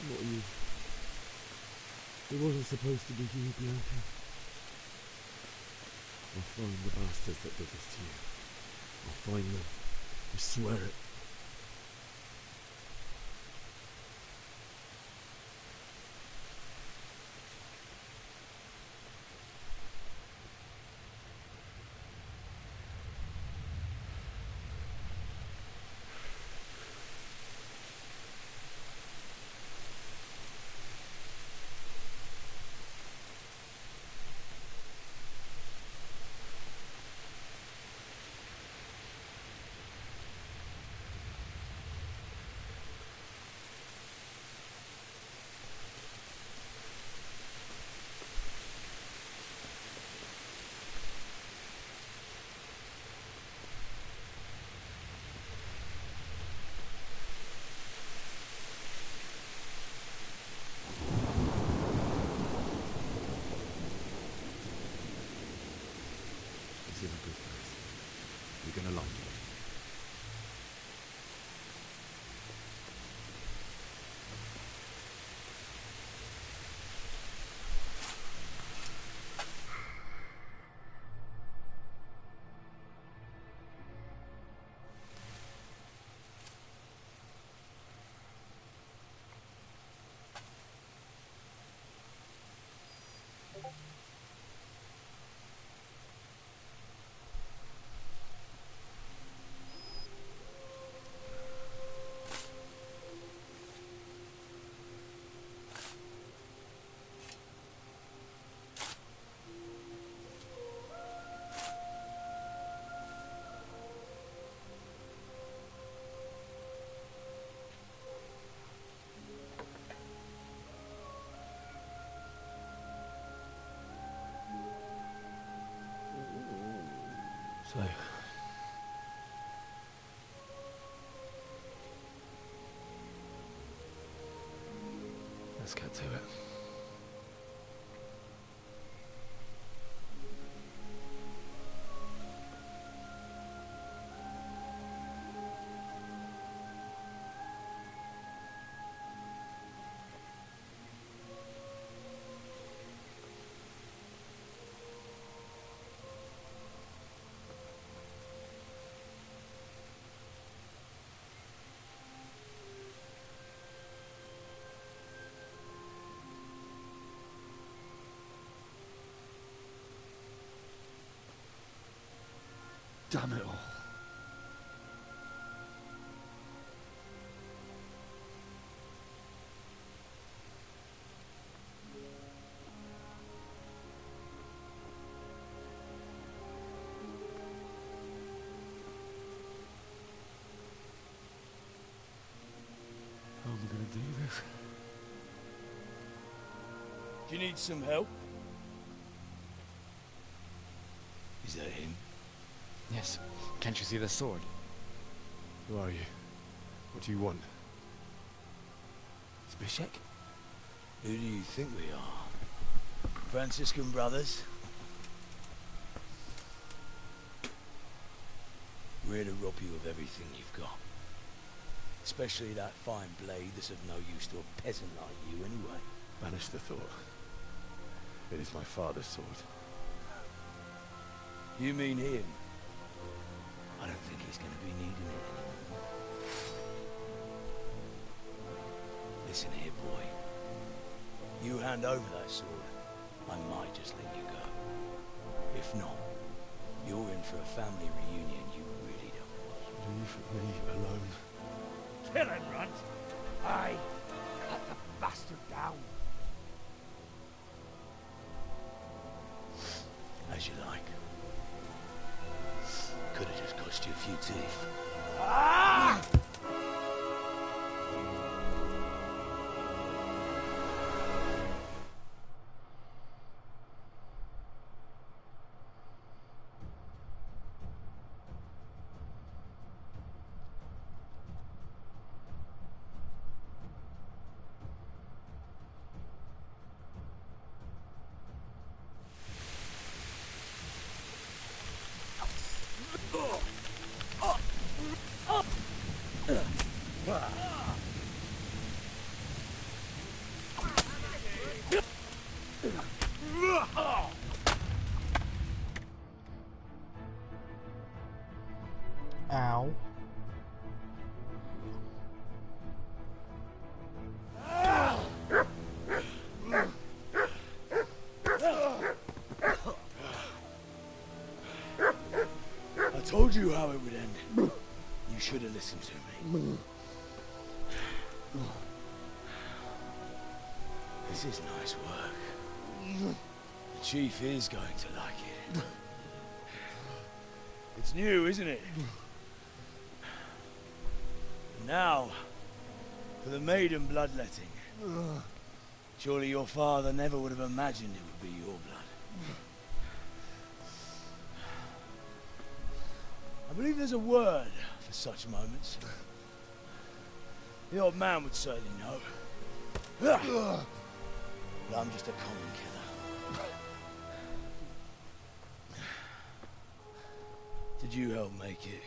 Not you. It wasn't supposed to be you, Bianca. I'll find the bastards that did this to you. I'll find them. I swear it. This is a good place. You're gonna like it. So, let's get to it. Damn it all. How am I gonna do this? Do you need some help? Is that him? Yes. Can't you see the sword? Who are you? What do you want? Zbyszek? Who do you think we are? Franciscan brothers? We're to rob you of everything you've got. Especially that fine blade that's of no use to a peasant like you anyway. Banish the thought. It is my father's sword. You mean him? I don't think he's going to be needing it anymore. Listen here, boy. You hand over that sword, I might just let you go. If not, you're in for a family reunion you really don't want. Leave me alone. Kill him, Runt! Aye, cut the bastard down. As you like. Could have just cost you a few teeth. Ah! Ow. I told you how it would end. You should have listened to me. This is nice work. The chief is going to like it. It's new, isn't it? And now, for the maiden bloodletting. Surely your father never would have imagined it would be your blood. I believe there's a word for such moments. The old man would certainly know. But I'm just a common killer. Did you help make it?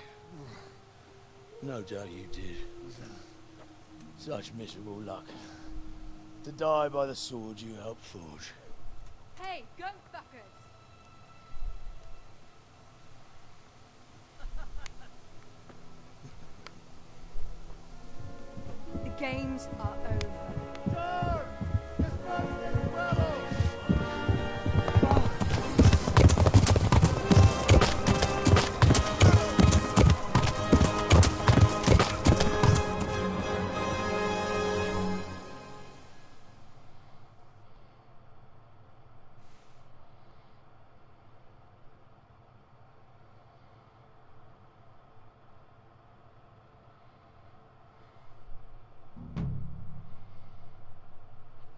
No doubt you did. Such miserable luck. To die by the sword you helped forge. Hey, gun fuckers! The games are over.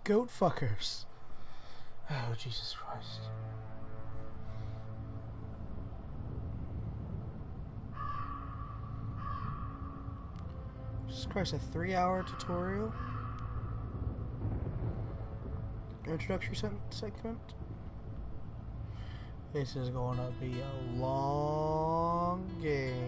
Goat fuckers. Oh, Jesus Christ. Jesus Christ, a 3-hour tutorial? Introductory segment? This is gonna be a long game.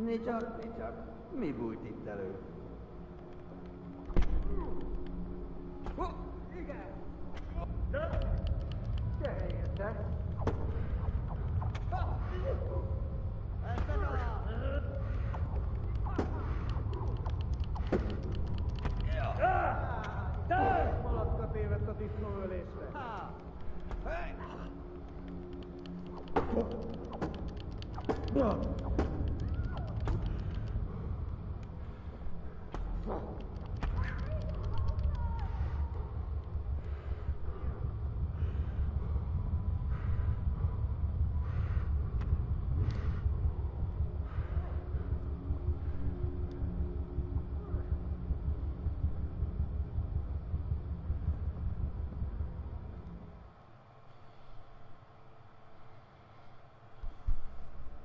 Nicsak, mi bújt itt elő? Igen! Gyere érte! Ezt alá! Te! Malacka tévedt a disznóölésre!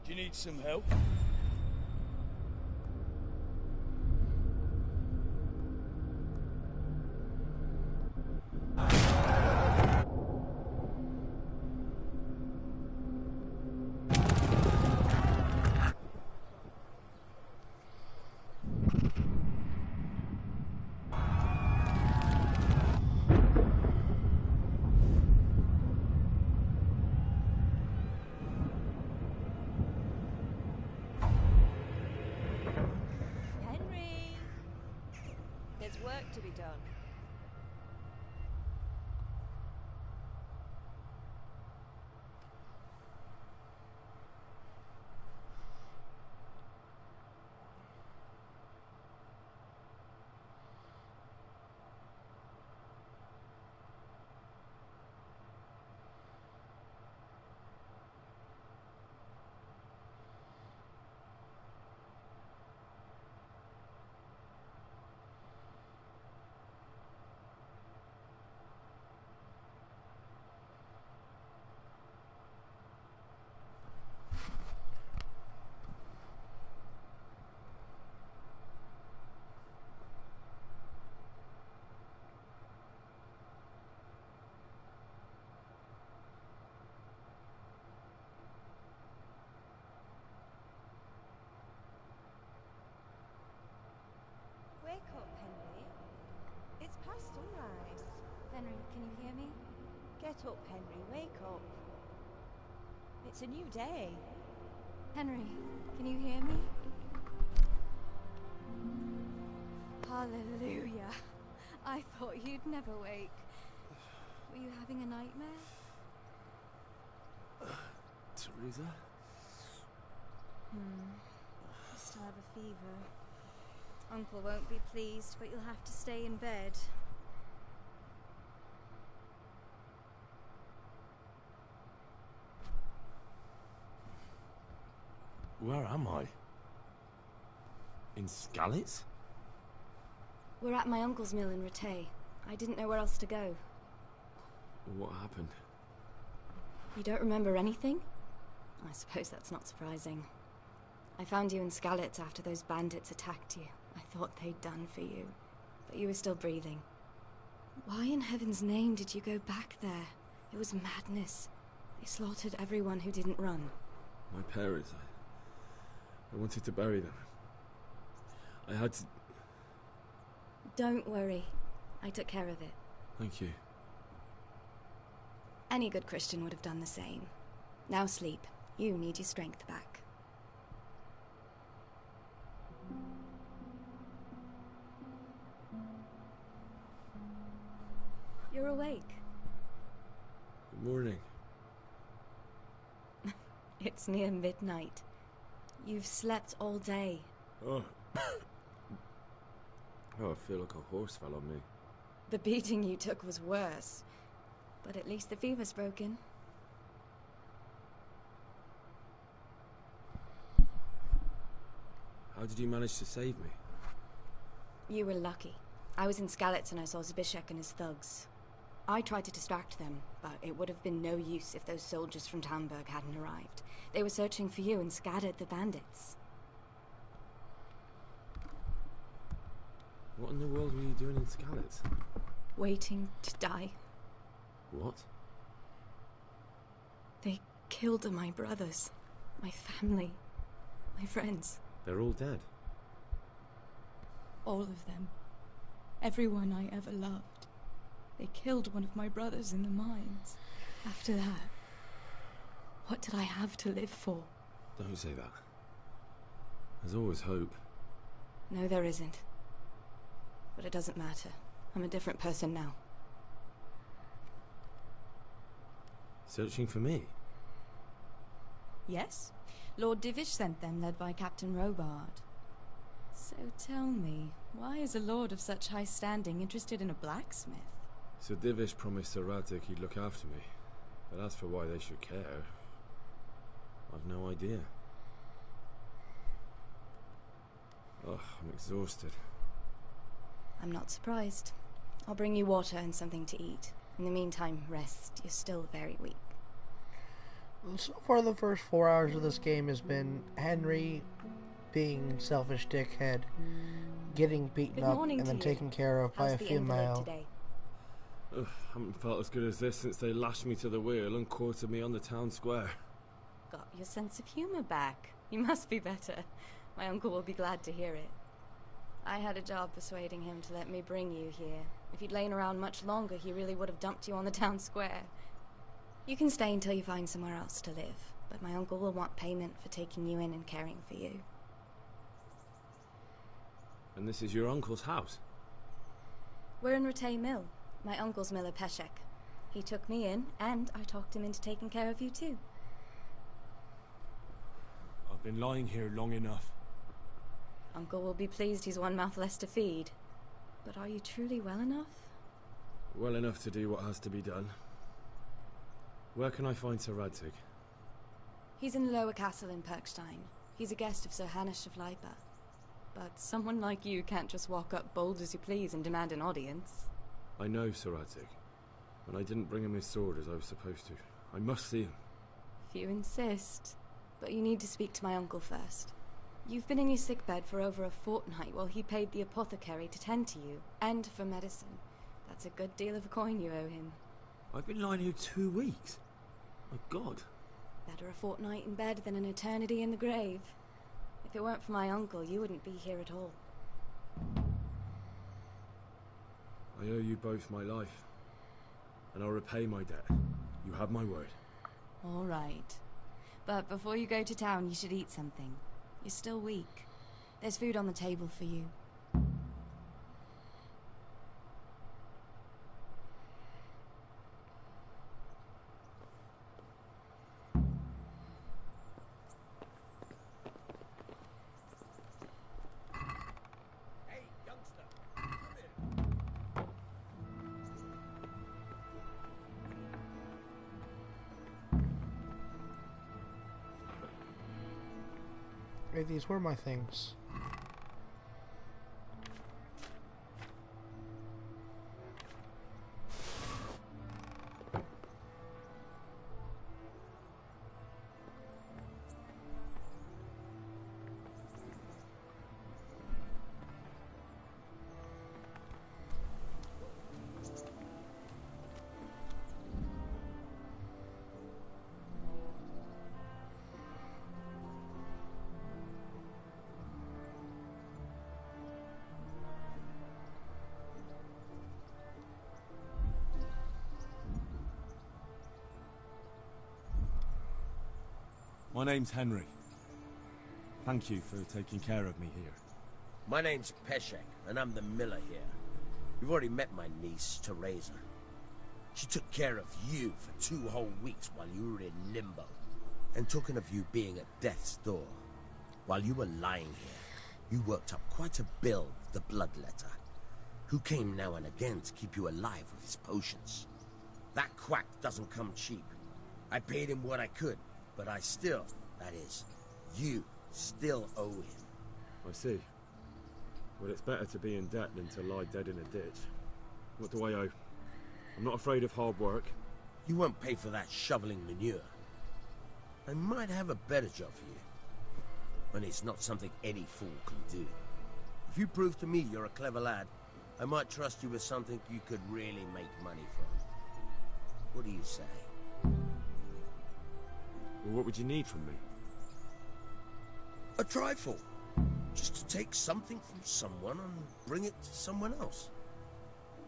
Do you need some help? Henry! There's work to be done. Wake up, Henry. It's past sunrise. Henry, can you hear me? Get up, Henry. Wake up. It's a new day. Henry, can you hear me? Hallelujah. I thought you'd never wake. Were you having a nightmare? Teresa? You still have a fever. Uncle won't be pleased, but you'll have to stay in bed. Where am I? In Skalitz? We're at my uncle's mill in Rattay. I didn't know where else to go. What happened? You don't remember anything? I suppose that's not surprising. I found you in Skalitz after those bandits attacked you. I thought they'd done for you, but you were still breathing. Why in heaven's name did you go back there? It was madness. They slaughtered everyone who didn't run. My parents. I wanted to bury them. I had to... Don't worry. I took care of it. Thank you. Any good Christian would have done the same. Now sleep. You need your strength back. You're awake. Good morning. It's near midnight. You've slept all day. Oh. Oh, I feel like a horse fell on me. The beating you took was worse. But at least the fever's broken. How did you manage to save me? You were lucky. I was in Skalitz and I saw Zbyszek and his thugs. I tried to distract them, but it would have been no use if those soldiers from Talmberg hadn't arrived. They were searching for you and scattered the bandits. What in the world were you doing in Skalitz? Waiting to die. What? They killed my brothers, my family, my friends. They're all dead. All of them. Everyone I ever loved. They killed one of my brothers in the mines. After that, what did I have to live for? Don't say that. There's always hope. No, there isn't. But it doesn't matter. I'm a different person now. Searching for me? Yes. Lord Divish sent them, led by Captain Robard. So tell me, why is a lord of such high standing interested in a blacksmith? Sir Divish promised Sir Radzik he'd look after me. But as for why they should care, I've no idea. Ugh, I'm exhausted. I'm not surprised. I'll bring you water and something to eat. In the meantime, rest. You're still very weak. So far, the first 4 hours of this game has been Henry being selfish dickhead, getting beaten up, and then taken care of by a female. Ugh, haven't felt as good as this since they lashed me to the wheel and quartered me on the town square. Got your sense of humor back. You must be better. My uncle will be glad to hear it. I had a job persuading him to let me bring you here. If you'd lain around much longer, he really would have dumped you on the town square. You can stay until you find somewhere else to live, but my uncle will want payment for taking you in and caring for you. And this is your uncle's house? We're in Rattay Mill. My uncle's miller Peshek. He took me in, and I talked him into taking care of you too. I've been lying here long enough. Uncle will be pleased he's one mouth less to feed. But are you truly well enough? Well enough to do what has to be done. Where can I find Sir Radzik? He's in the lower castle in Perkstein. He's a guest of Sir Hanush of Leipa. But someone like you can't just walk up bold as you please and demand an audience. I know Sir Radzik, and I didn't bring him his sword as I was supposed to. I must see him. If you insist. But you need to speak to my uncle first. You've been in your sickbed for over a fortnight while he paid the apothecary to tend to you, and for medicine. That's a good deal of coin you owe him. I've been lying here 2 weeks. My God. Better a fortnight in bed than an eternity in the grave. If it weren't for my uncle, you wouldn't be here at all. I owe you both my life, and I'll repay my debt. You have my word. All right. But before you go to town, you should eat something. You're still weak. There's food on the table for you. Hey, these were my things. My name's Henry. Thank you for taking care of me here. My name's Peshek, and I'm the miller here. You've already met my niece, Teresa. She took care of you for 2 whole weeks while you were in limbo. And talking of you being at death's door, while you were lying here, you worked up quite a bill with the bloodletter, who came now and again to keep you alive with his potions. That quack doesn't come cheap. I paid him what I could, but I still, that is, you still owe him. I see. Well, it's better to be in debt than to lie dead in a ditch. What do I owe? I'm not afraid of hard work. You won't pay for that shoveling manure. I might have a better job for you. And it's not something any fool can do. If you prove to me you're a clever lad, I might trust you with something you could really make money from. What do you say? Well, what would you need from me? A trifle. Just to take something from someone and bring it to someone else.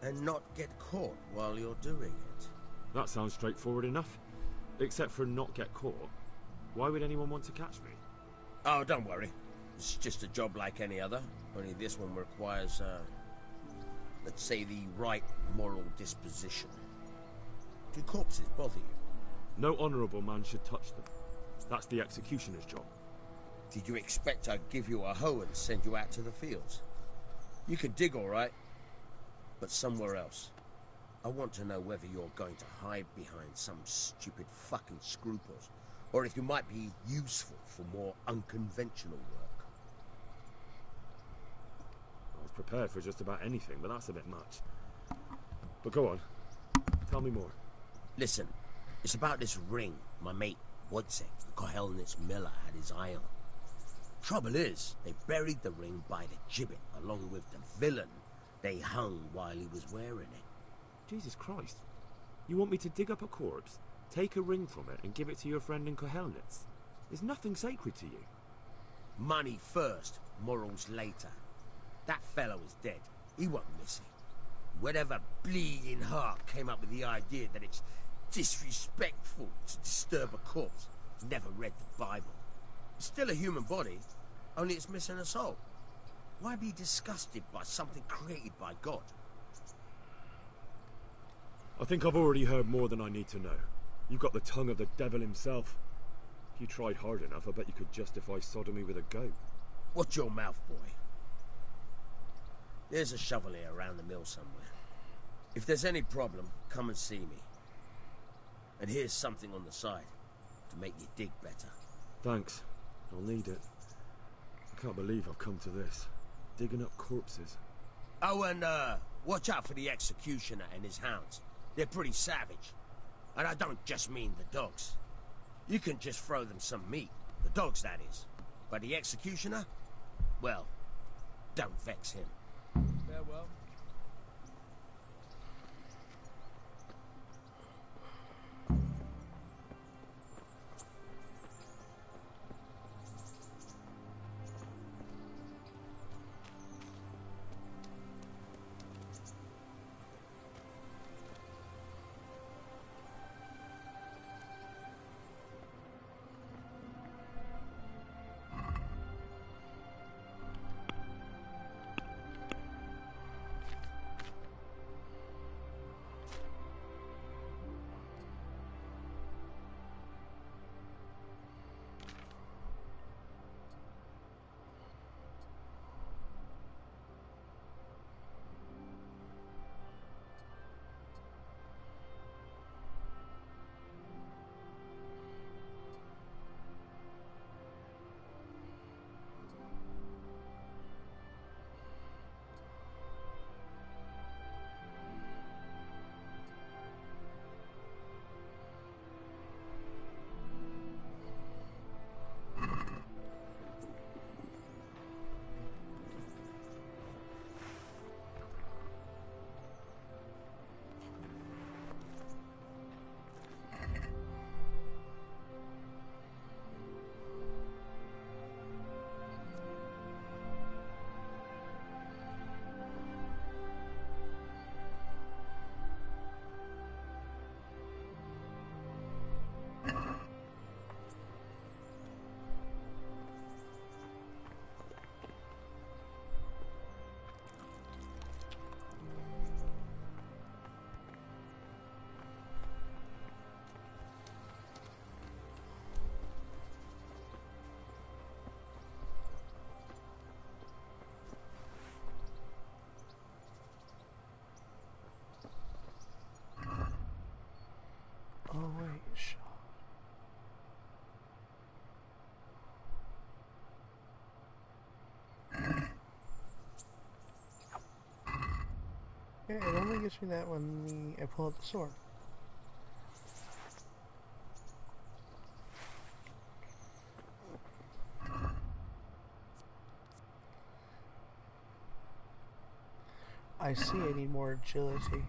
And not get caught while you're doing it. That sounds straightforward enough. Except for not get caught. Why would anyone want to catch me? Oh, don't worry. It's just a job like any other. Only this one requires, let's say, the right moral disposition. Do corpses bother you? No honourable man should touch them. That's the executioner's job. Did you expect I'd give you a hoe and send you out to the fields? You can dig all right, but somewhere else. I want to know whether you're going to hide behind some stupid fucking scruples, or if you might be useful for more unconventional work. I was prepared for just about anything, but that's a bit much. But go on. Tell me more. Listen, it's about this ring my mate Wojciech, the Kohelnitz miller, had his eye on. Trouble is, they buried the ring by the gibbet, along with the villain they hung while he was wearing it. Jesus Christ. You want me to dig up a corpse, take a ring from it, and give it to your friend in Kohelnitz? There's nothing sacred to you. Money first, morals later. That fellow is dead. He won't miss it. Whatever bleeding heart came up with the idea that it's disrespectful to disturb a corpse never read the Bible. It's still a human body, only it's missing a soul. Why be disgusted by something created by God? I think I've already heard more than I need to know. You've got the tongue of the devil himself. If you tried hard enough, I bet you could justify sodomy with a goat. Watch your mouth, boy. There's a shovel here around the mill somewhere. If there's any problem, come and see me. And here's something on the side to make you dig better. Thanks. I'll need it. I can't believe I've come to this. Digging up corpses. Oh, and watch out for the executioner and his hounds. They're pretty savage. And I don't just mean the dogs. You can just throw them some meat. The dogs, that is. But the executioner? Well, don't vex him. Farewell. Oh wait, shot. Yeah, it only gives me that when I pull out the sword. I see I need more agility.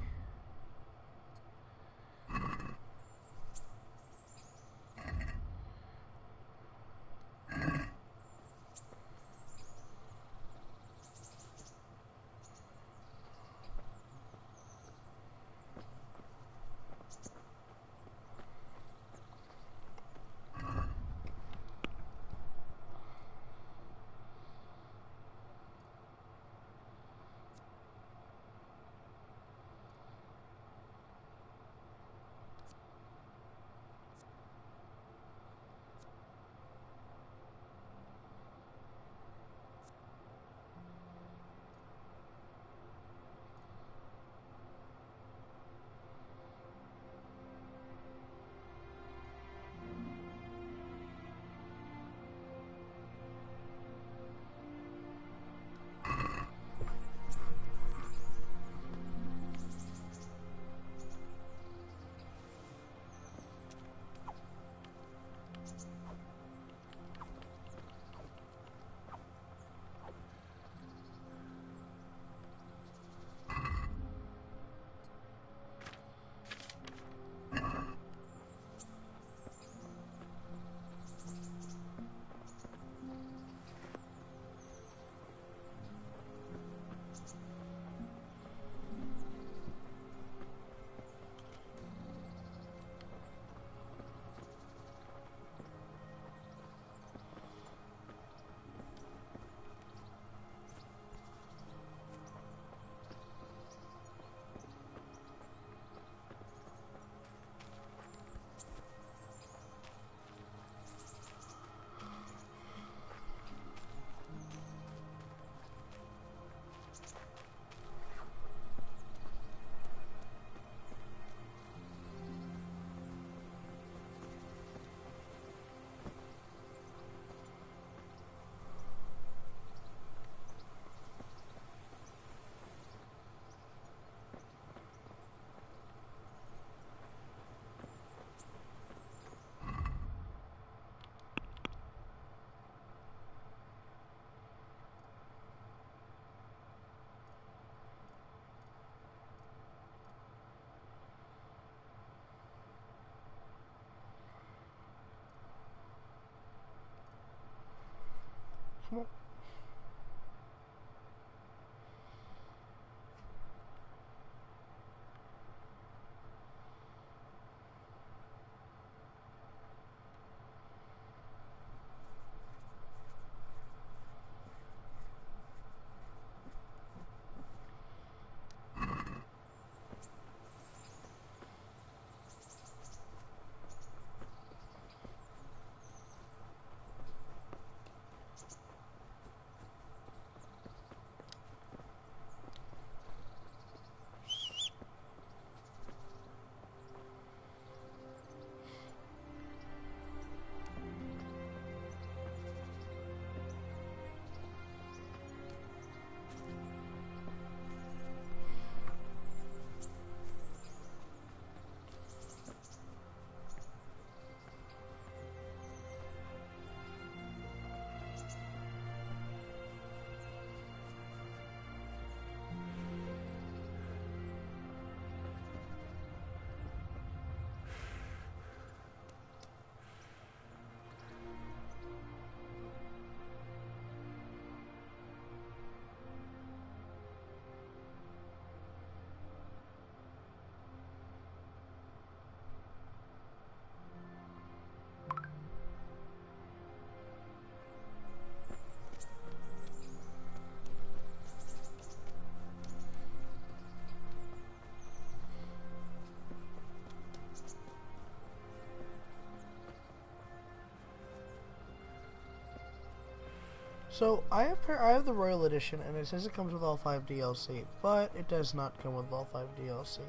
So I have the Royal Edition, and it says it comes with all 5 DLC, but it does not come with all 5 DLC.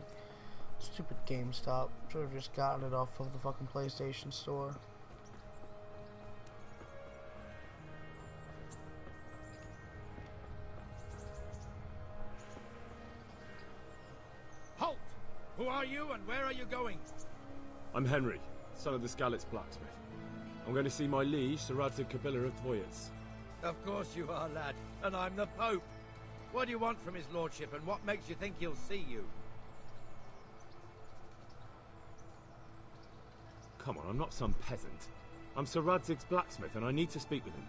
Stupid GameStop. Should have just gotten it off of the fucking PlayStation Store. Halt! Who are you and where are you going? I'm Henry, son of the Skalitz blacksmith. I'm going to see my liege, Sir Radzig Kobyla of Dvoyets. Of course you are, lad. And I'm the Pope. What do you want from his lordship, and what makes you think he'll see you? Come on, I'm not some peasant. I'm Sir Radzig's blacksmith, and I need to speak with him.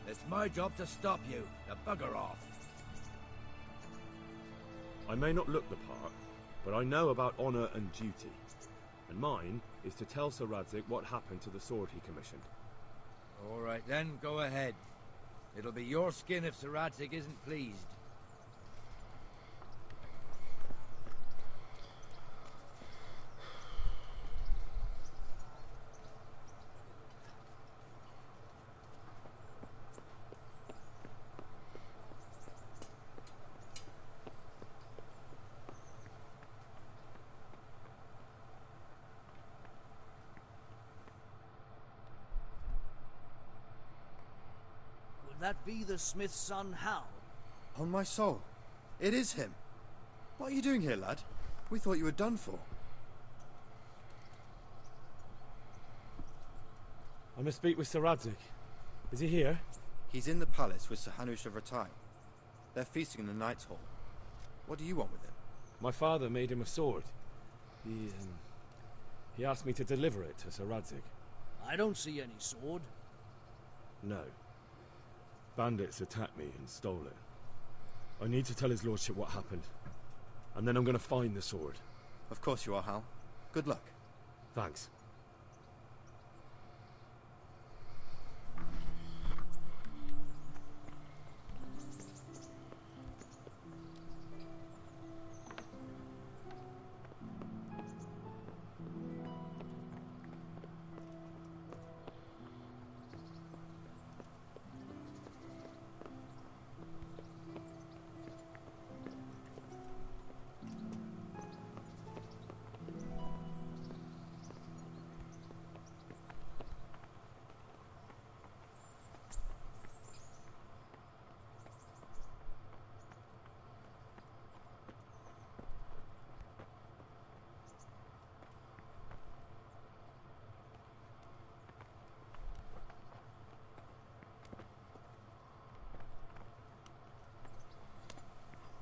It's my job to stop you. Now bugger off. I may not look the part, but I know about honour and duty. And mine is to tell Sir Radzig what happened to the sword he commissioned. All right then, go ahead. It'll be your skin if Sir Radzig isn't pleased. That be the smith's son, Hal? On my soul, it is him. What are you doing here, lad? We thought you were done for. I must speak with Sir Radzig. Is he here? He's in the palace with Sir Hanush of Rattay. They're feasting in the Knight's Hall. What do you want with him? My father made him a sword. He asked me to deliver it to Sir Radzig. I don't see any sword. No. Bandits attacked me and stole it. I need to tell his lordship what happened. And then I'm going to find the sword. Of course you are, Hal. Good luck. Thanks.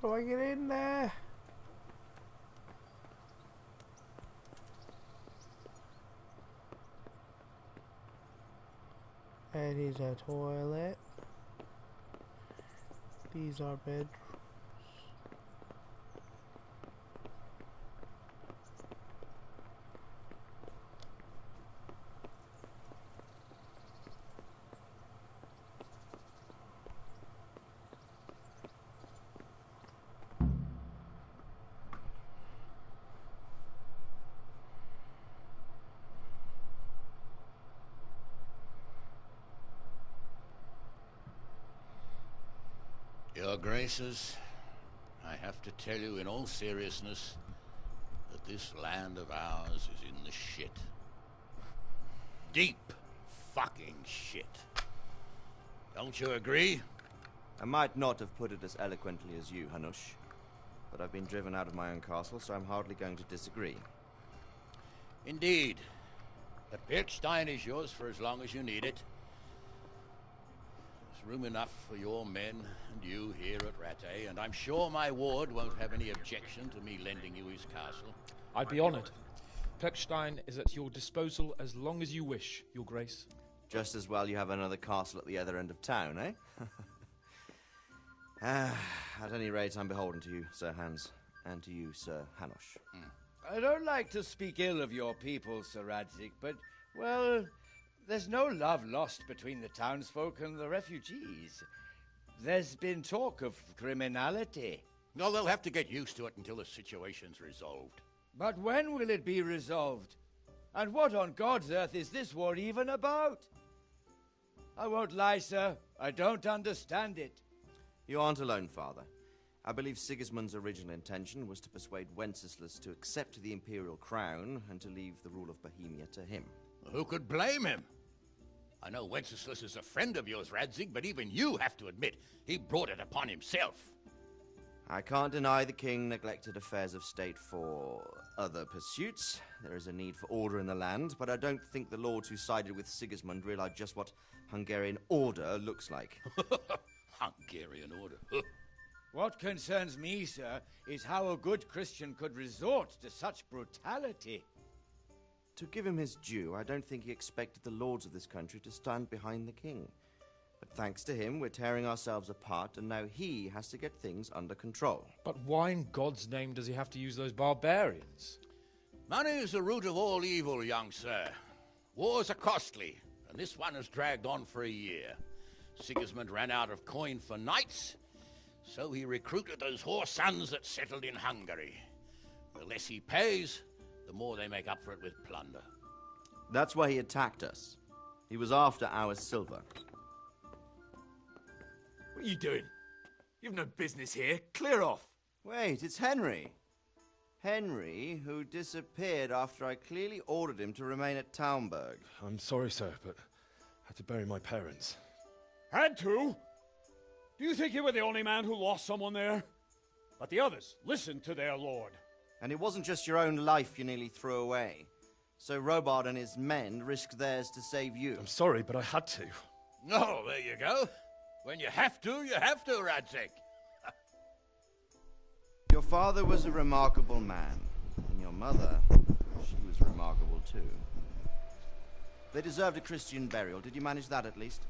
How do I get in there? And he's a toilet. These are beds. Your Graces, I have to tell you in all seriousness that this land of ours is in the shit. Deep fucking shit. Don't you agree? I might not have put it as eloquently as you, Hanush, but I've been driven out of my own castle, so I'm hardly going to disagree. Indeed. But Birkstein is yours for as long as you need it. There's room enough for your men and you here at Rattay, and I'm sure my ward won't have any objection to me lending you his castle. I'd be honoured. Pechstein is at your disposal as long as you wish, Your Grace. Just as well you have another castle at the other end of town, eh? At any rate, I'm beholden to you, Sir Hans, and to you, Sir Hanush. I don't like to speak ill of your people, Sir Radzig, but, well, there's no love lost between the townsfolk and the refugees. There's been talk of criminality. No, they'll have to get used to it until the situation's resolved. But when will it be resolved? And what on God's earth is this war even about? I won't lie, sir. I don't understand it. You aren't alone, Father. I believe Sigismund's original intention was to persuade Wenceslas to accept the imperial crown and to leave the rule of Bohemia to him. Who could blame him? I know Wenceslas is a friend of yours, Radzig, but even you have to admit he brought it upon himself. I can't deny the king neglected affairs of state for other pursuits. There is a need for order in the land, but I don't think the lords who sided with Sigismund realized just what Hungarian order looks like. Hungarian order? What concerns me, sir, is how a good Christian could resort to such brutality. To give him his due, I don't think he expected the lords of this country to stand behind the king. But thanks to him, we're tearing ourselves apart, and now he has to get things under control. But why in God's name does he have to use those barbarians? Money is the root of all evil, young sir. Wars are costly, and this one has dragged on for a year. Sigismund ran out of coin for knights, so he recruited those whore sons that settled in Hungary. The less he pays, the more they make up for it with plunder. That's why he attacked us. He was after our silver. What are you doing? You've no business here. Clear off. Wait, it's Henry. Henry, who disappeared after I clearly ordered him to remain at Taunberg. I'm sorry, sir, but I had to bury my parents. Had to? Do you think you were the only man who lost someone there? But the others listened to their lord. And it wasn't just your own life you nearly threw away. So Robard and his men risked theirs to save you. I'm sorry, but I had to. Oh, there you go. When you have to, Radzig. Your father was a remarkable man. And your mother, she was remarkable too. They deserved a Christian burial. Did you manage that at least?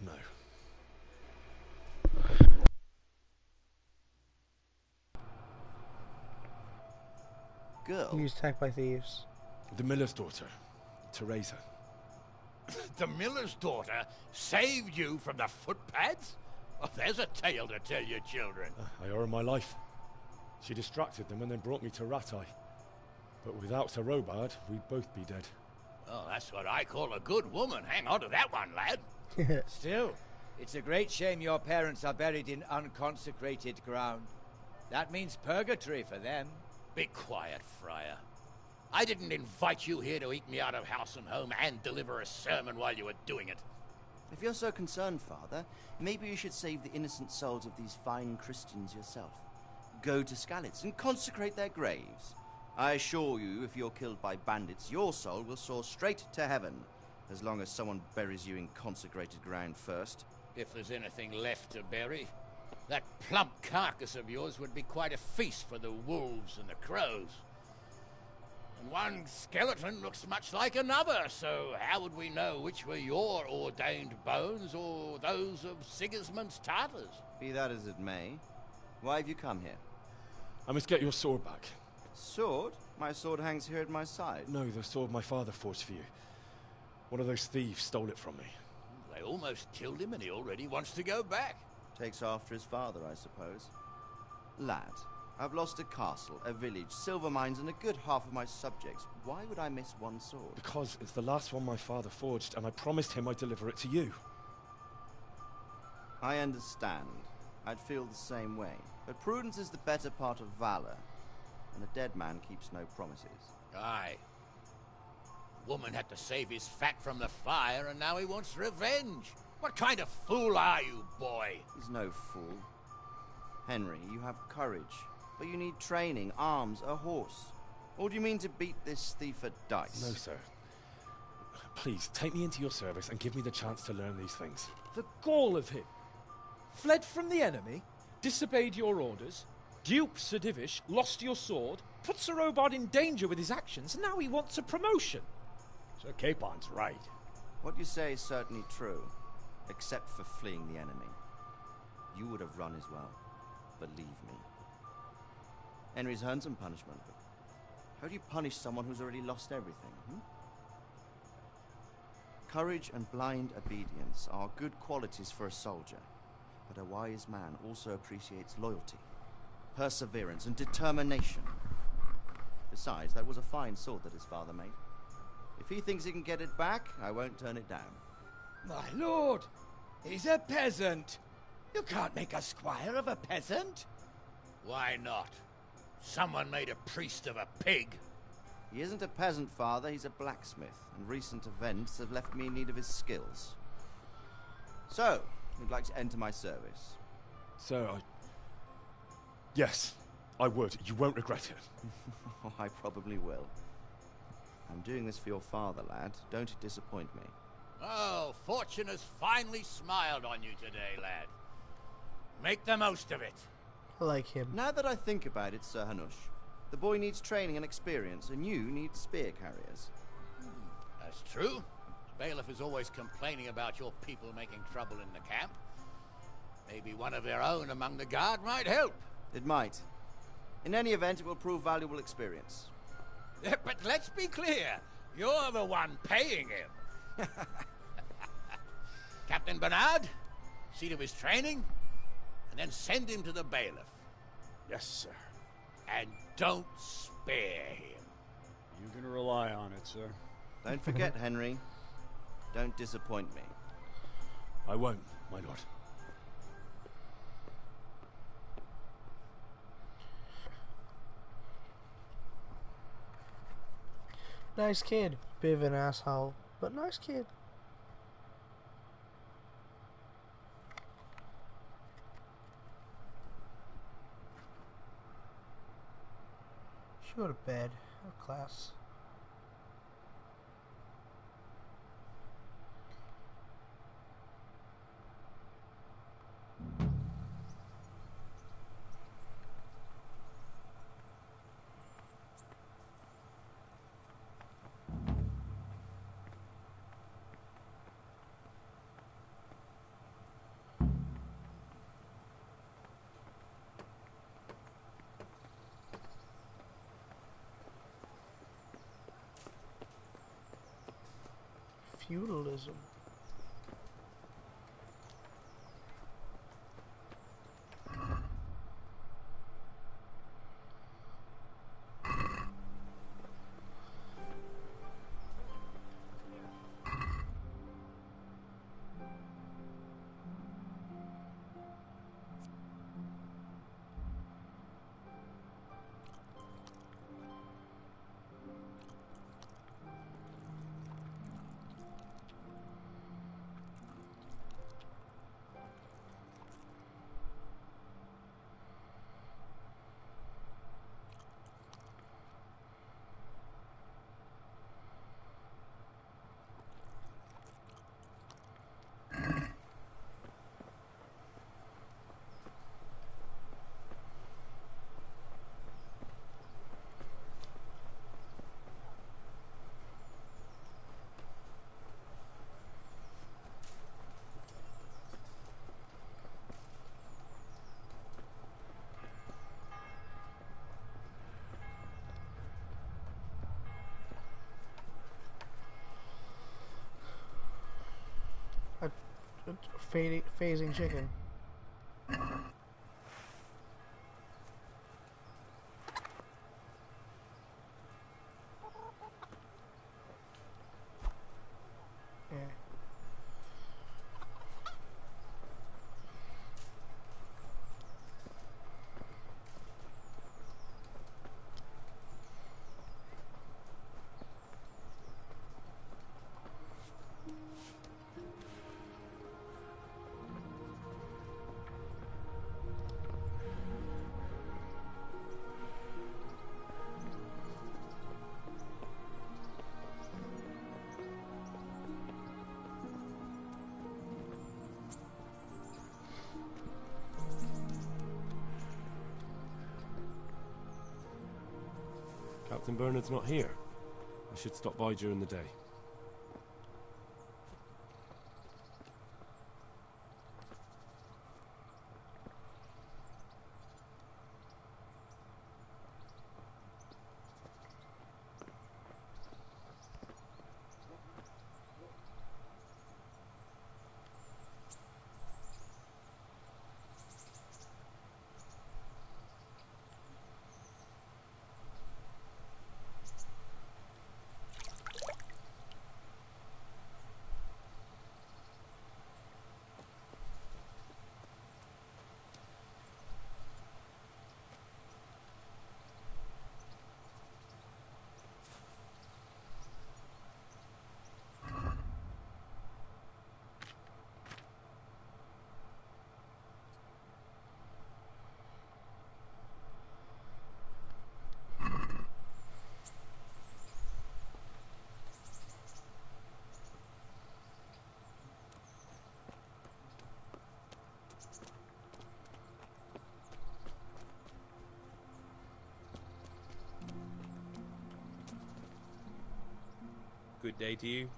No. Girl? He was attacked by thieves. The miller's daughter, Teresa. The miller's daughter saved you from the footpads? Oh, there's a tale to tell your children. I owe her my life. She distracted them and then brought me to Rattay. But without Sir Robard, we'd both be dead. Oh, that's what I call a good woman. Hang on to that one, lad. Still, it's a great shame your parents are buried in unconsecrated ground. That means purgatory for them. Be quiet, Friar. I didn't invite you here to eat me out of house and home and deliver a sermon while you were doing it. If you're so concerned, Father, maybe you should save the innocent souls of these fine Christians yourself. Go to Skalitz and consecrate their graves. I assure you, if you're killed by bandits, your soul will soar straight to heaven, as long as someone buries you in consecrated ground first. If there's anything left to bury, that plump carcass of yours would be quite a feast for the wolves and the crows. And one skeleton looks much like another, so how would we know which were your ordained bones or those of Sigismund's Tartars? Be that as it may, why have you come here? I must get your sword back. Sword? My sword hangs here at my side. No, the sword my father forged for you. One of those thieves stole it from me. They almost killed him and he already wants to go back. Takes after his father, I suppose. Lad, I've lost a castle, a village, silver mines, and a good half of my subjects. Why would I miss one sword? Because it's the last one my father forged, and I promised him I'd deliver it to you. I understand. I'd feel the same way. But prudence is the better part of valor, and a dead man keeps no promises. Aye. The woman had to save his fat from the fire, and now he wants revenge. What kind of fool are you, boy? He's no fool. Henry, you have courage, but you need training, arms, a horse. Or do you mean to beat this thief at dice? No, sir. Please, take me into your service and give me the chance to learn these things. The gall of him. Fled from the enemy, disobeyed your orders, duped Sir Divish, lost your sword, put Sir Robard in danger with his actions, and now he wants a promotion. Sir Capon's right. What you say is certainly true, except for fleeing the enemy. You would have run as well, believe me. Henry's earned some punishment, but how do you punish someone who's already lost everything, Courage and blind obedience are good qualities for a soldier, but a wise man also appreciates loyalty, perseverance, and determination. Besides, that was a fine sword that his father made. If he thinks he can get it back, I won't turn it down. My lord, he's a peasant. You can't make a squire of a peasant. Why not? Someone made a priest of a pig. He isn't a peasant, father, he's a blacksmith, and recent events have left me in need of his skills. So, you'd like to enter my service? Sir, Yes, I would. You won't regret it. Oh, I probably will. I'm doing this for your father, lad. Don't disappoint me. Oh, fortune has finally smiled on you today, lad. Make the most of it. I like him. Now that I think about it, Sir Hanush, the boy needs training and experience, and you need spear carriers. That's true. The bailiff is always complaining about your people making trouble in the camp. Maybe one of their own among the guard might help. It might. In any event, it will prove valuable experience. But let's be clear. You're the one paying him. Captain Bernard, see to his training, and then send him to the bailiff. Yes, sir. And don't spare him. You can rely on it, sir. Don't forget, Henry. Don't disappoint me. I won't, my lord. Nice kid. Bit of an asshole, but nice kid. Should go to bed. Have class. Feudalism. phasing chicken. Yeah. Captain Bernard's not here. I should stop by during the day. Good day to you.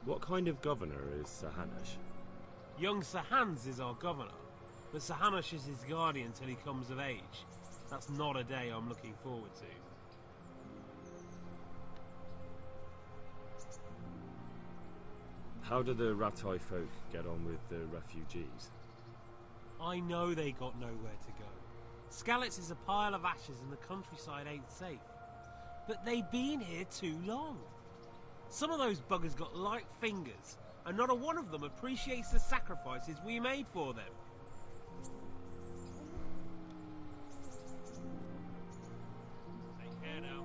What kind of governor is Sir Hanush? Young Sir Hans is our governor, but Sir Hanush is his guardian till he comes of age. That's not a day I'm looking forward to. How do the Ratai folk get on with the refugees? I know they got nowhere to go. Skalitz is a pile of ashes and the countryside ain't safe. But they've been here too long. Some of those buggers got light fingers, and not a one of them appreciates the sacrifices we made for them. Take care now.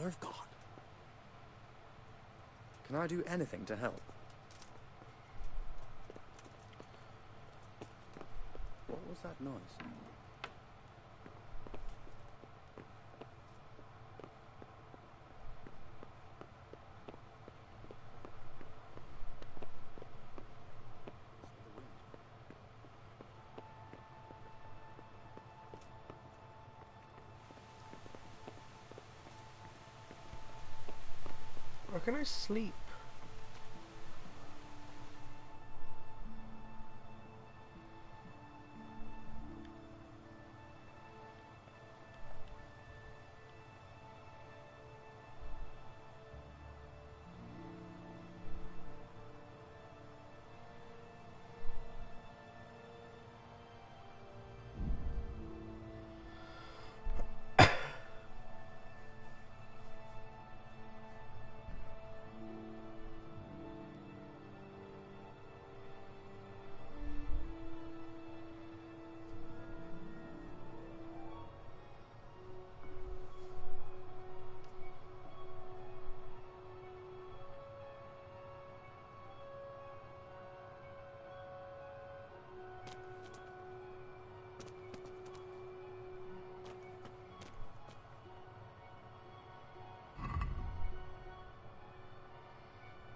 Mother of God. Can I do anything to help? What was that noise? Where can I sleep?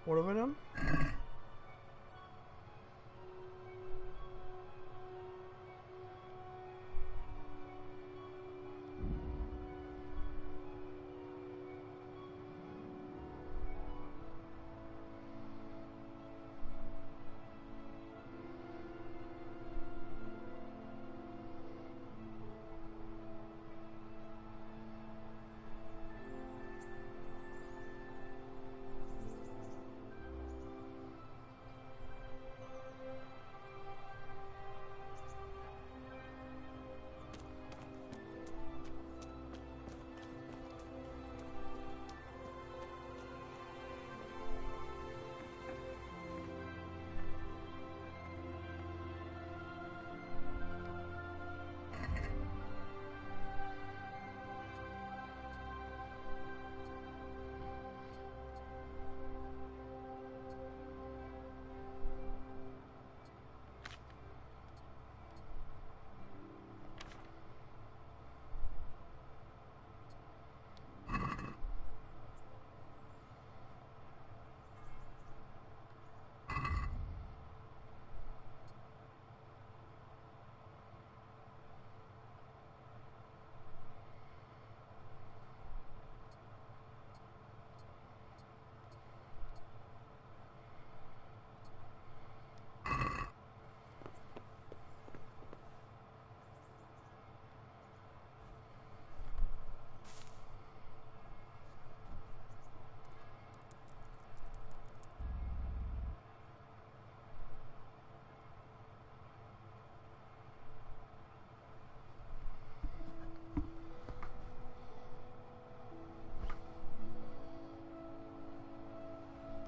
What have I done?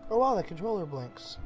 Oh wow, the controller blinks.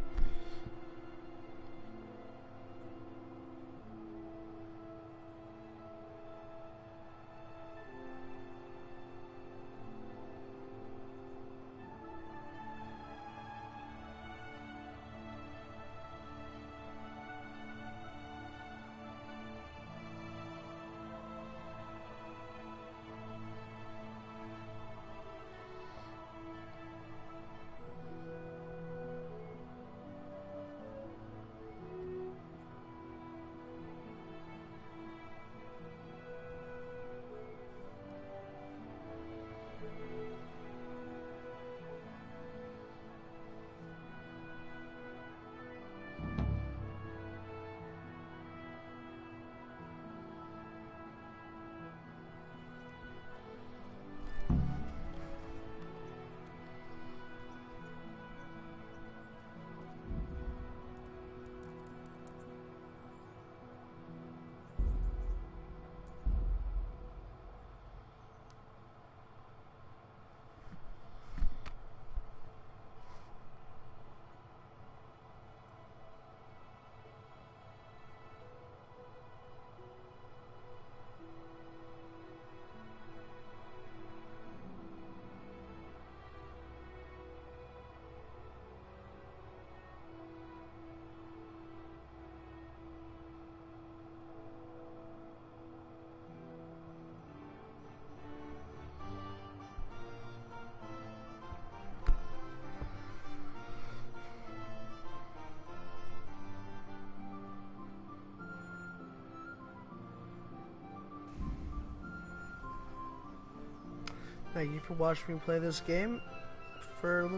Thank you for watching me play this game for a little